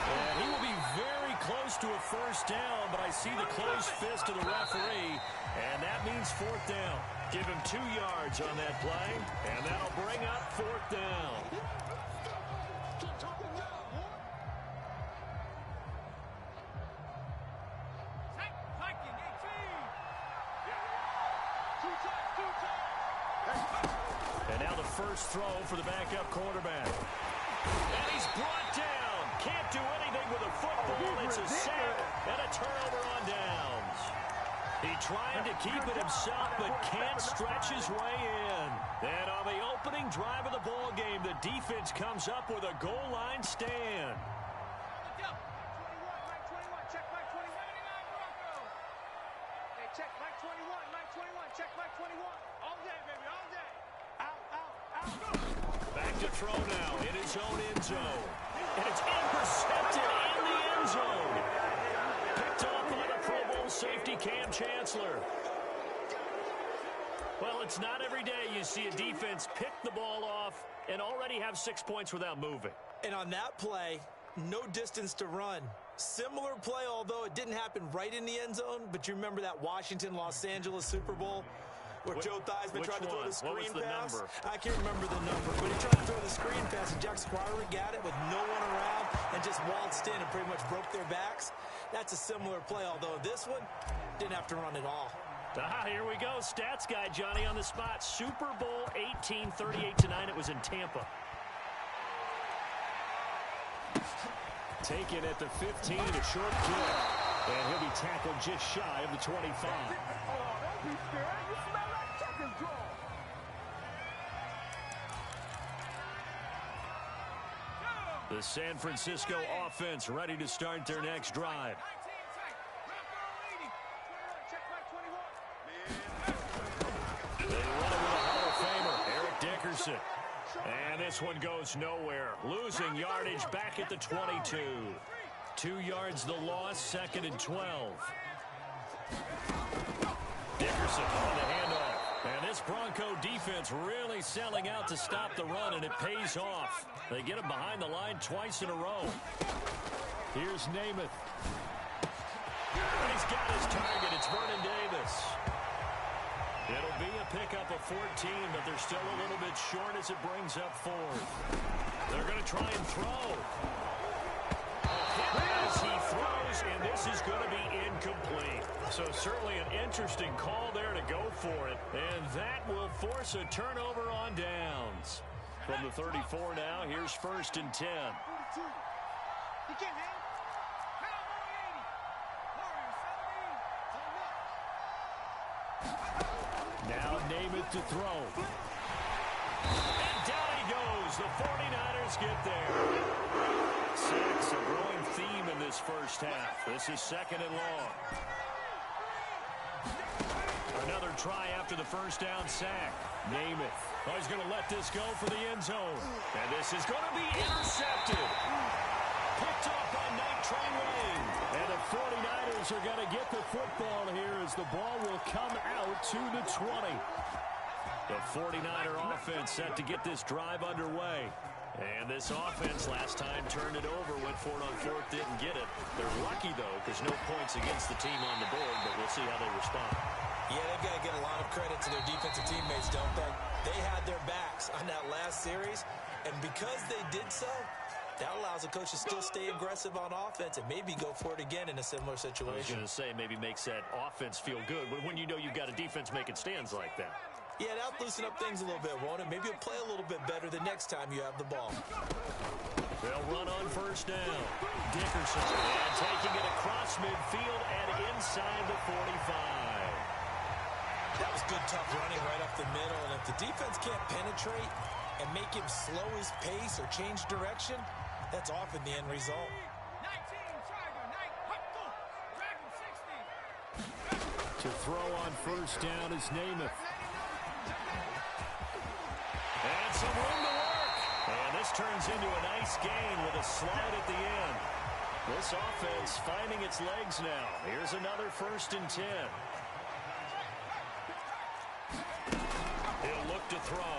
And he will be very close to a first down, but I see the closed fist of the referee, and that means fourth down. Give him 2 yards on that play, and that'll bring up fourth down. And now the first throw for the backup quarterback. And he's brought down. Can't do anything with a football. It's a sack and a turnover on downs. He tried to keep it himself, but can't stretch his way in. And on the opening drive of the ball game, the defense comes up with a goal line stand. check Mike 21, Mike 21, check Mike 21. All day, baby, all day. Out, out, out. Back to throw now in his own end zone. And it's intercepted in the end zone. Picked off by the Pro Bowl safety Cam Chancellor. Well, it's not every day you see a defense pick the ball off and already have 6 points without moving. And on that play, no distance to run. Similar play, although it didn't happen right in the end zone, but you remember that Washington-Los Angeles Super Bowl where Joe Theismann tried to throw the screen pass? Number? I can't remember the number, but he tried to throw the screen pass, and Jack Squire got it with no one around and just waltzed in and pretty much broke their backs. That's a similar play, although this one didn't have to run at all. Here we go. Stats guy Johnny on the spot. Super Bowl 18, 38-9. It was in Tampa. Taken at the 15, a short kick. And he'll be tackled just shy of the 25. Oh, don't be scared. You smell like chicken draw. The San Francisco offense ready to start their next drive. They run it with a Hall of Famer, Eric Dickerson. And this one goes nowhere. Losing yardage back at the 22. 2 yards the loss, 2nd and 12. Dickerson on the handoff. And this Bronco defense really selling out to stop the run, and it pays off. They get him behind the line twice in a row. Here's Namath. And he's got his target. It's Vernon Davis. It'll be a pickup of 14, but they're still a little bit short as it brings up 4th. They're going to try and throw. As he throws, and this is going to be incomplete. So certainly an interesting call there to go for it. And that will force a turnover on downs. From the 34 now, here's 1st and 10. You can't hang. Now Namath to throw. And down he goes. The 49ers get there. Sacks, a growing theme in this first half. This is 2nd and long. Another try after the first down sack. Namath. Oh, he's going to let this go for the end zone. And this is going to be intercepted. Picked off by Night Train Lane. And the 49ers are going to get the football here as the ball will come out to the 20. The 49er offense set to get this drive underway. And this offense last time turned it over, went for it on 4th, didn't get it. They're lucky, though, because no points against the team on the board, but we'll see how they respond. Yeah, they've got to get a lot of credit to their defensive teammates, don't they? They had their backs on that last series, and because they did so, that allows the coach to still stay aggressive on offense and maybe go for it again in a similar I was situation. going to say maybe makes that offense feel good, but when you know you've got a defense making stands like that. Yeah, that'll loosen up things a little bit, won't it? Maybe you'll play a little bit better the next time you have the ball. They'll run on 1st down. Dickerson and taking it across midfield and inside the 45. That was good, tough running right up the middle, and if the defense can't penetrate and make him slow his pace or change direction, that's often the end result. 19, Tiger, 9, Dragon 60. To throw on 1st down is Namath. And some room to work. And this turns into a nice gain with a slide at the end. This offense finding its legs now. Here's another 1st and 10. He'll look to throw.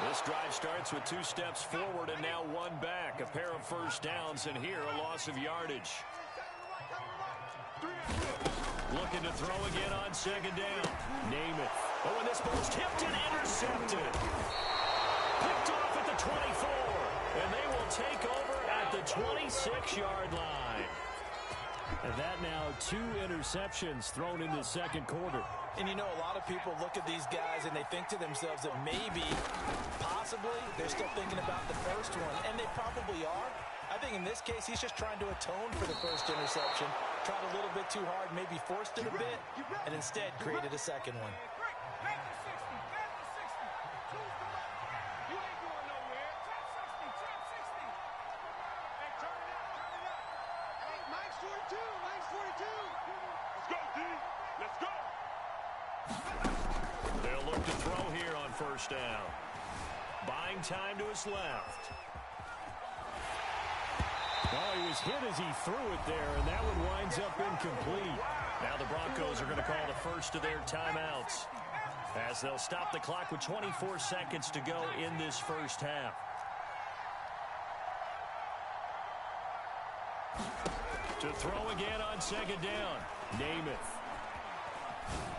This drive starts with 2 steps forward and now 1 back. A pair of 1st downs, and here a loss of yardage. Looking to throw again on 2nd down. Namath. Oh, and this ball's tipped and intercepted. Picked off at the 24. And they will take over at the 26-yard line. And that now 2 interceptions thrown in the 2nd quarter. And you know, a lot of people look at these guys and they think to themselves that maybe, possibly, they're still thinking about the first one. And they probably are. I think in this case, he's just trying to atone for the first interception. Tried a little bit too hard, maybe forced it a bit, and instead created a second one. Back to 60, back to 60. Choose the left. You ain't going nowhere. Trap 60, trap 60. Hey, turn it up, turn it up. Hey, Mike's 42. Let's go. They'll look to throw here on first down. Buying time to his left. Oh, he was hit as he threw it there, and that one winds up incomplete. Now the Broncos are going to call the first of their timeouts, as they'll stop the clock with 24 seconds to go in this first half. To throw again on second down, Namath.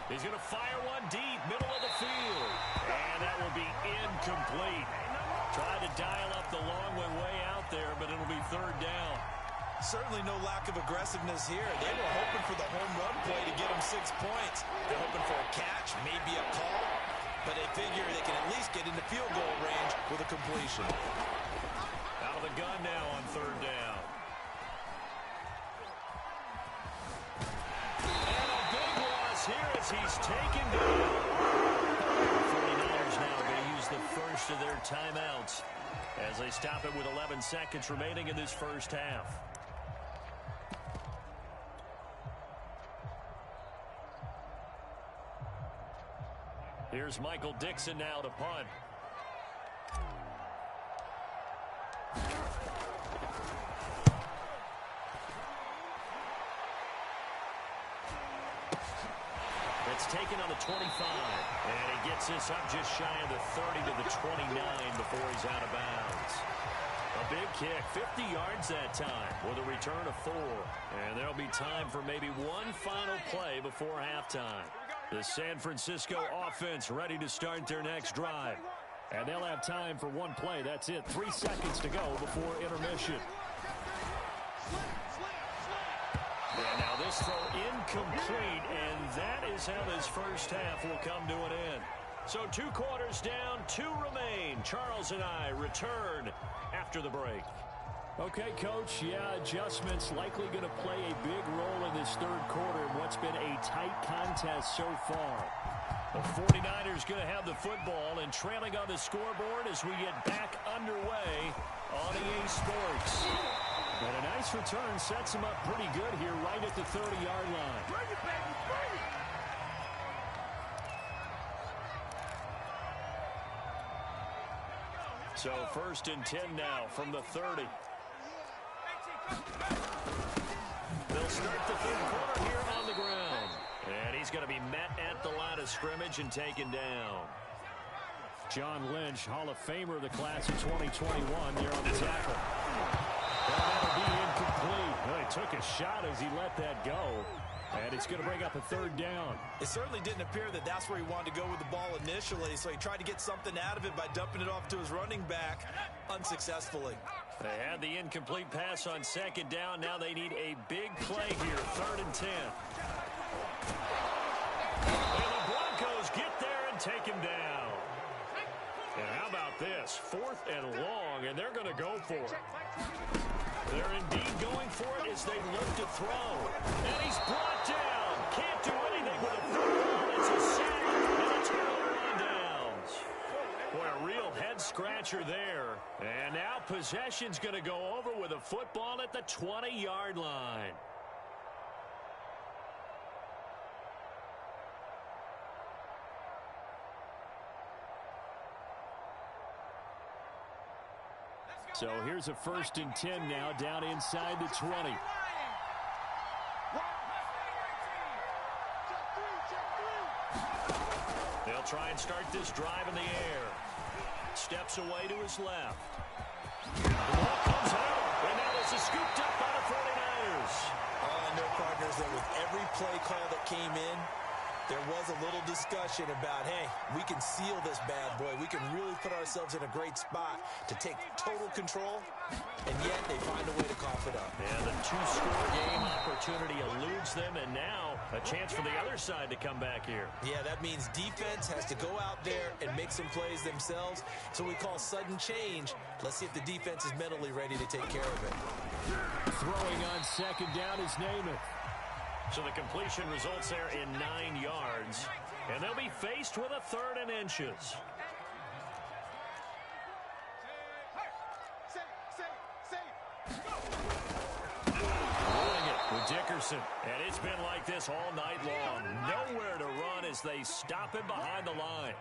He's going to fire one deep, middle of the field. And that will be incomplete. Tried to dial up the long one way out there, but it'll be third down. Certainly no lack of aggressiveness here. They were hoping for the home run play to get them 6 points. They're hoping for a catch, maybe a call, but they figure they can at least get into field goal range with a completion. Out of the gun now on third down. And a big loss here as he's taken down. The 49ers now going to use the first of their timeouts as they stop it with 11 seconds remaining in this first half. Here's Michael Dixon now to punt. It's taken on the 25, and he gets this up just shy of the 30 to the 29 before he's out of bounds. A big kick, 50 yards that time with a return of 4. And there'll be time for maybe one final play before halftime. The San Francisco offense ready to start their next drive. And they'll have time for one play. That's it. 3 seconds to go before intermission. And now this throw incomplete, and that is how this first half will come to an end. So 2 quarters down, 2 remain. Charles and I return after the break. Okay, Coach, yeah, adjustments likely going to play a big role in this third quarter in what's been a tight contest so far. The 49ers going to have the football and trailing on the scoreboard as we get back underway on EA Sports. And a nice return sets him up pretty good here right at the 30-yard line. Bring it, baby, bring it! So 1st and 10 now from the 30. They'll start the third quarter here on the ground. And he's going to be met at the line of scrimmage and taken down. John Lynch, Hall of Famer of the class of 2021, there on the tackle. That'll be incomplete. Well, he took a shot as he let that go. And it's going to bring up a third down. It certainly didn't appear that that's where he wanted to go with the ball initially, so he tried to get something out of it by dumping it off to his running back unsuccessfully. They had the incomplete pass on second down. Now they need a big play here, 3rd and 10. And the Broncos get there and take him down. And how about this? 4th and long, and they're going to go for it. They're indeed going for it as they look to throw. And he's brought down. Can't do anything with a football. It's a sack and a turnover on downs. Boy, a real head-scratcher there. And now possession's going to go over with a football at the 20-yard line. So here's a 1st and 10 now down inside the 20. They'll try and start this drive in the air. Steps away to his left. The ball comes out, and now this is scooped up by the 49ers. I know, partners, that with every play call that came in, there was a little discussion about, hey, we can seal this bad boy. We can really put ourselves in a great spot to take total control, and yet they find a way to cough it up. And the 2-score game opportunity eludes them, and now a chance for the other side to come back here. Yeah, that means defense has to go out there and make some plays themselves. So we call sudden change. Let's see if the defense is mentally ready to take care of it. Throwing on second down is Namath. So the completion results there in 9 yards. And they'll be faced with a 3rd and inches. Rolling it with Dickerson. And it's been like this all night long. Nowhere to run as they stop him behind the line.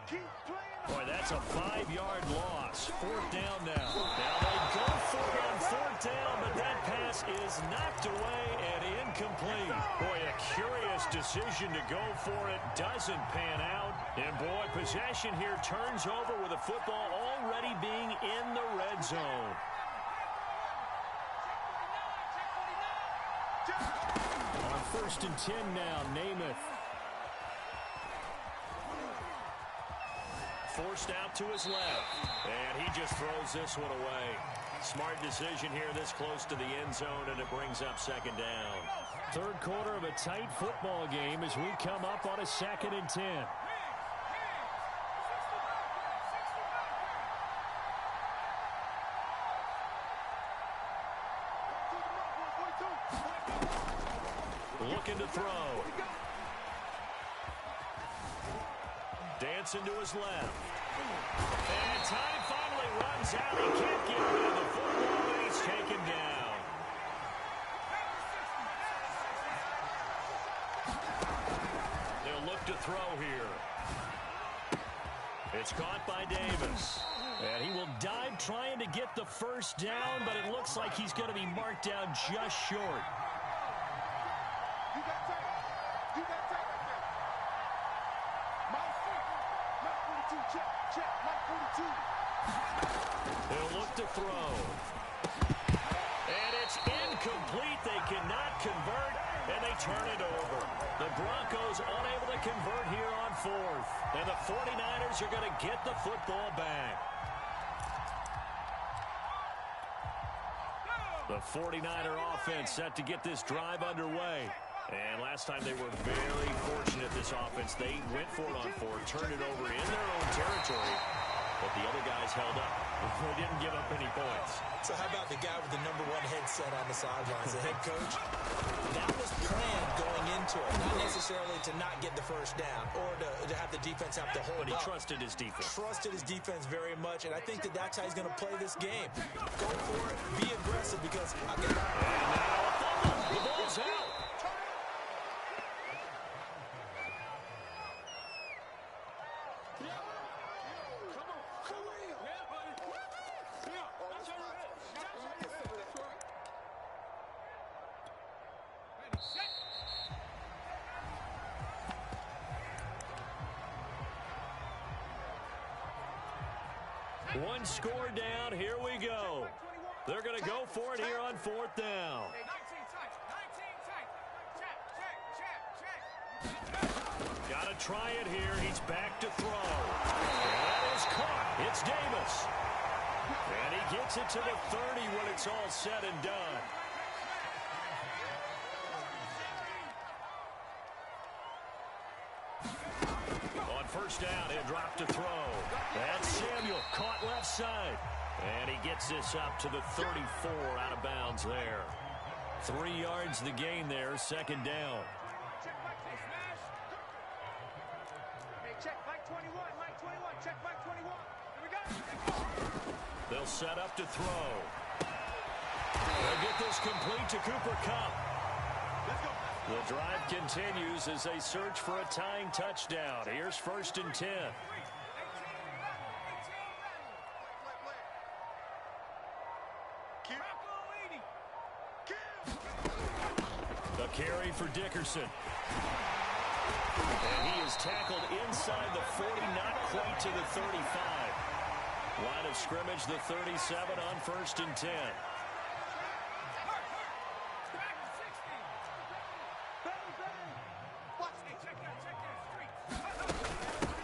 Boy, that's a 5-yard loss. 4th down now. Now they go for it on 4th down, but that pass is knocked away and incomplete. Boy, a curious decision to go for it. Doesn't pan out. And boy, possession here turns over with the football already being in the red zone. On 1st and 10 now, Namath. Forced out to his left. And he just throws this one away. Smart decision here this close to the end zone, and it brings up 2nd down. 3rd quarter of a tight football game as we come up on a 2nd and 10. Looking to throw. Dancing to his left. And time finally runs out. He can't get rid of the football, and he's taken down. They'll look to throw here. It's caught by Davis. And he will dive trying to get the 1st down, but it looks like he's going to be marked down just short. They'll look to throw. And it's incomplete. They cannot convert, and they turn it over. The Broncos unable to convert here on 4th. And the 49ers are going to get the football back. The 49er offense set to get this drive underway. And last time they were very fortunate, this offense. They went for it on 4th, turned it over in their own territory. But the other guys held up. They didn't give up any points. So how about the guy with the #1 headset on the sidelines, the head coach? That was planned going into it. Not necessarily to not get the 1st down or to have the defense have to hold But he up. trusted his defense. Trusted his defense very much, and I think that's how he's going to play this game. Go for it. Be aggressive because I can... And now a fumble. The ball's out. One score down. Here we go. They're going to go for it here on 4th down. Got to try it here. He's back to throw. And that is caught. It's Davis. And he gets it to the 30 when it's all said and done. On 1st down, he'll drop to throw. That's Samuel caught left side. And he gets this up to the 34 out of bounds there. 3 yards the gain there, 2nd down. Check Mike 21, Mike 21, check Mike 21. Here we go. They'll set up to throw. They'll get this complete to Cooper Kupp. The drive continues as they search for a tying touchdown. Here's 1st and 10. The carry for Dickerson. And he is tackled inside the 40, not quite to the 35. Line of scrimmage, the 37 on 1st and 10.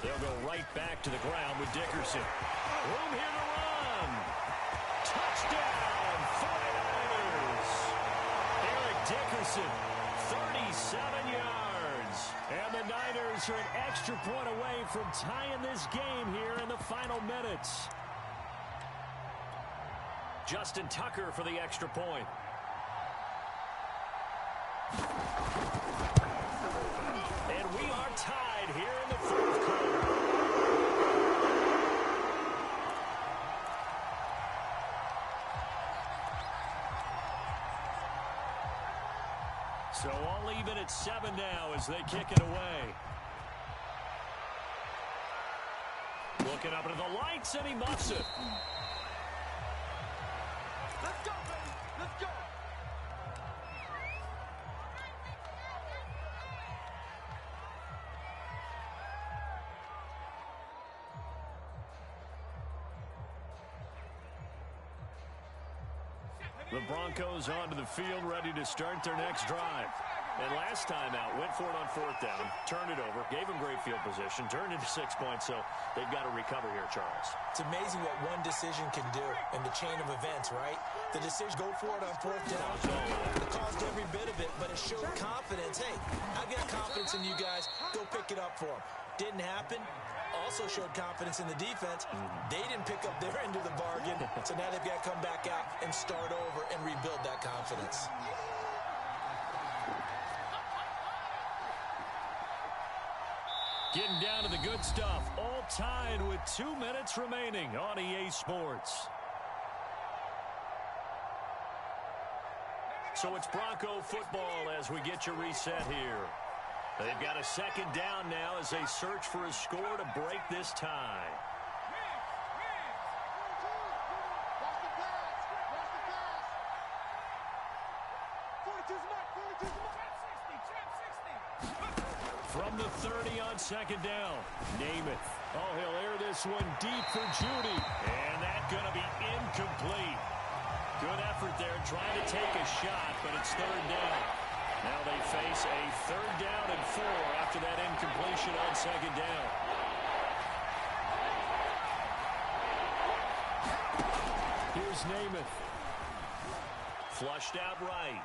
They'll go right back to the ground with Dickerson. Room here to run. Touchdown, 49ers. Eric Dickerson, 37 yards. And the Niners are an extra point away from tying this game here in the final minutes. Justin Tucker for the extra point. And we are tied here in the 4th quarter. So all even at 7 now as they kick it away. Looking up into the lights, and he muffs it. Let's go, baby. Let's go. The Broncos onto the field, ready to start their next drive. And last time out, went for it on 4th down, turned it over, gave them great field position, turned into 6 points, so they've got to recover here, Charles. It's amazing what one decision can do in the chain of events, right? The decision, go for it on 4th down. It caused every bit of it, but it showed confidence. Hey, I've got confidence in you guys. Go pick it up for them. Didn't happen. Also showed confidence in the defense. They didn't pick up their end of the bargain, so now they've got to come back out and start over and rebuild that confidence. Getting down to the good stuff, all tied with 2 minutes remaining on EA Sports. So it's Bronco football as we get you reset here. They've got a 2nd down now as they search for a score to break this tie. From the 30 on 2nd down, Namath. Oh, he'll air this one deep for Judy. And that's going to be incomplete. Good effort there trying to take a shot, but it's 3rd down. Now they face a 3rd down and 4 after that incompletion on 2nd down. Here's Namath. Flushed out right.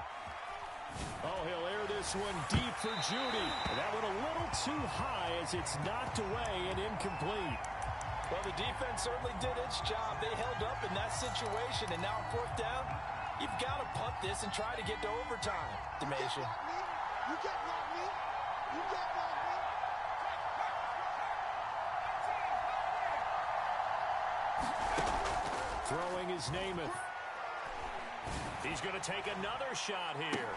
Oh, he'll air this one deep for Judy. That one a little too high as it's knocked away and incomplete. Well, the defense certainly did its job. They held up in that situation, and now on 4th down, you've got to punt this and try to get to overtime, Demasha. You can't block me. You can't block me. Throwing is Namath. He's going to take another shot here.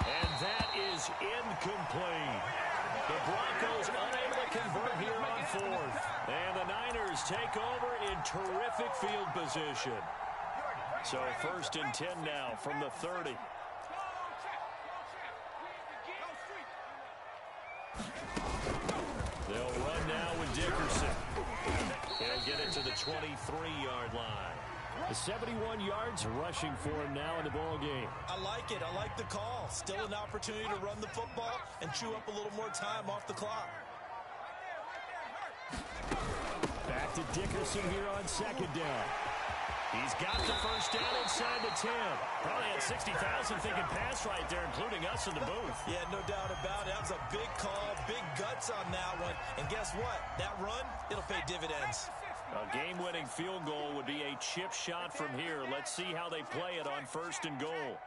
And that is incomplete. The Broncos unable to convert here on 4th. And the Niners take over in terrific field position. So 1st and 10 now from the 30. They'll run now with Dickerson. He'll get it to the 23-yard line. The 71 yards rushing for him now in the ball game. I like it. I like the call. Still an opportunity to run the football and chew up a little more time off the clock. Back to Dickerson here on 2nd down. He's got the 1st down inside the 10. Probably had 60,000 thinking pass right there, including us in the booth. Yeah, no doubt about it. That was a big call, big guts on that one. And guess what? That run, it'll pay dividends. A game-winning field goal would be a chip shot from here. Let's see how they play it on 1st and goal.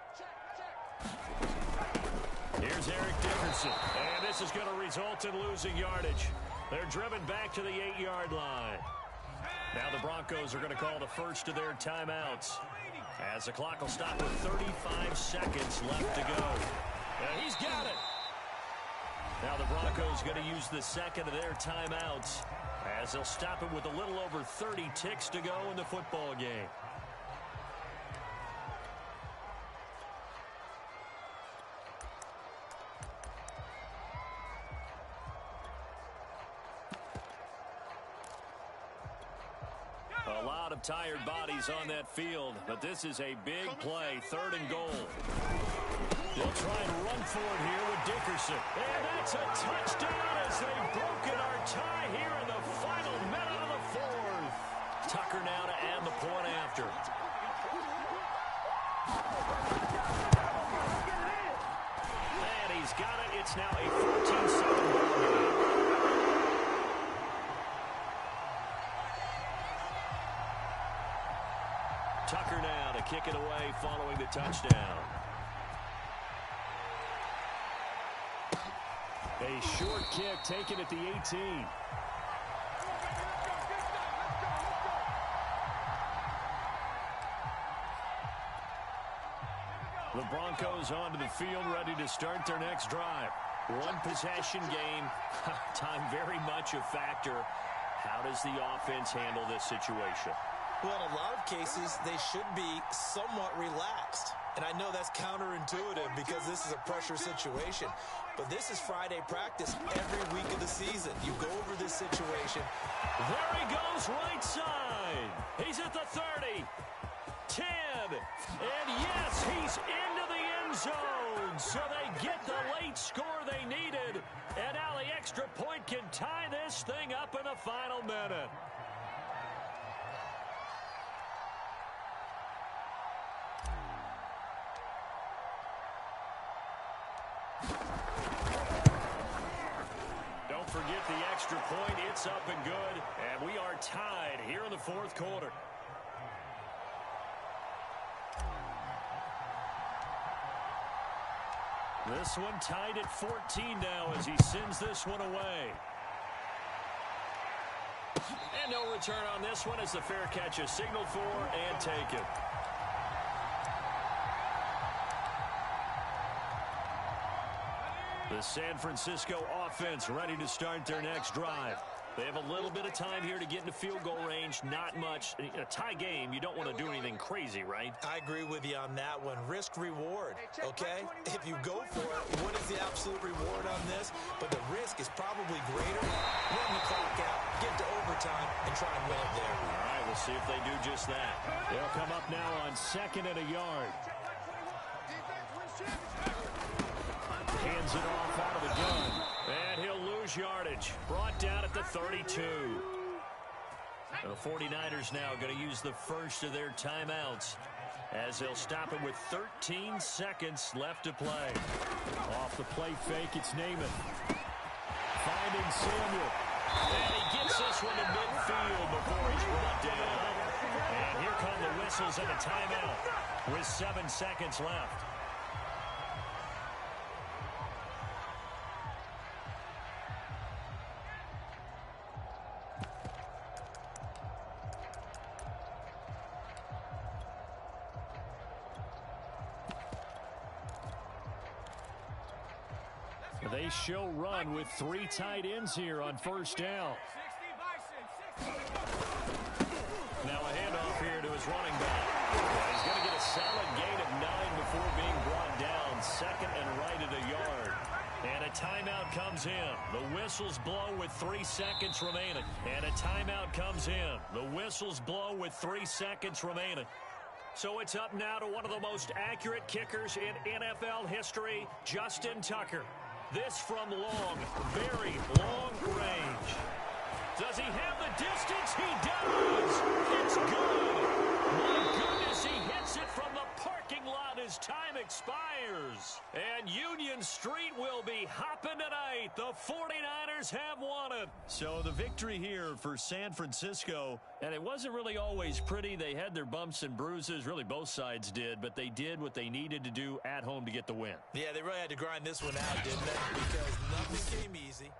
Here's Eric Dickerson. And this is going to result in losing yardage. They're driven back to the 8-yard line. Now the Broncos are going to call the first of their timeouts, as the clock will stop with 35 seconds left to go. And he's got it. Now the Broncos going to use the 2nd of their timeouts, as they'll stop it with a little over 30 ticks to go in the football game. A lot of tired bodies on that field, but this is a big play, 3rd and goal. They'll try and run for it here with Dickerson. And that's a touchdown as they've broken our tie here in the final minute of the 4th. Tucker now to add the point after. And he's got it. It's now a 14-7 ball game. Tucker now to kick it away following the touchdown. A short kick taken at the 18. The Broncos onto the field, ready to start their next drive. One possession game. Time very much a factor. How does the offense handle this situation? Well, in a lot of cases, they should be somewhat relaxed. And I know that's counterintuitive because this is a pressure situation. But this is Friday practice every week of the season. You go over this situation. There he goes, right side. He's at the 30. 10. And yes, he's into the end zone. So they get the late score they needed. And now the extra point can tie this thing up in the final minute. Don't forget the extra point. It's up and good. And we are tied here in the fourth quarter. This one tied at 14 now as he sends this one away. And no return on this one as the fair catch is signaled for and taken. The San Francisco offense ready to start their next drive. They have a little bit of time here to get into field goal range. Not much. In a tie game, you don't want to do anything crazy, right? I agree with you on that one. Risk-reward, okay? If you go for it, what is the absolute reward on this? But the risk is probably greater. Run the clock out, get to overtime, and try and win it there. All right, we'll see if they do just that. They'll come up now on 2nd and a yard. Hands it off out of the gun. And he'll lose yardage. Brought down at the 32. The 49ers now going to use the first of their timeouts as they'll stop it with 13 seconds left to play. Off the play fake, it's Namath. Finding Samuel. And he gets this one to midfield before he's brought down. And here come the whistles and a timeout with 7 seconds left. They show run with 3 tight ends here on first down. Now a handoff here to his running back. He's going to get a solid gain of 9 before being brought down. 2nd and right at a yard. And a timeout comes in. The whistles blow with 3 seconds remaining. And a timeout comes in. The whistles blow with 3 seconds remaining. So it's up now to one of the most accurate kickers in NFL history, Justin Tucker. This from long, very long range. Does he have the distance? He does. It's good. My goodness, he hits it from the parking lot as time expires. And Union Street will be hopping tonight. The 49ers have won it. So the victory here for San Francisco, and it wasn't really always pretty. They had their bumps and bruises. Really, both sides did, but they did what they needed to do at home to get the win. Yeah, they really had to grind this one out, didn't they? Because nothing came easy.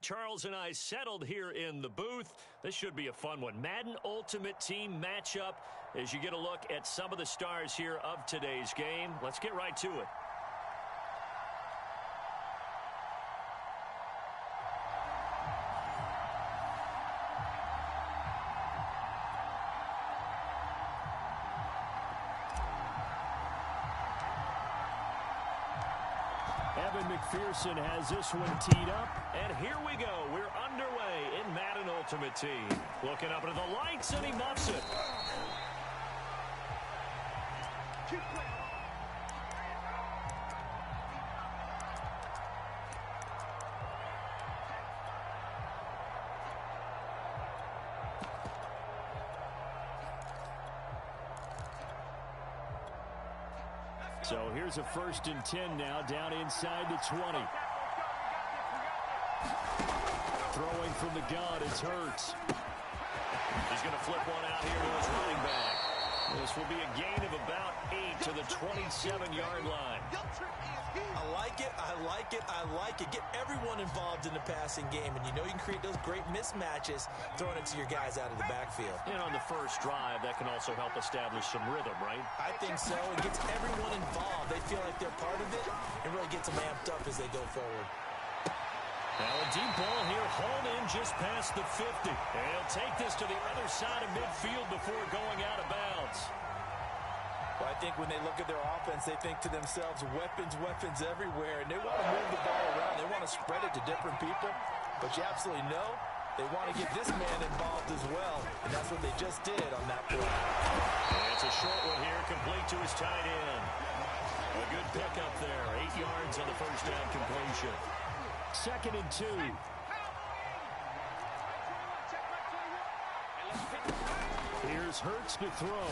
Charles and I settled here in the booth. This should be a fun one. Madden Ultimate Team matchup as you get a look at some of the stars here of today's game. Let's get right to it. Evan McPherson has this one teed up. And here we go. We're underway in Madden Ultimate Team. Looking up into the lights, and he muffs it. So here's a 1st and 10 now, down inside the 20. Throwing from the gun, it's Hurts. He's going to flip one out here to his running back. This will be a gain of about 8 to the 27-yard line. I like it, I like it, I like it. Get everyone involved in the passing game, and you know you can create those great mismatches throwing it to your guys out of the backfield. And on the first drive, that can also help establish some rhythm, right? I think so. It gets everyone involved. They feel like they're part of it, and really gets them amped up as they go forward. Now a deep ball here, hauled in just past the 50. And he'll take this to the other side of midfield before going out of bounds. Well, I think when they look at their offense, they think to themselves, weapons, weapons everywhere, and they want to move the ball around. They want to spread it to different people, but you absolutely know they want to get this man involved as well, and that's what they just did on that play. And it's a short one here, complete to his tight end. A good pickup there, 8 yards on the first down completion. 2nd and 2. Here's Hurts to throw.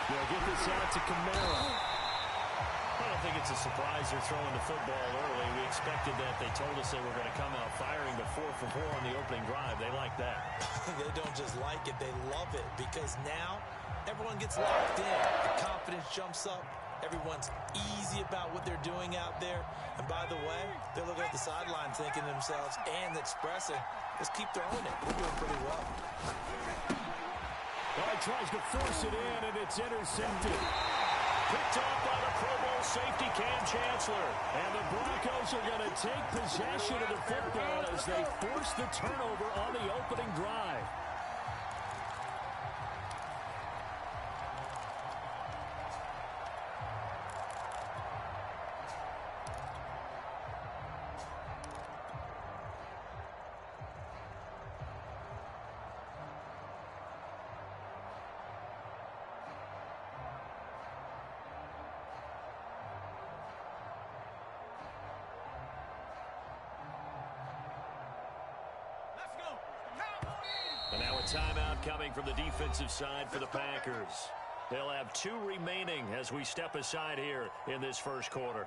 They'll get this out to Kamara. I don't think it's a surprise they're throwing the football early. We expected that. They told us they were going to come out firing, but 4 for 4 on the opening drive. They like that. They don't just like it, they love it, because now everyone gets locked in. The confidence jumps up. Everyone's easy about what they're doing out there. And by the way, they're looking at the sideline thinking to themselves and expressing, let's keep throwing it. We're doing pretty well. Well, he tries to force it in, and it's intercepted. Picked off by the Pro Bowl safety Cam Chancellor. And the Broncos are going to take possession of the football as they force the turnover on the opening drive. And now a timeout coming from the defensive side for the Packers. They'll have 2 remaining as we step aside here in this first quarter.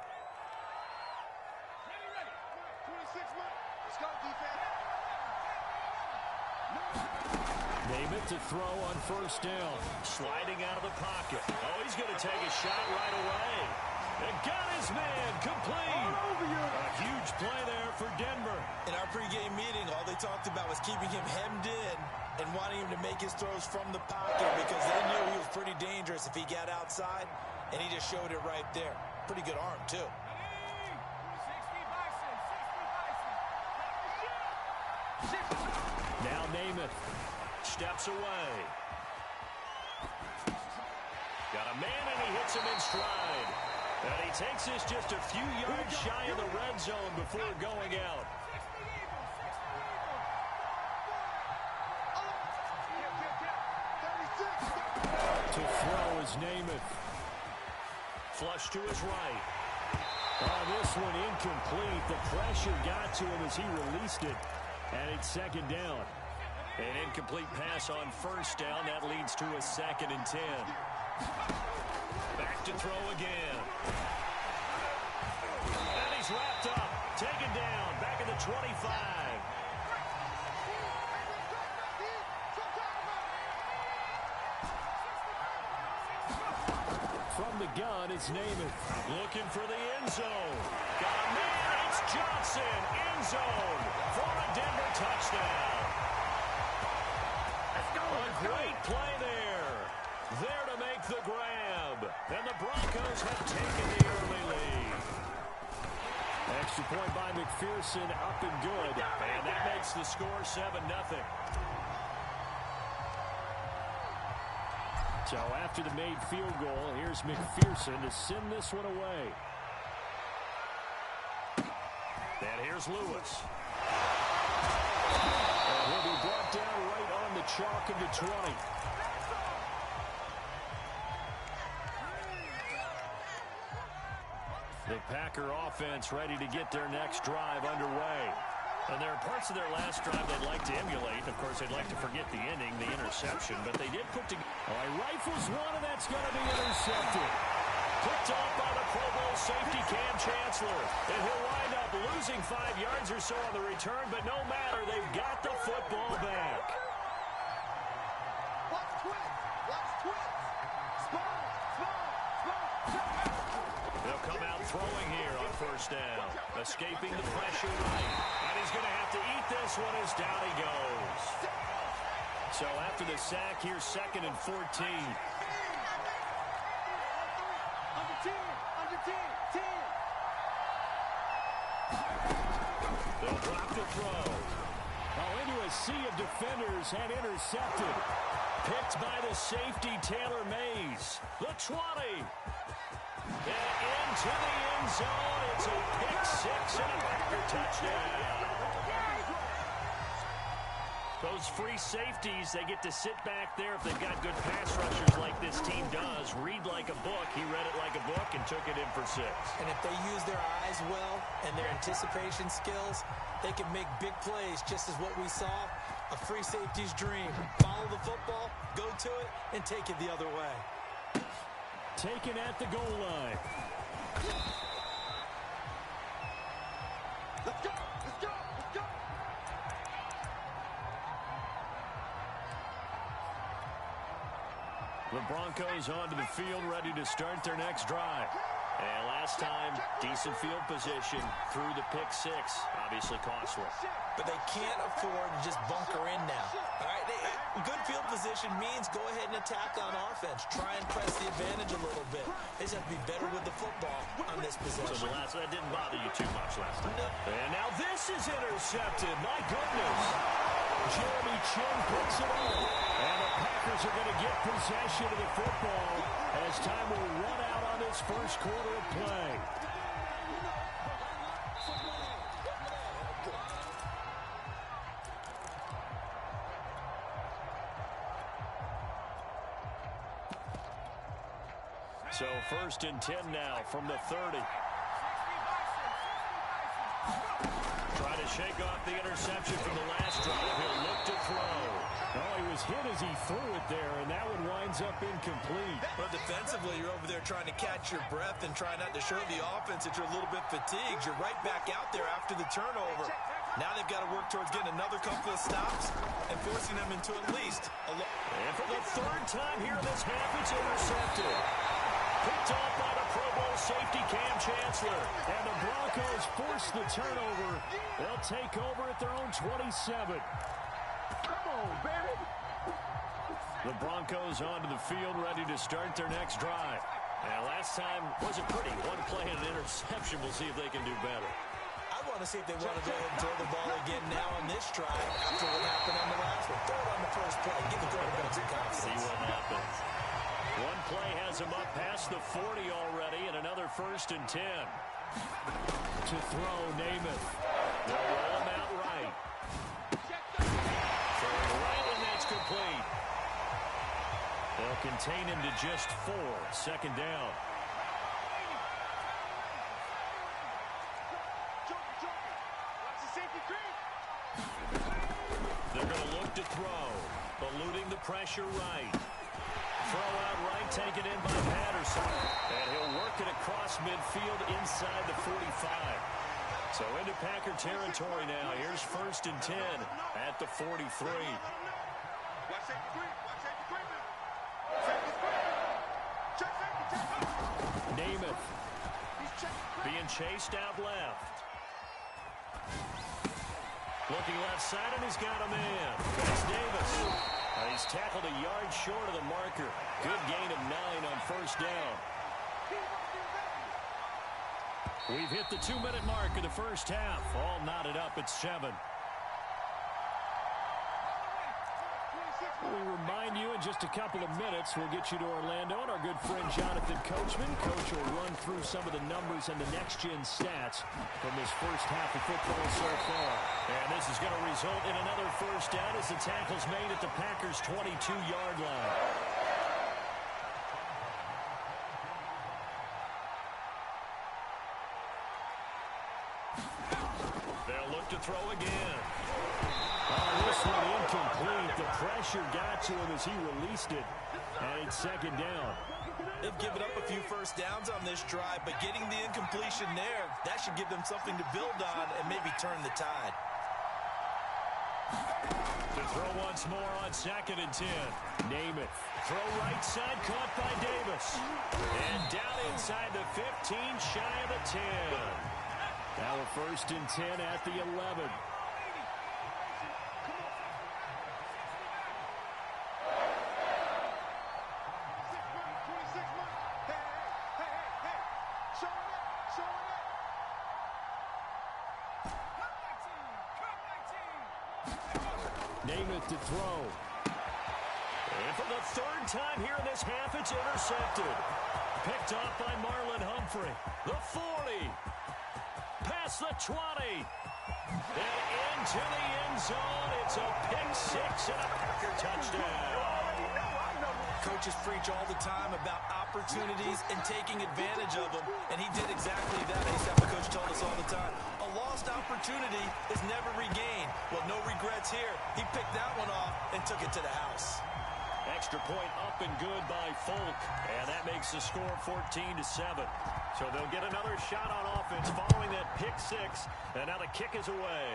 Namath to throw on 1st down. Sliding out of the pocket. Oh, he's going to take a shot right away. And got his man complete. A huge play there for Denver. In our pregame meeting, all they talked about was keeping him hemmed in and wanting him to make his throws from the pocket because they knew he was pretty dangerous if he got outside, and he just showed it right there. Pretty good arm, too. Now Namath steps away. Got a man, and he hits him in stride. And he takes this just a few yards shy of the red zone before going out. to throw is Namath. Flush to his right. This one incomplete. The pressure got to him as he released it. And it's 2nd down. An incomplete pass on 1st down. That leads to a 2nd and 10. Back to throw again. And he's wrapped up. Taken down. Back at the 25. From the gun, it's Namath. Looking for the end zone. Got a man. It's Johnson, end zone for a Denver touchdown. A great play there. There to make the grab. And the Broncos have taken the early lead. Extra point by McPherson, up and good. And that makes the score 7-0. So after the made field goal, here's McPherson to send this one away. And here's Lewis. And he'll be brought down right on the chalk of the 20. The Packer offense ready to get their next drive underway. And there are parts of their last drive they'd like to emulate. Of course, they'd like to forget the ending, the interception. But they did put together. Oh, he rifles one, and that's going to be intercepted. Picked off by the Pro Bowl safety Cam Chancellor. And he'll wind up losing 5 yards or so on the return. But no matter, they've got the football back. Watch twist. Watch twist. Small. They'll come out throwing here on first down. Escaping the pressure right. And he's going to have to eat this one as down he goes. So after the sack, here's 2nd and 14. Under 10. Under 10. 10. They'll drop the throw. Oh, into a sea of defenders and intercepted. Picked by the safety, Taylor Mays. The 20. And into the end zone. It's a pick six and a Packer touchdown. Those free safeties, they get to sit back there if they've got good pass rushers like this team does. Read like a book. He read it like a book and took it in for 6. And if they use their eyes well and their anticipation skills, they can make big plays, just as what we saw. A free safety's dream. Follow the football, go to it, and take it the other way. Taken at the goal line. Let's go. Let's go. Let's go. The Broncos onto the field, ready to start their next drive. And last time, decent field position through the pick 6. Obviously costly. But they can't afford to just bunker in now. All right, good field position means go ahead and attack on offense. Try and press the advantage a little bit. They just have to be better with the football on this possession. So that didn't bother you too much last time. No. And now this is intercepted. My goodness. Jeremy Chinn picks it up. And the Packers are going to get possession of the football as time will run out on this first quarter of play. So 1st and 10 now from the 30. Try to shake off the interception from the last drive. He'll look to throw. Oh, he was hit as he threw it there, and that one winds up incomplete. But defensively, you're over there trying to catch your breath and try not to show the offense that you're a little bit fatigued. You're right back out there after the turnover. Now they've got to work towards getting another couple of stops and forcing them into at least a low. And for the 3rd time here in this half, it's intercepted. Picked off by the Pro Bowl safety Cam Chancellor. And the Broncos force the turnover. They'll take over at their own 27. Come on, baby. The Broncos onto the field, ready to start their next drive. And last time wasn't pretty. One play and an interception. We'll see if they can do better. I want to see if they want to go ahead and throw the ball again now on this drive after what happened on the last one. Throw it on the first play. Give the quarterback some confidence. See what happens. One play has him up past the 40 already, and another 1st and 10. To throw, Namath. They'll roll him out right. Throwing right, and that's complete. They'll contain him to just 4. 2nd down. They're going to look to throw. Eluding the pressure right. Throw out right, taken in by Patterson. And he'll work it across midfield inside the 45. So into Packer territory now. Here's 1st and 10 at the 43. Namath. Being chased out left. Looking left side, and he's got a man. That's Davis. He's tackled a yard short of the marker. Good gain of 9 on first down. We've hit the 2-minute mark of the first half. All knotted up at 7. We remind you in just a couple of minutes, we'll get you to Orlando and our good friend Jonathan Coachman. Coach will run through some of the numbers and the next-gen stats from this first half of football so far. And this is going to result in another first down as the tackle's made at the Packers' 22-yard line. They'll look to throw again. This one incomplete. The pressure got to him as he released it. And it's second down. They've given up a few first downs on this drive, but getting the incompletion there, that should give them something to build on and maybe turn the tide. To throw once more on 2nd and 10. Namath. Throw right side, caught by Davis. And down inside the 15, shy of the 10. Now a 1st and 10 at the 11. Namath to throw. And for the 3rd time here in this half, it's intercepted. Picked off by Marlon Humphrey. The 40. Past the 20. And into the end zone. It's a pick 6 and a Packer touchdown. Coaches preach all the time about opportunities and taking advantage of them, and he did exactly that. The coach told us all the time, a lost opportunity is never regained. Well, no regrets here. He picked that one off and took it to the house. Extra point up and good by Folk, and that makes the score 14-7. So they'll get another shot on offense following that pick 6, and now the kick is away.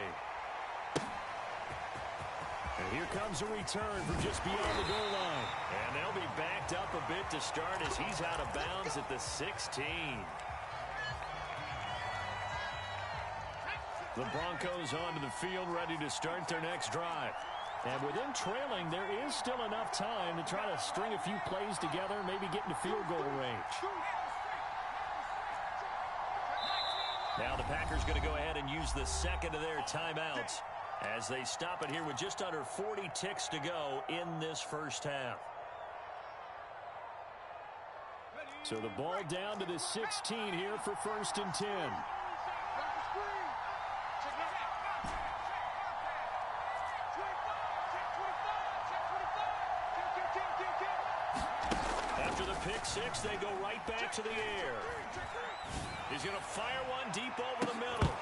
And here comes a return from just beyond the goal line. And they'll be backed up a bit to start as he's out of bounds at the 16. The Broncos onto the field ready to start their next drive. And with them trailing, there is still enough time to try to string a few plays together, maybe get into field goal range. Now the Packers going to go ahead and use the second of their timeouts as they stop it here with just under 40 ticks to go in this first half. So the ball down to the 16 here for 1st and 10. After the pick 6, they go right back to the air. He's going to fire one deep over the middle.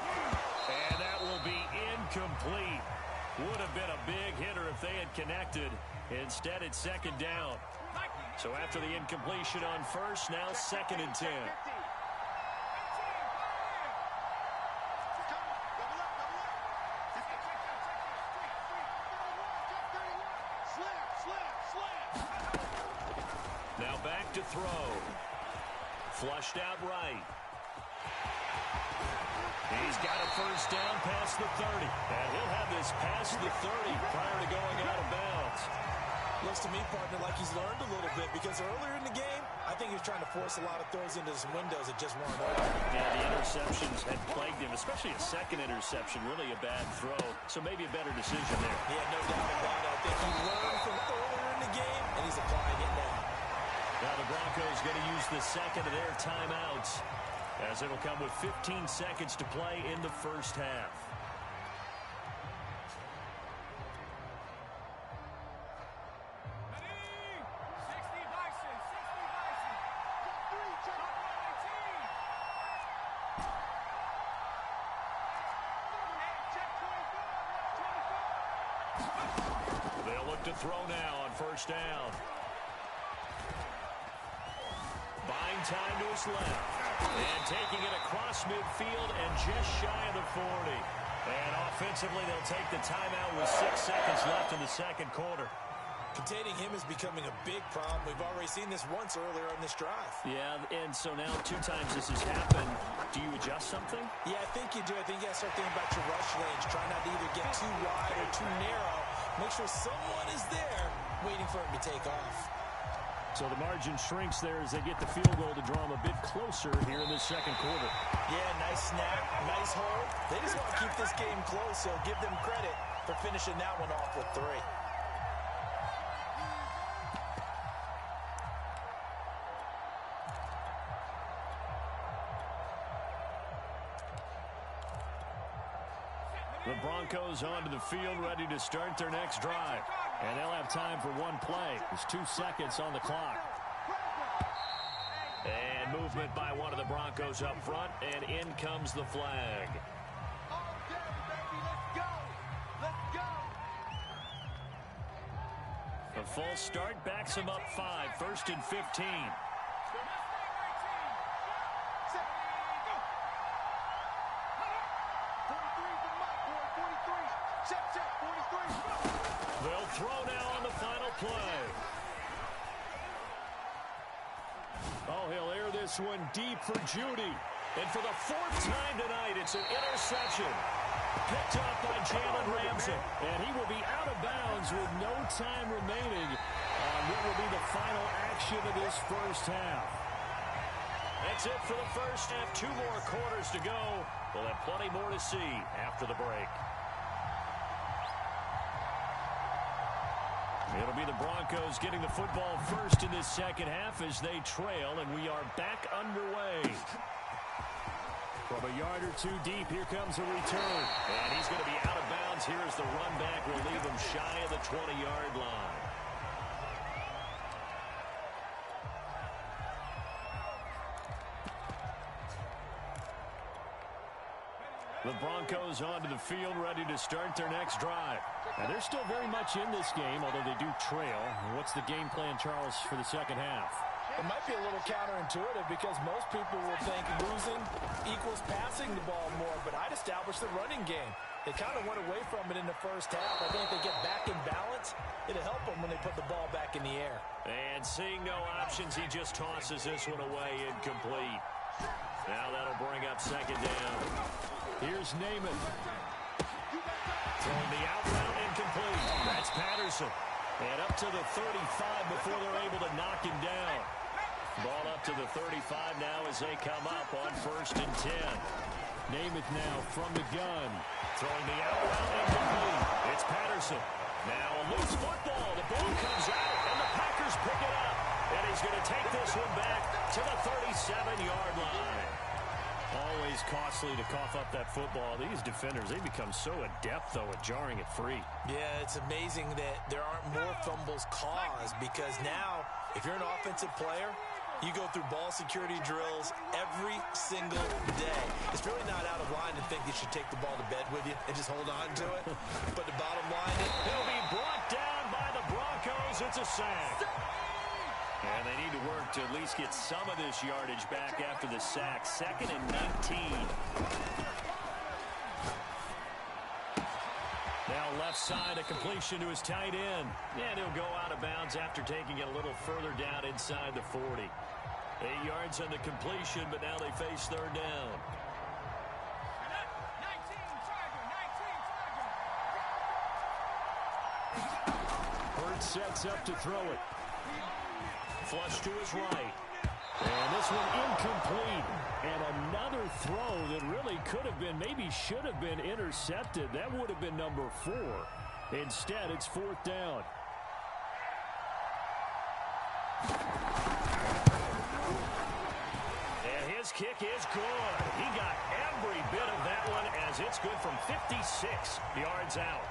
And that will be incomplete. Would have been a big hitter if they had connected. Instead, it's 2nd down. So after the incompletion on 1st, now 2nd and 10. Now back to throw. Flushed out right. He's got a 1st down past the 30. And he'll have this past the 30 prior to going out of bounds. Looks to me, partner, like he's learned a little bit, because earlier in the game, I think he was trying to force a lot of throws into some windows that just weren't open. Yeah, the interceptions had plagued him, especially a 2nd interception, really a bad throw. So maybe a better decision there. Yeah, no doubt about it. I think he learned from earlier in the game, and he's applying it now. Now the Broncos going to use the second of their timeouts, as it'll come with 15 seconds to play in the first half. They'll look to throw now on 1st down. Buying time to his left. And taking it across midfield and just shy of the 40. And offensively, they'll take the timeout with 6 seconds left in the 2nd quarter. Containing him is becoming a big problem. We've already seen this once earlier on this drive. Yeah, and so now 2 times this has happened. Do you adjust something? Yeah, I think you do. I think you got to start thinking about your rush lanes. Try not to either get too wide or too narrow. Make sure someone is there waiting for him to take off. So the margin shrinks there as they get the field goal to draw them a bit closer here in the second quarter. Yeah, nice snap, nice hold. They just want to keep this game close, so give them credit for finishing that one off with 3. The Broncos onto the field, ready to start their next drive. And they'll have time for one play. There's 2 seconds on the clock. And movement by one of the Broncos up front, and in comes the flag. A false start backs him up 5, 1st and 15. They'll throw now on the final play. Oh, he'll air this one deep for Judy. And for the 4th time tonight, it's an interception. Picked up by Jalen Ramsey. And he will be out of bounds with no time remaining on what will be the final action of this first half. That's it for the first half. 2 more quarters to go. We'll have plenty more to see after the break. It'll be the Broncos getting the football first in this second half as they trail, and we are back underway. From a yard or 2 deep, here comes a return. And he's going to be out of bounds. Here's the run back. Will leave him shy of the 20-yard line. The Broncos onto the field, ready to start their next drive. Now, they're still very much in this game, although they do trail. What's the game plan, Charles, for the second half? It might be a little counterintuitive because most people will think losing equals passing the ball more, but I'd establish the running game. They kind of went away from it in the first half. I think if they get back in balance, it'll help them when they put the ball back in the air. And seeing no options, he just tosses this one away incomplete. Now that'll bring up 2nd down. Here's Namath. Throwing the out route incomplete. That's Patterson. And up to the 35 before they're able to knock him down. Ball up to the 35 now as they come up on 1st and 10. Namath now from the gun. Throwing the out route incomplete. It's Patterson. Now a loose football. The ball comes out, and the Packers pick it up. And he's going to take this one back to the 37-yard line. Always costly to cough up that football. These defenders, they become so adept, though, at jarring it free. Yeah, it's amazing that there aren't more fumbles caused because now, if you're an offensive player, you go through ball security drills every single day. It's really not out of line to think you should take the ball to bed with you and just hold on to it. But the bottom line is he'll be brought down by the Broncos. It's a sack. And they need to work to at least get some of this yardage back after the sack. 2nd and 19. Now left side, a completion to his tight end. And he'll go out of bounds after taking it a little further down inside the 40. 8 yards on the completion, but now they face 3rd down. Hurts sets up to throw it. Flush to his right. And this one incomplete. And another throw that really could have been, maybe should have been intercepted. That would have been number 4. Instead, it's 4th down. And his kick is good. He got every bit of that one as it's good from 56 yards out.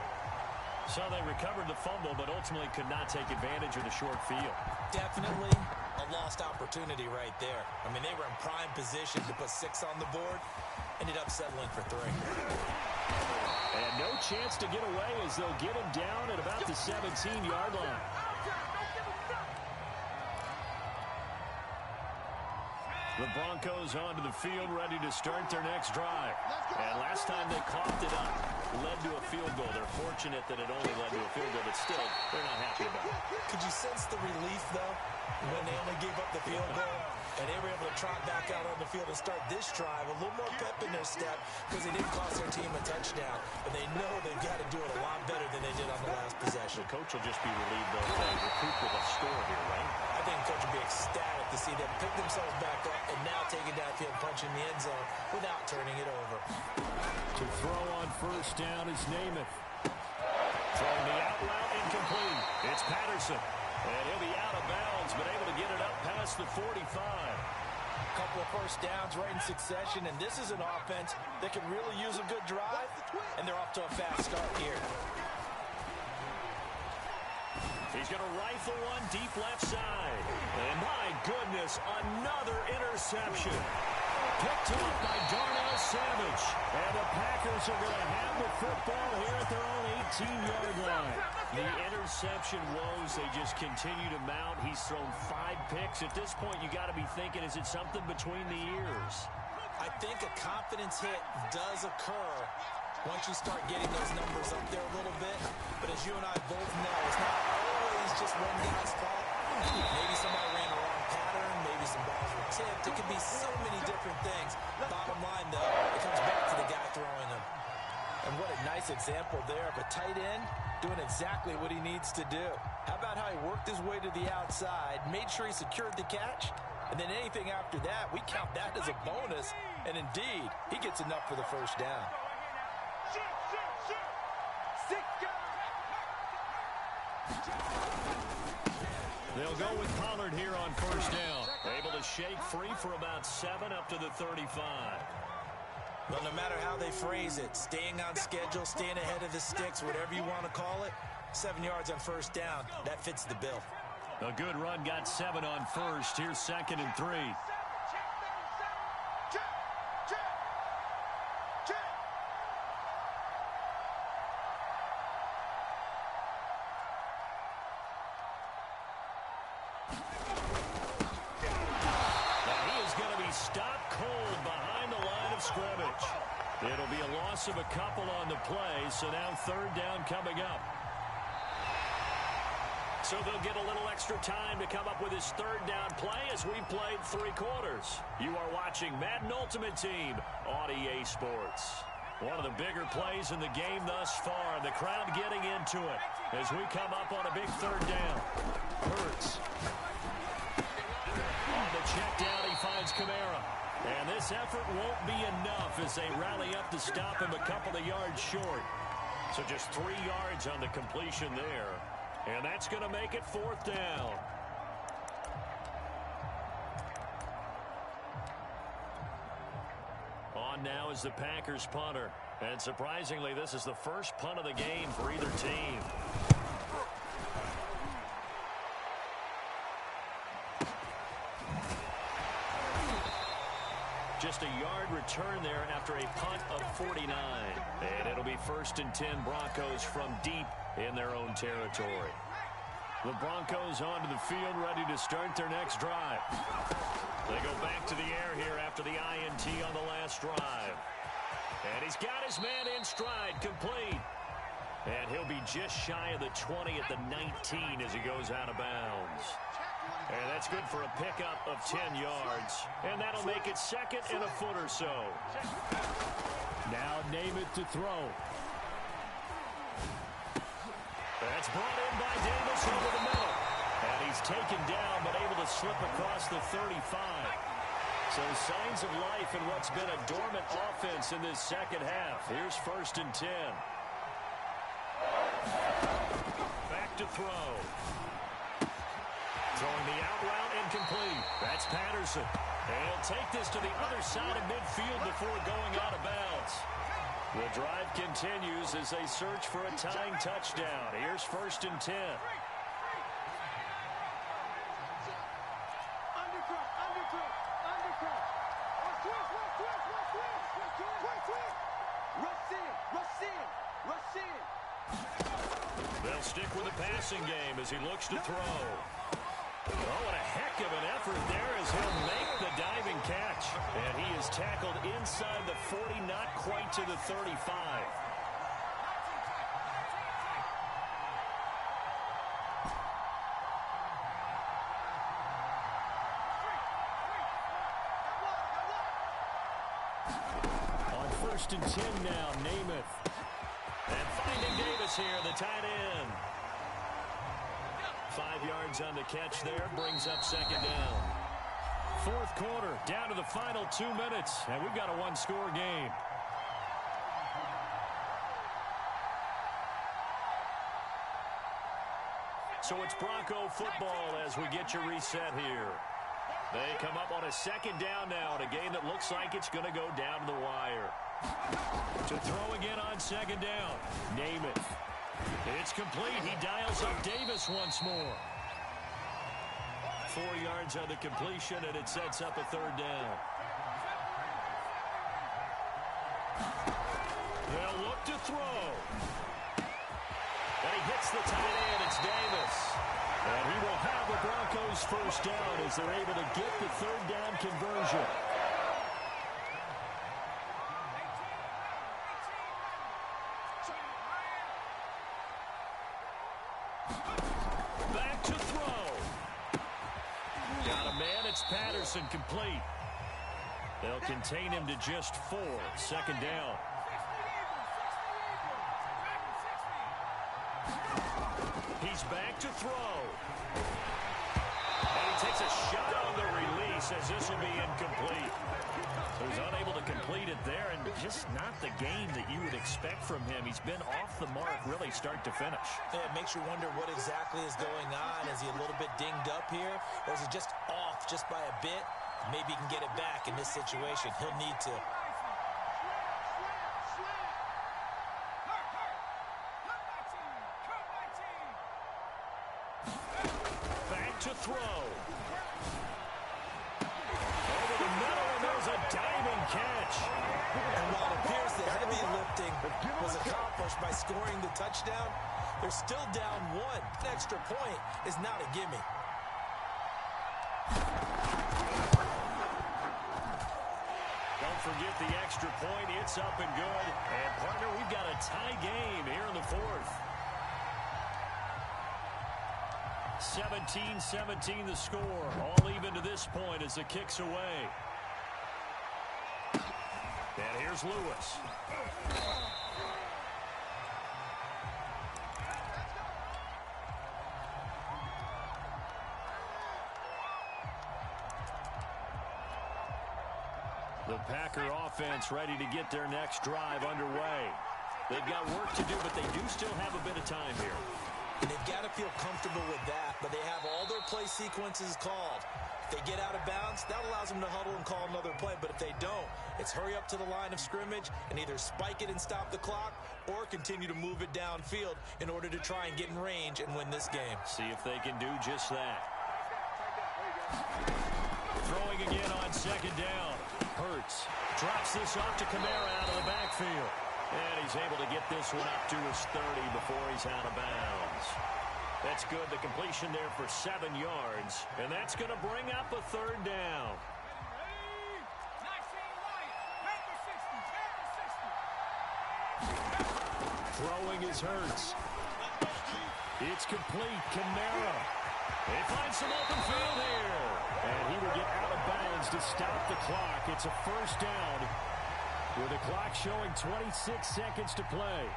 So they recovered the fumble, but ultimately could not take advantage of the short field. definitely a lost opportunity right there. I mean, they were in prime position to put 6 on the board. Ended up settling for 3. And no chance to get away as they'll get him down at about the 17-yard line. The Broncos onto the field, ready to start their next drive. And last time they coughed it up, led to a field goal. They're fortunate that it only led to a field goal, but still, they're not happy about it. Could you sense the relief, though, when they only gave up the field goal? And they were able to trot back out on the field and start this drive. A little more pep in their step because they didn't cost their team a touchdown. But they know they've got to do it a lot better than they did on the last possession. The coach will just be relieved, though, if they recoup with a score here, right? I think the coach will be ecstatic to see them pick themselves back up and now take it downfield, punch in the end zone without turning it over. To throw on first down is Namath. Throwing the out route incomplete. It's Patterson. And he'll be out of bounds, but able to get it up past the 45. A couple of first downs right in succession, and this is an offense that can really use a good drive, and they're off to a fast start here. He's going to rifle one deep left side. And my goodness, another interception. Picked off by Darnell Savage. And the Packers are going to have the football here at their own 18-yard line. The interception woes, they just continue to mount. He's thrown 5 picks. At this point, you got to be thinking, is it something between the ears? I think a confidence hit does occur once you start getting those numbers up there a little bit. But as you and I both know, it's not always just one guy's fault. Maybe somebody ran the wrong pattern. Maybe some balls were tipped. It could be so many different things. Bottom line, though, it comes back to the guy throwing them. And what a nice example there of a tight end doing exactly what he needs to do. How about how he worked his way to the outside, made sure he secured the catch, and then anything after that, we count that as a bonus. And indeed, he gets enough for the first down. They'll go with Pollard here on first down. Able to shake free for about 7 up to the 35. Well, no matter how they phrase it, staying on schedule, staying ahead of the sticks, whatever you want to call it, 7 yards on first down, that fits the bill. A good run got 7 on first. Here's 2nd and 3. It'll be a loss of a couple on the play, so now 3rd down coming up. So they'll get a little extra time to come up with his 3rd down play as we've played 3 quarters. You are watching Madden Ultimate Team on EA Sports. One of the bigger plays in the game thus far. The crowd getting into it as we come up on a big 3rd down. Hurts. On the check down, he finds Kamara. And this effort won't be enough as they rally up to stop him a couple of yards short. So just 3 yards on the completion there. And that's going to make it 4th down. On now is the Packers punter. And surprisingly, this is the first punt of the game for either team. Just a yard return there after a punt of 49. And it'll be 1st and 10 Broncos from deep in their own territory. The Broncos onto the field, ready to start their next drive. They go back to the air here after the INT on the last drive. And he's got his man in stride, complete. And he'll be just shy of the 20 at the 19 as he goes out of bounds. And that's good for a pickup of 10 yards. And that'll make it 2nd and a foot or so. Now Namath to throw. That's brought in by Davis over the middle. And he's taken down but able to slip across the 35. So signs of life in what's been a dormant offense in this second half. Here's 1st and 10. Back to throw. Throwing the out route incomplete. That's Patterson. And he'll take this to the other side of midfield before going out of bounds. The drive continues as they search for a tying touchdown. Here's 1st and 10. They'll stick with the passing game as he looks to throw. Oh, what a heck of an effort there as he'll make the diving catch. And he is tackled inside the 40, not quite to the 35. On 1st and 10 now, Namath. And finding Davis here, the tight end. 5 yards on the catch there, brings up 2nd down. 4th quarter, down to the final 2 minutes, and we've got a one-score game. So it's Bronco football as we get you reset here. They come up on a 2nd down now in a game that looks like it's going to go down to the wire. To throw again on 2nd down, Namath. It's complete. He dials up Davis once more. 4 yards on the completion, and it sets up a 3rd down. They'll look to throw. And he hits the tight end. It's Davis. And he will have the Broncos 1st down as they're able to get the 3rd down conversion. Back to throw. Got a man. It's Patterson, complete. They'll contain him to just 4. 2nd down. He's back to throw. And he takes a shot on the release as this will be incomplete. So he's unable to complete it there, and just not the game that you would expect from him. He's been off the mark really start to finish. Yeah, it makes you wonder what exactly is going on. Is he a little bit dinged up here, or is he just off just by a bit? Maybe he can get it back in this situation. He'll need to. Back to throw. Over the middle, and there's a diving catch. And while it appears the heavy lifting was accomplished by scoring the touchdown, they're still down 1. An extra point is not a gimme. Don't forget the extra point. It's up and good. And, partner, we've got a tie game here in the 4th. 17-17 the score. All even to this point as the kick's away. And here's Lewis. The Packer offense ready to get their next drive underway. They've got work to do, but they do still have a bit of time here. And they've got to feel comfortable with that, but they have all their play sequences called. If they get out of bounds, that allows them to huddle and call another play. But if they don't, it's hurry up to the line of scrimmage and either spike it and stop the clock or continue to move it downfield in order to try and get in range and win this game. See if they can do just that. Throwing again on 2nd down. Hurts drops this off to Kamara out of the backfield. And he's able to get this one up to his 30 before he's out of bounds. That's good. The completion there for 7 yards. And that's going to bring up a 3rd down. Throwing is Hurts. It's complete. Kamara. They find some open field here. And he will get out of bounds to stop the clock. It's a 1st down with the clock showing 26 seconds to play.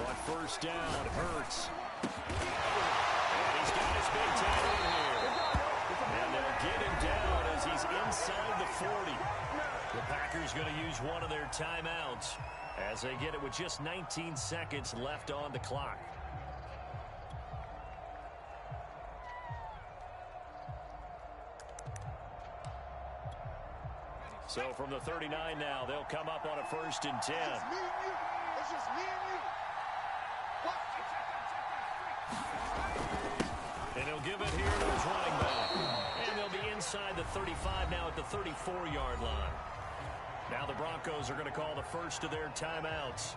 On 1st down, Hurts. And he's got his big tackle here. And they'll get him down as he's inside the 40. The Packers going to use one of their timeouts as they get it with just 19 seconds left on the clock. So from the 39 now, they'll come up on a 1st and 10. It's just me and you. And he'll give it here to his running back. And they'll be inside the 35 now at the 34-yard line. Now the Broncos are going to call the first of their timeouts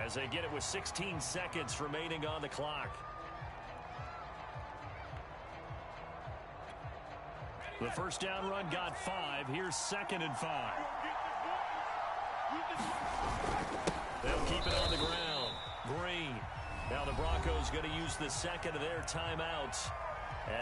as they get it with 16 seconds remaining on the clock. The first down run got 5. Here's 2nd and 5. They'll keep it on the ground. Green. Now the Broncos going to use the second of their timeouts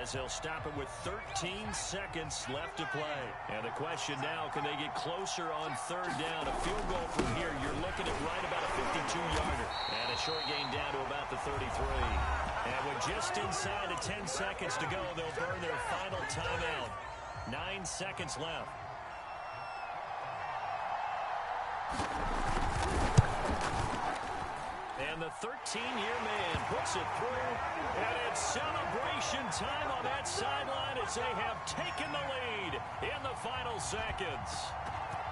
as they'll stop it with 13 seconds left to play. And the question now, can they get closer on 3rd down? A field goal from here, you're looking at right about a 52-yarder. And a short gain down to about the 33. And with just inside of 10 seconds to go, they'll burn their final timeout. 9 seconds left. And the 13-year man puts it through. And it's celebration time on that sideline as they have taken the lead in the final seconds.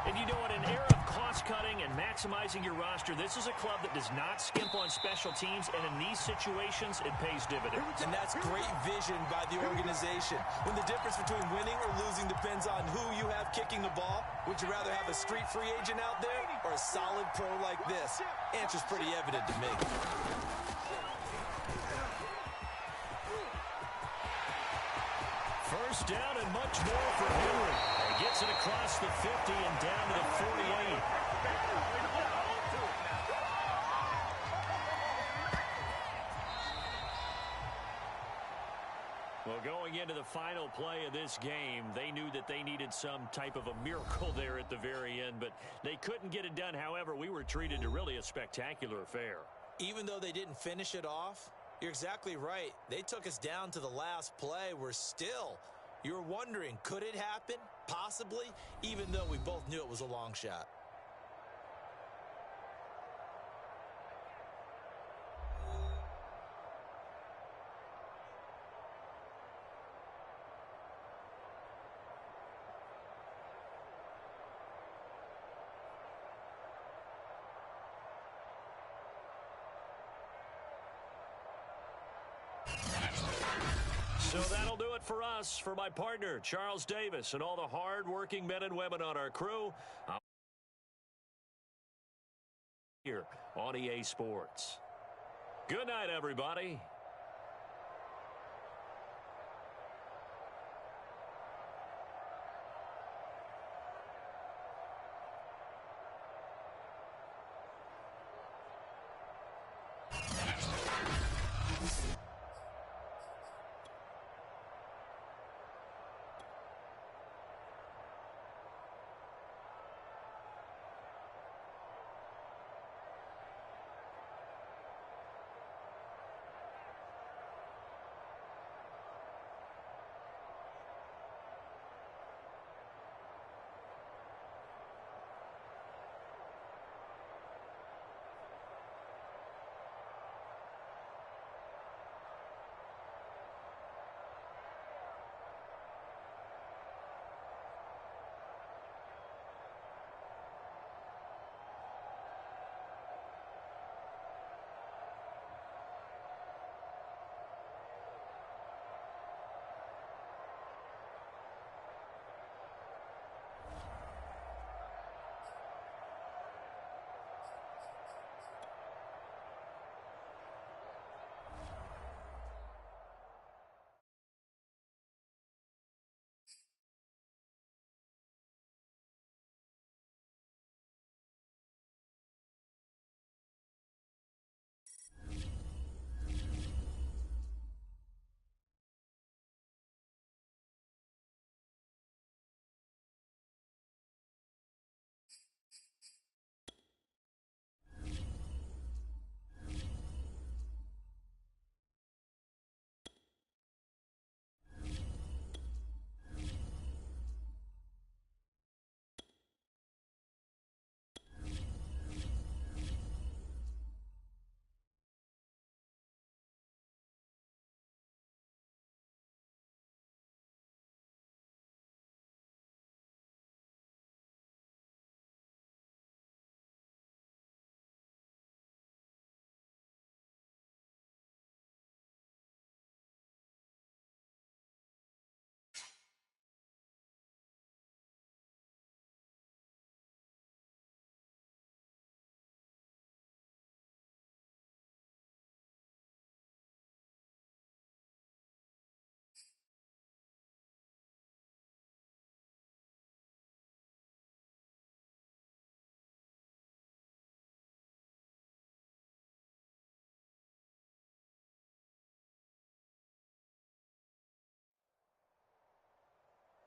And you know, in an era of cost-cutting and maximizing your roster, this is a club that does not skimp on special teams, and in these situations, it pays dividends. And that's great vision by the organization. When the difference between winning or losing depends on who you have kicking the ball, would you rather have a street free agent out there or a solid pro like this? Answer's pretty evident to me. First down and much more for Henry. He gets it across the 50 and down to the 48. Well, going into the final play of this game, they knew that they needed some type of a miracle there at the very end, but they couldn't get it done. However, we were treated to really a spectacular affair. Even though they didn't finish it off, you're exactly right. They took us down to the last play. You're wondering, could it happen? Possibly, even though we both knew it was a long shot. So that'll do it for us. For my partner, Charles Davis, and all the hard-working men and women on our crew, here on EA Sports. Good night, everybody.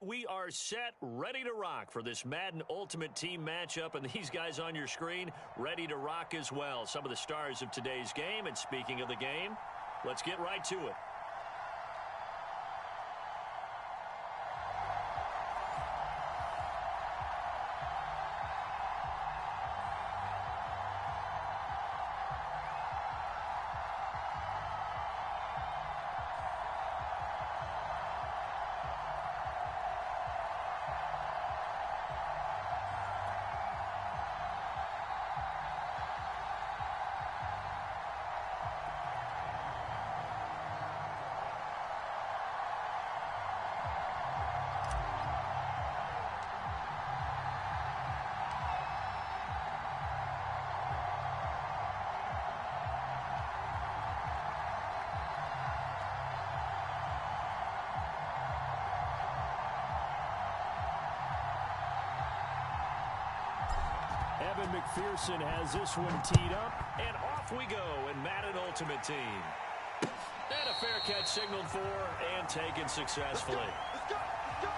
we are set, ready to rock for this Madden Ultimate Team matchup, and these guys on your screen ready to rock as well. Some of the stars of today's game, and speaking of the game, let's get right to it. Evan McPherson has this one teed up. And off we go in Madden Ultimate Team. And a fair catch signaled for and taken successfully. Let's go. Let's go.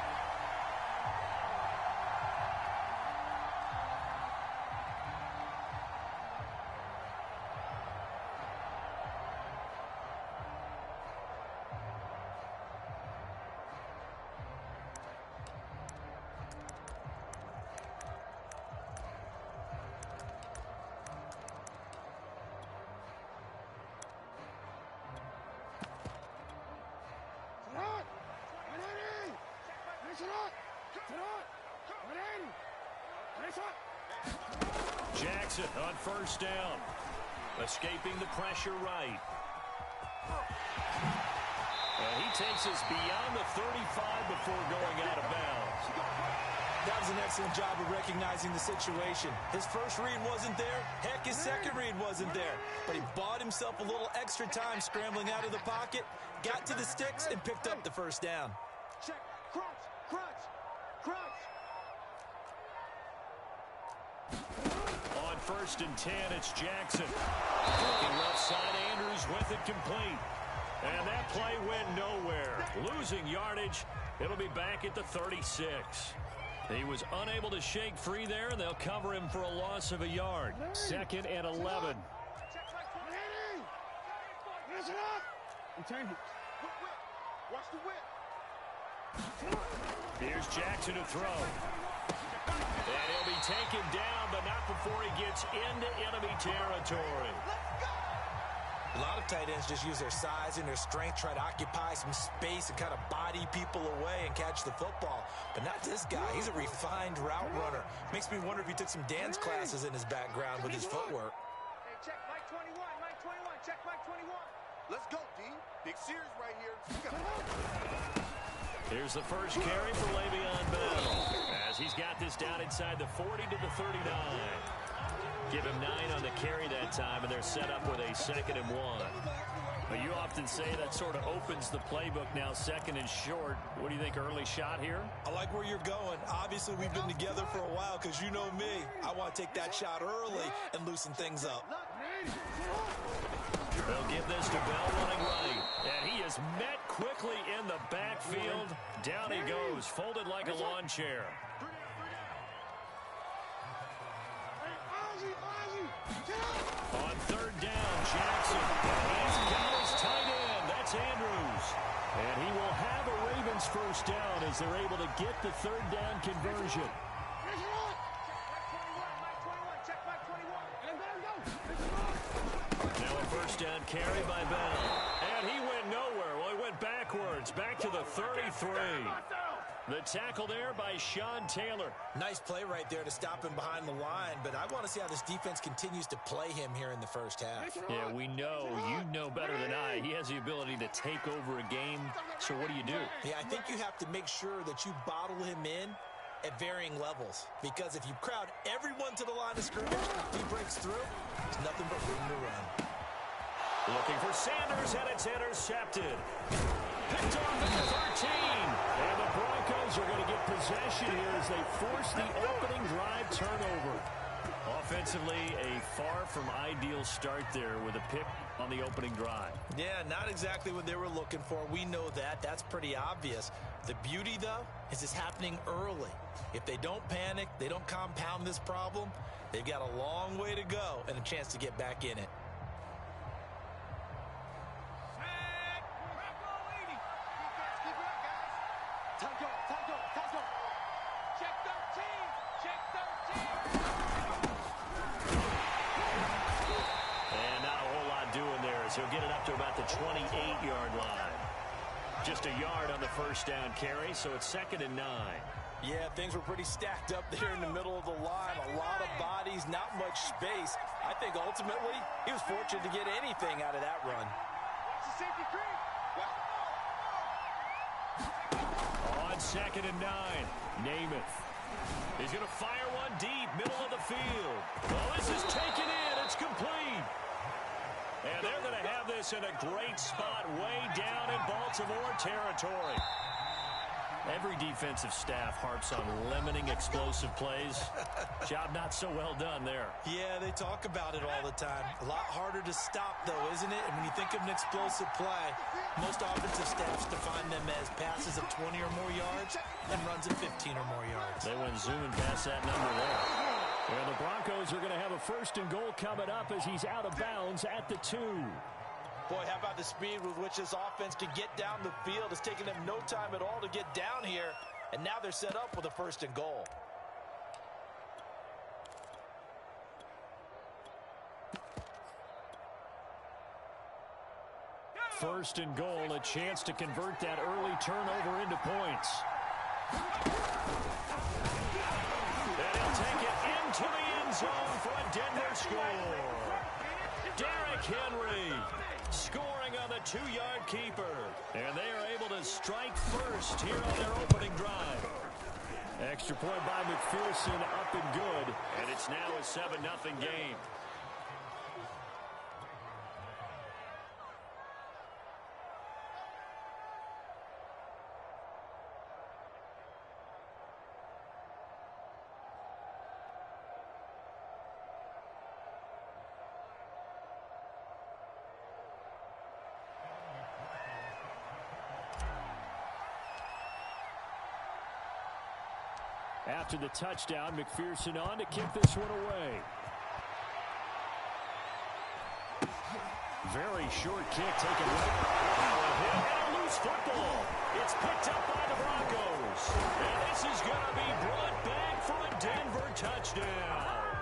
Jackson on first down. Escaping the pressure right. And he takes us beyond the 35 before going out of bounds. That was an excellent job of recognizing the situation. His first read wasn't there. Heck, his second read wasn't there. But he bought himself a little extra time scrambling out of the pocket, got to the sticks, and picked up the first down. Check. Crunch. Crunch. Crunch. On first and 10, it's Jackson. Looking left side, Andrews with it complete. And that play went nowhere. Losing yardage. It'll be back at the 36. He was unable to shake free there, and they'll cover him for a loss of a yard. 2nd and 11. Watch the whip. Here's Jackson to throw. And he'll be taken down, but not before he gets into enemy territory. A lot of tight ends just use their size and their strength, try to occupy some space and kind of body people away and catch the football. But not this guy. He's a refined route runner. Makes me wonder if he took some dance classes in his background with his footwork. Hey, check Mike 21. Mike 21. Check Mike 21. Let's go, D. Big Sears right here. Here's the first carry for Le'Veon Bell, as he's got this down inside the 40 to the 39. Give him 9 on the carry that time, and they're set up with a 2nd and 1. But you often say that sort of opens the playbook now, 2nd and short. What do you think, early shot here? I like where you're going. Obviously, we've been together for a while because you know me. I want to take that shot early and loosen things up. They'll give this to Bell running right. And he is met quickly in the backfield. Down he goes, folded like a lawn chair. On 3rd down, Jackson. He's got his tight end. That's Andrews. And he will have a Ravens first down as they're able to get the 3rd down conversion. Now a first down carry by Bell. And he went nowhere. Well, he went backwards, back to the 33. The tackle there by Sean Taylor. Nice play right there to stop him behind the line, but I want to see how this defense continues to play him here in the first half. Yeah, we know. You know better than I. He has the ability to take over a game. So what do you do? Yeah, I think you have to make sure that you bottle him in at varying levels, because if you crowd everyone to the line of scrimmage, if he breaks through, there's nothing but room to run. Looking for Sanders, and it's intercepted. Picked off at the 13. And the Broncos are going to get possession here as they force the opening drive turnover. Offensively, a far from ideal start there with a pick on the opening drive. Yeah, not exactly what they were looking for. We know that. That's pretty obvious. The beauty, though, is it's happening early. If they don't panic, they don't compound this problem, they've got a long way to go and a chance to get back in it. He'll get it up to about the 28-yard line. Just a yard on the first down carry, so it's 2nd and 9. Yeah, things were pretty stacked up there in the middle of the line. A lot of bodies, not much space. I think ultimately he was fortunate to get anything out of that run. On 2nd and 9, Namath. He's going to fire one deep, middle of the field. Well, this is taken in. It's complete. And they're going to have this in a great spot way down in Baltimore territory. Every defensive staff harps on limiting explosive plays. Job not so well done there. Yeah, they talk about it all the time. A lot harder to stop, though, isn't it? And when you think of an explosive play, most offensive staffs define them as passes of 20 or more yards and runs of 15 or more yards. They went zooming past that number there. And the Broncos are going to have a 1st and goal coming up as he's out of bounds at the 2. Boy, how about the speed with which this offense can get down the field? It's taken them no time at all to get down here, and now they're set up with a 1st and goal. First and goal, a chance to convert that early turnover into points. And he'll take it into the end zone for a Denver score. Derrick Henry scoring on the 2-yard keeper. And they are able to strike first here on their opening drive. Extra point by McPherson, up and good. And it's now a 7-0 game. After the touchdown, McPherson on to kick this one away. Very short kick taken right. And a loose football. It's picked up by the Broncos. And this is going to be brought back for a Denver touchdown.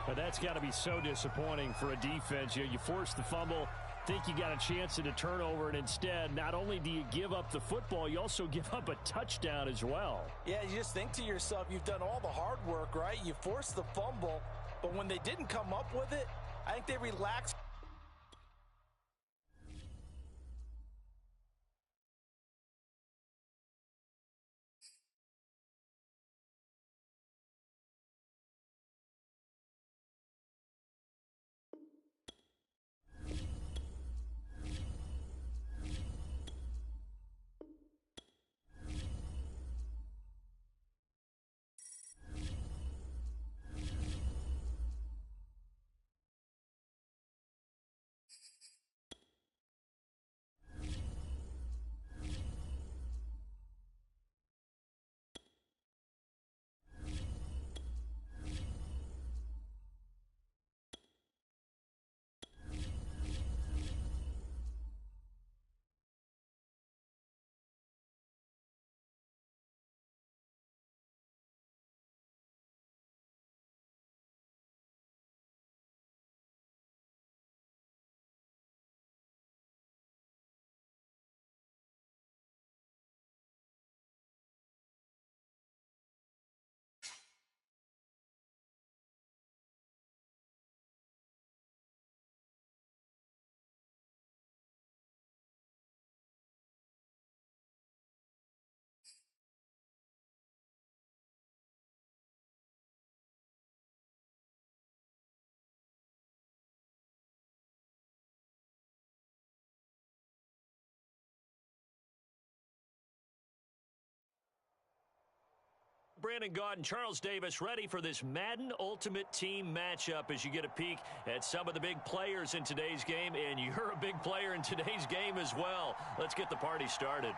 But that's got to be so disappointing for a defense. You force the fumble, think you got a chance at a turnover, and instead, not only do you give up the football, you also give up a touchdown as well. Yeah, you just think to yourself, you've done all the hard work, right? You forced the fumble, but when they didn't come up with it, I think they relaxed. Brandon Gaudin and Charles Davis ready for this Madden Ultimate Team matchup as you get a peek at some of the big players in today's game, and you're a big player in today's game as well. Let's get the party started.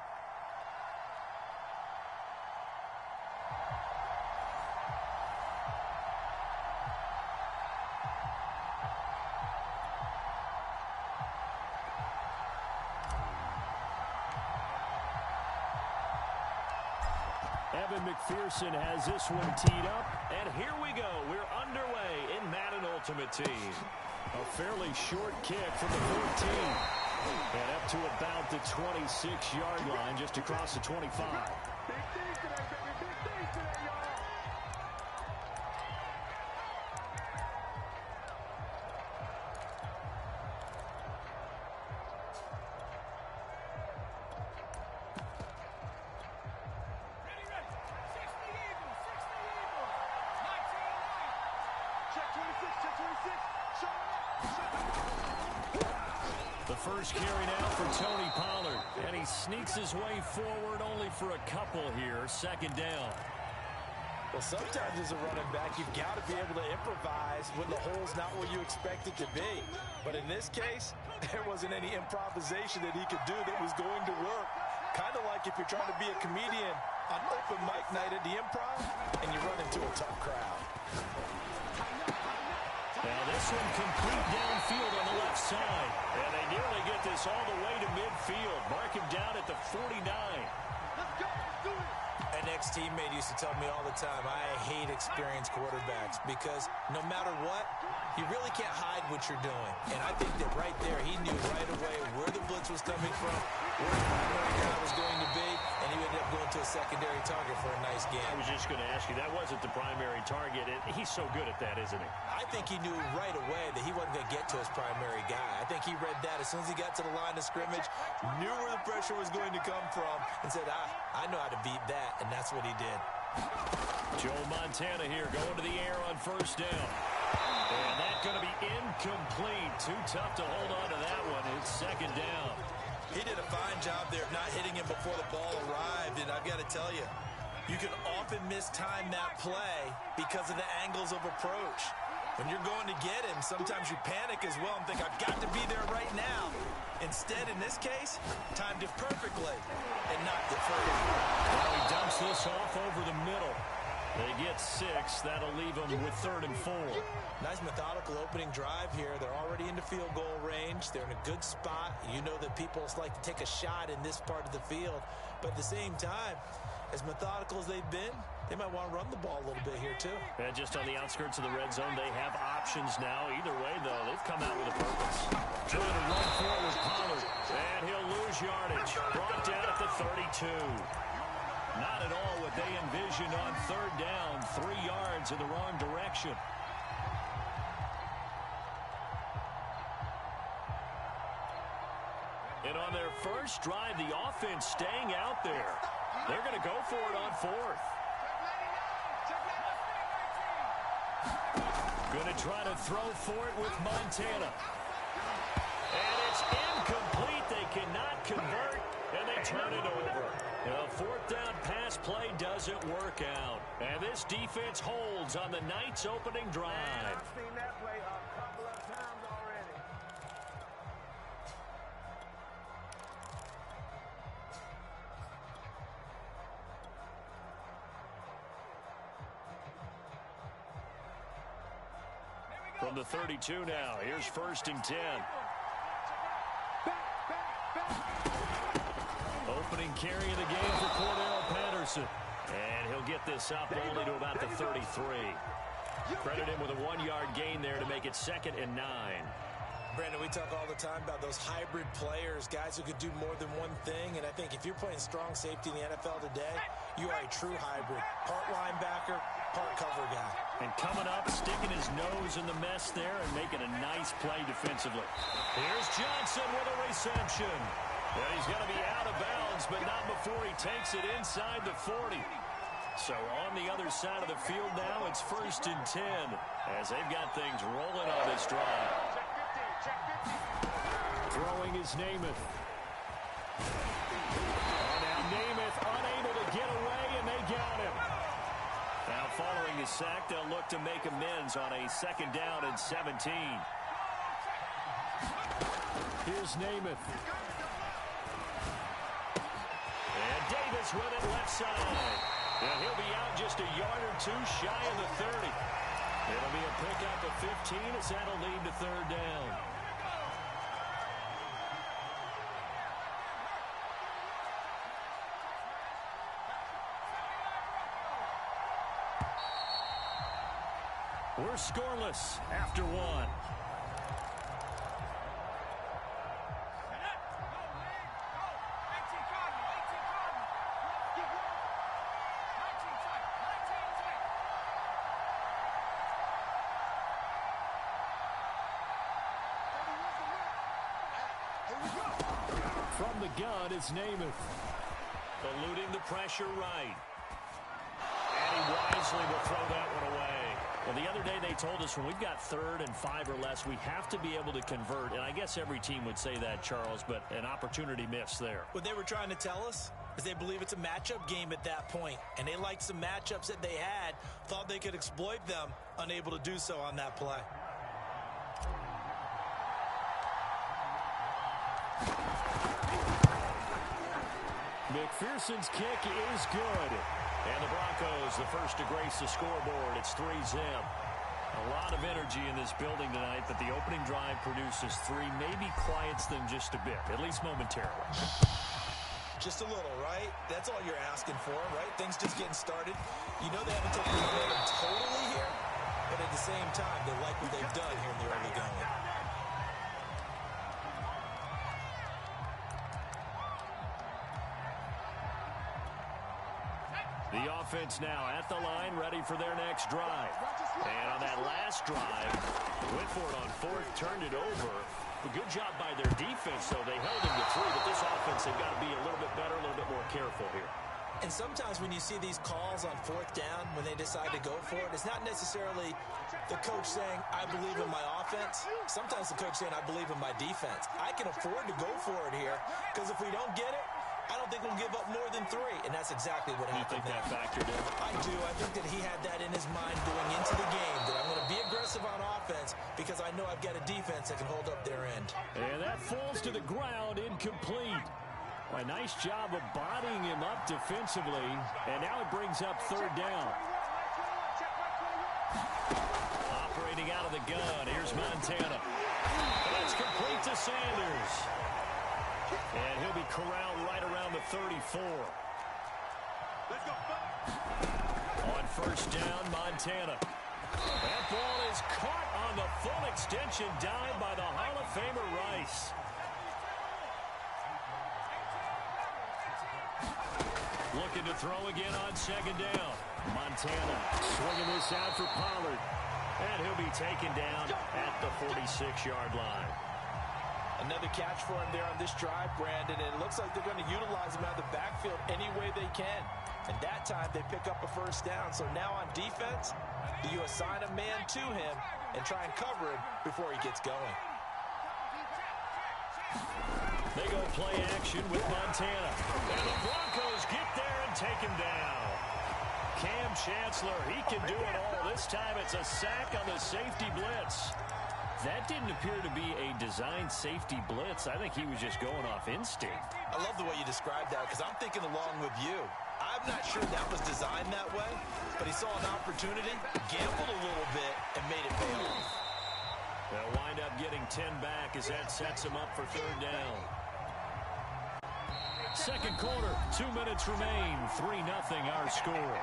Evan McPherson has this one teed up. And here we go. We're underway in Madden Ultimate Team. A fairly short kick from the 14. And up to about the 26-yard line, just across the 25. Big things today, baby. Big things today, y'all. The first carry now for Tony Pollard. And he sneaks his way forward only for a couple here. Second down. Well, sometimes as a running back, you've got to be able to improvise when the hole's not what you expect it to be. But in this case, there wasn't any improvisation that he could do that was going to work. Kind of like if you're trying to be a comedian on open mic night at the Improv and you run into a tough crowd. Now this one complete downfield on the left side. And they nearly get this all the way to midfield. Mark him down at the 49. Let's go. Let's do it. An ex-teammate used to tell me all the time, I hate experienced quarterbacks because no matter what, you really can't hide what you're doing. And I think that right there, he knew right away where the blitz was coming from, where the primary guy was going to be, and he ended up going to a secondary target for a nice game. I was just going to ask you, that wasn't the primary target. He's so good at that, isn't he? I think he knew right away that he wasn't going to get to his primary guy. I think he read that as soon as he got to the line of scrimmage, knew where the pressure was going to come from, and said, I know how to beat that, and that's what he did. Joe Montana here going to the air on first down. And that's going to be incomplete. Too tough to hold on to that one. It's second down. He did a fine job there of not hitting him before the ball arrived, and I've got to tell you, you can often mistime that play because of the angles of approach. When you're going to get him, sometimes you panic as well and think, I've got to be there right now. Instead, in this case, timed it perfectly and knocked it further. Now he dumps this off over the middle. They get 6. That'll leave them with 3rd and 4. Nice methodical opening drive here. They're already into field goal range. They're in a good spot. You know that people like to take a shot in this part of the field. But at the same time, as methodical as they've been, they might want to run the ball a little bit here too. And just on the outskirts of the red zone, they have options now. Either way, though, they've come out with a purpose. Trying to run forward, Pollard. And he'll lose yardage. Brought down at the 32. Not at all what they envisioned on 3rd down. 3 yards in the wrong direction. And on their first drive, the offense staying out there. They're going to go for it on 4th. Going to try to throw for it with Montana. And it's incomplete. They cannot convert, and they turn it over. A 4th down pass play doesn't work out. And this defense holds on the night's opening drive. I've seen that play a couple of times already. From the 32 now, here's 1st and 10. Opening carry of the game for Cordell Patterson. And he'll get this up only to about the 33. Credit him with a 1-yard gain there to make it 2nd and 9. Brandon, we talk all the time about those hybrid players, guys who could do more than one thing. And I think if you're playing strong safety in the NFL today, you are a true hybrid. Part linebacker, part cover guy. And coming up, sticking his nose in the mess there and making a nice play defensively. Here's Johnson with a reception. And he's going to be out of bounds, but not before he takes it inside the 40. So on the other side of the field now, it's 1st and 10 as they've got things rolling on this drive. Throwing is Namath. And now Namath unable to get away, and they got him. following the sack, they'll look to make amends on a 2nd down and 17. Here's Namath. And Davis with it left side. And he'll be out just a yard or two shy of the 30. It'll be a pickup of 15 as that'll lead to 3rd down. We're scoreless after 1. From the gun, it's Namath. Eluding the pressure right. And he wisely will throw that one away. Well, the other day they told us when we've got 3rd and 5 or less, we have to be able to convert. And I guess every team would say that, Charles, but an opportunity missed there. What they were trying to tell us is they believe it's a matchup game at that point. And they liked some matchups that they had, thought they could exploit them, unable to do so on that play. McPherson's kick is good. And the Broncos, the first to grace the scoreboard. It's 3-0. A lot of energy in this building tonight, but the opening drive produces 3, maybe quiets them just a bit, at least momentarily. Just a little, right? That's all you're asking for, right? Things just getting started. You know they haven't taken the momentum totally here, but at the same time, they like what they've done here in the early going. The offense now at the line, ready for their next drive. And on that last drive, went for it on 4th, turned it over. A good job by their defense, though. They held him to 3, but this offense, they've got to be a little bit better, a little bit more careful here. And sometimes when you see these calls on 4th down, when they decide to go for it, it's not necessarily the coach saying, I believe in my offense. Sometimes the coach saying, I believe in my defense. I can afford to go for it here, because if we don't get it, I don't think we'll give up more than 3, and that's exactly what happened. You think that factored in? I do. I think that he had that in his mind going into the game, that I'm going to be aggressive on offense because I know I've got a defense that can hold up their end. And that falls to the ground, incomplete. A nice job of bodying him up defensively, and now it brings up 3rd down. Operating out of the gun, here's Montana. And it's complete to Sanders. And he'll be corralled right around the 34. On 1st down, Montana. That ball is caught on the full extension dive by the Hall of Famer Rice. Looking to throw again on 2nd down. Montana swinging this out for Pollard. And he'll be taken down at the 46-yard line. Another catch for him there on this drive, Brandon, and it looks like they're going to utilize him out of the backfield any way they can. And that time they pick up a 1st down. So now on defense, you assign a man to him and try and cover him before he gets going. They go play action with Montana. And the Broncos get there and take him down. Cam Chancellor, he can do it all. This time it's a sack on the safety blitz. That didn't appear to be a designed safety blitz. I think he was just going off instinct. I love the way you described that because I'm thinking along with you. I'm not sure that was designed that way, but he saw an opportunity, gambled a little bit, and made it pay off. They'll wind up getting 10 back as that sets him up for 3rd down. 2nd quarter, 2 minutes remain, 3-0 our score.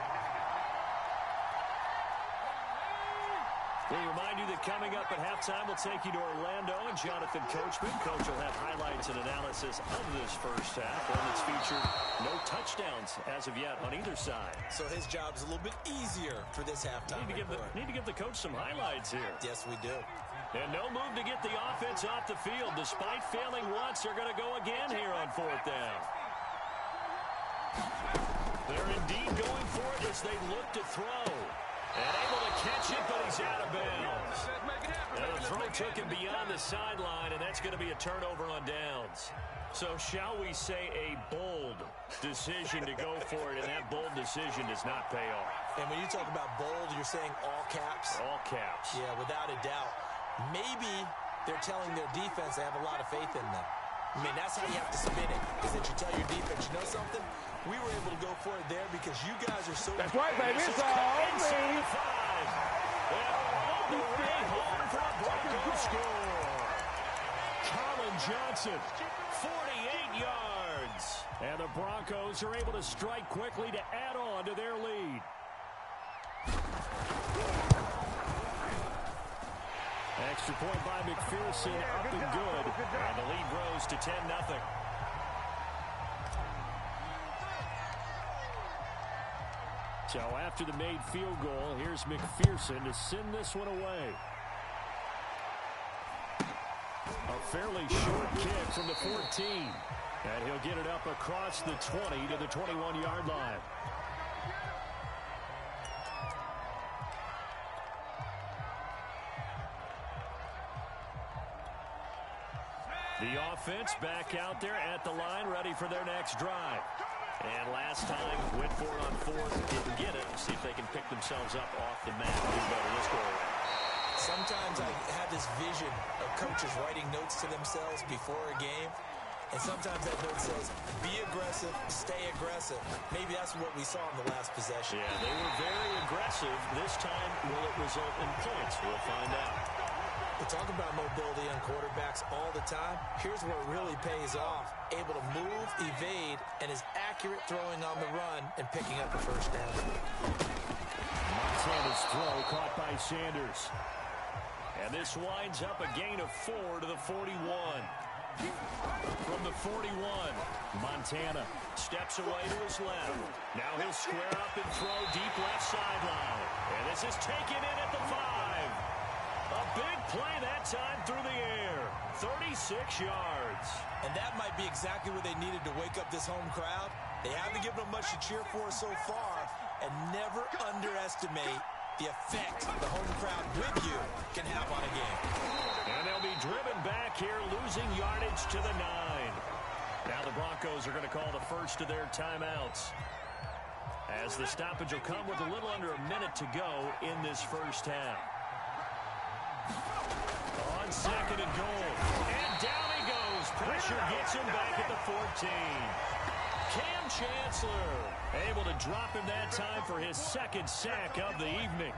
We remind you that coming up at halftime, we'll take you to Orlando and Jonathan Coachman. Coach will have highlights and analysis of this first half. One that's featured no touchdowns as of yet on either side. So his job's a little bit easier for this halftime. Need to give the coach some highlights here. Yes, we do. And no move to get the offense off the field. Despite failing once, they're going to go again here on 4th down. They're indeed going for it as they look to throw. And able to catch it, but he's out of bounds. And the throw took him beyond the sideline, and that's going to be a turnover on downs. So shall we say a bold decision to go for it, and that bold decision does not pay off. And when you talk about bold, you're saying all caps? All caps. Yeah, without a doubt. Maybe they're telling their defense they have a lot of faith in them. I mean, that's how you have to spin it, is that you tell your defense, you know something? We were able to go for it there because you guys are so... That's right, baby. It's all inside the 5. And all the way home for a Broncos score. Colin Johnson, 48 yards. And the Broncos are able to strike quickly to add on to their lead. Extra point by McPherson, up and good. And the lead grows to 10-0. So after the made field goal, here's McPherson to send this one away. A fairly short kick from the 14. And he'll get it up across the 20 to the 21-yard line. The offense back out there at the line, ready for their next drive. And last time, went for it on 4th, didn't get it. See if they can pick themselves up off the mat. Do better this go around. Sometimes I have this vision of coaches writing notes to themselves before a game. And sometimes that note says, be aggressive, stay aggressive. Maybe that's what we saw in the last possession. Yeah, they were very aggressive. This time, will it result in points? We'll find out. We talk about mobility on quarterbacks all the time. Here's where it really pays off. Able to move, evade, and is accurate throwing on the run and picking up a first down. Montana's throw caught by Sanders. And this winds up a gain of 4 to the 41. From the 41, Montana steps away to his left. Now he'll square up and throw deep left sideline. And this is taken in at the 5. A big play that time through the air. 36 yards. And that might be exactly what they needed to wake up this home crowd. They haven't given them much to cheer for so far. And never underestimate the effect the home crowd with you can have on a game. And they'll be driven back here, losing yardage to the 9. Now the Broncos are going to call the first of their timeouts, as the stoppage will come with a little under a minute to go in this first half. On 2nd and goal. And down he goes. Pressure gets him back at the 14. Cam Chancellor able to drop him that time for his 2nd sack of the evening.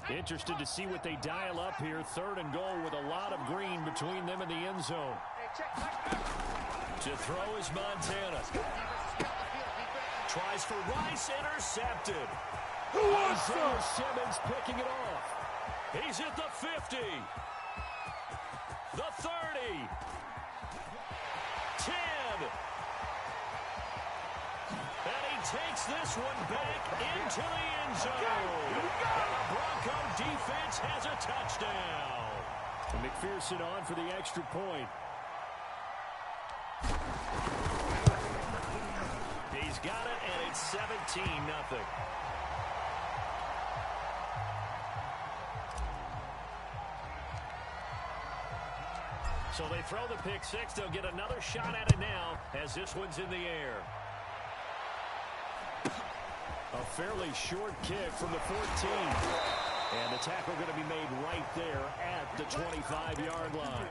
Interested to see what they dial up here. 3rd and goal with a lot of green between them and the end zone. To throw is Montana. Tries for Rice, intercepted. Isaiah Simmons picking it off. He's at the 50. The 30. 10. And he takes this one back into the end zone. And the Bronco defense has a touchdown. And McPherson on for the extra point. He's got it, and it's 17-0. So they throw the pick 6. They'll get another shot at it now as this one's in the air. A fairly short kick from the 14. And the tackle going to be made right there at the 25-yard line.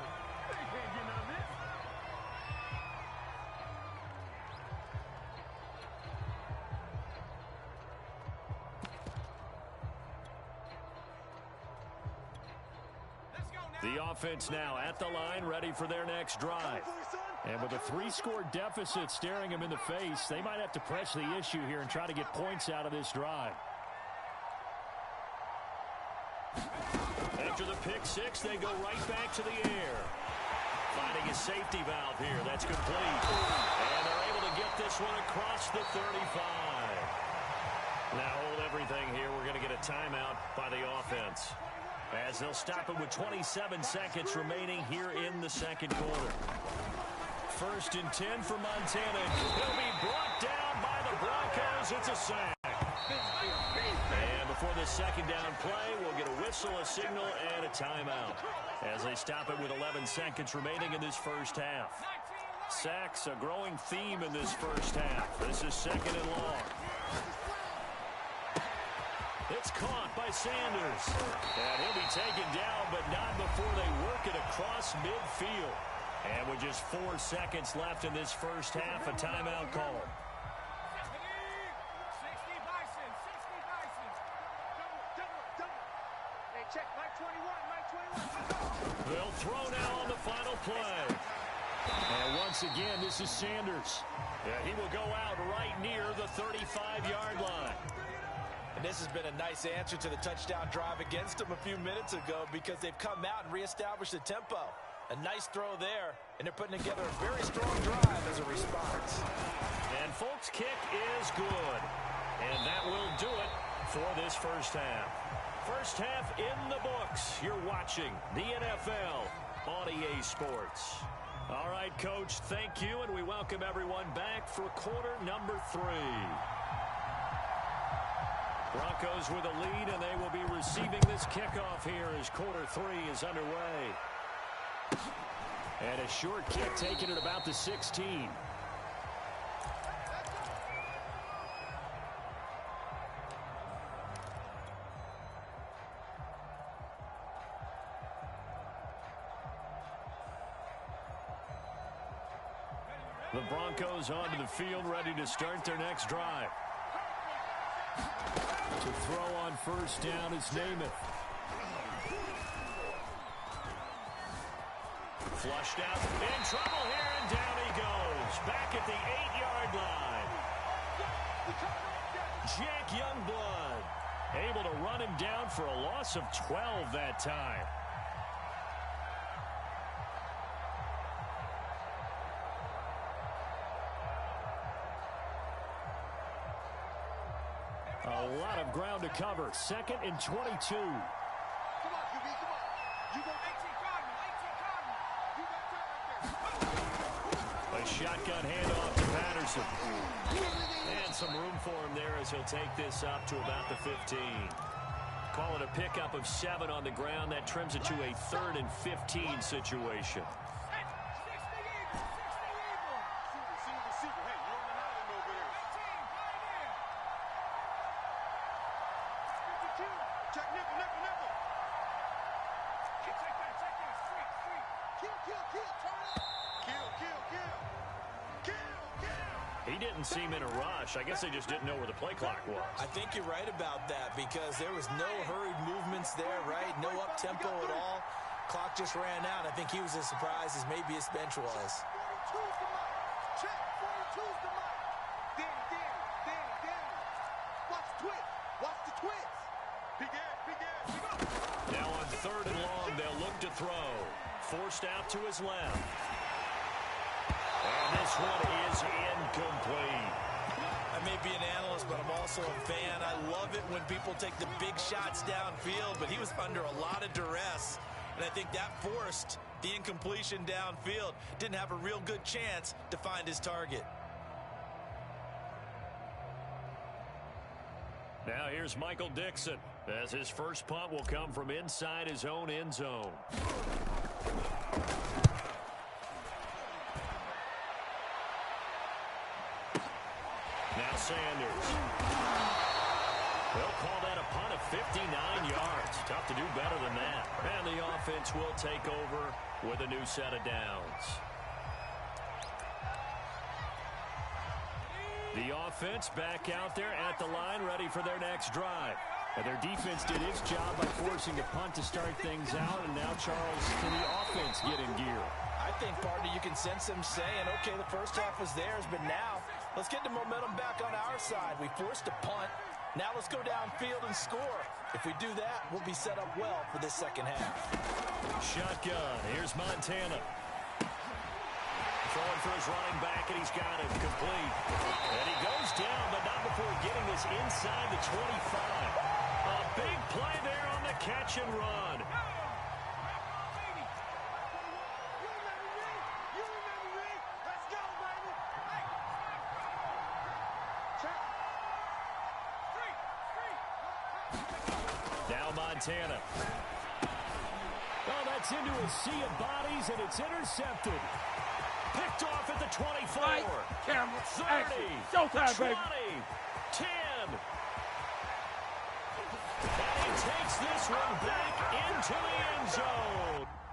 The offense now at the line, ready for their next drive. And with a 3-score deficit staring them in the face, they might have to press the issue here and try to get points out of this drive. After the pick 6, they go right back to the air. Finding a safety valve here. That's complete. And they're able to get this one across the 35. Now hold everything here. We're going to get a timeout by the offense, as they'll stop it with 27 seconds remaining here in the second quarter. 1st and 10 for Montana. He'll be brought down by the Broncos. It's a sack. And before the second down play, we'll get a whistle, a signal, and a timeout as they stop it with 11 seconds remaining in this first half. Sacks, a growing theme in this first half. This is second and long. It's caught by Sanders. And he'll be taken down, but not before they work it across midfield. And with just 4 seconds left in this first half, a timeout call. Check, Mike 21, Mike 21. They'll throw now on the final play. And once again, this is Sanders. Yeah, he will go out right near the 35-yard line. And this has been a nice answer to the touchdown drive against them a few minutes ago because they've come out and reestablished the tempo. A nice throw there, and they're putting together a very strong drive as a response. And folks, kick is good. And that will do it for this first half. First half in the books. You're watching the NFL on EA Sports. All right, Coach, thank you, and we welcome everyone back for quarter number 3. Broncos with a lead, and they will be receiving this kickoff here as quarter 3 is underway. And a short kick taken at about the 16. The Broncos onto the field, ready to start their next drive. To throw on first down is Namath. Flushed out, in trouble here, and down he goes. Back at the 8-yard line. Jack Youngblood able to run him down for a loss of 12 that time. A lot of ground to cover. 2nd and 22. Come on, QB, come on. You go 18 Cardinal, 18 Cardinal. You got time right there. A shotgun handoff to Patterson. And some room for him there as he'll take this up to about the 15. Call it a pickup of 7 on the ground. That trims it to a 3rd and 15 situation. He didn't seem in a rush. I guess they just didn't know where the play clock was. I think you're right about that because there was no hurried movements there, right? No up-tempo at all. Clock just ran out. I think he was as surprised as maybe his bench was. 42's the mark. Check, 42's the mark. Danny. Watch the twist. Watch the twist. Big ass. Now on 3rd and long, they'll look to throw. Forced out to his left. And this one is incomplete. I may be an analyst, but I'm also a fan. I love it when people take the big shots downfield, but he was under a lot of duress. And I think that forced the incompletion downfield. Didn't have a real good chance to find his target. Now here's Michael Dixon as his first punt will come from inside his own end zone. Now Sanders. They'll call that a punt of 59 yards. Tough to do better than that. And the offense will take over with a new set of downs. The offense back out there at the line, ready for their next drive. And their defense did its job by forcing a punt to start things out. And now, Charles, can the offense get in gear? I think, partner, you can sense them saying, okay, the first half was theirs, but now let's get the momentum back on our side. We forced a punt. Now let's go downfield and score. If we do that, we'll be set up well for this second half. Shotgun. Here's Montana. Throwing for his running back, and he's got it complete. And he goes down, but not before getting this inside the 25. A big play there on the catch and run. Montana. Oh, that's into a sea of bodies, and it's intercepted. Picked off at the 24. Right. Camera. 30. Action. Showtime, 20. baby. 10. And he takes this one back into the end zone.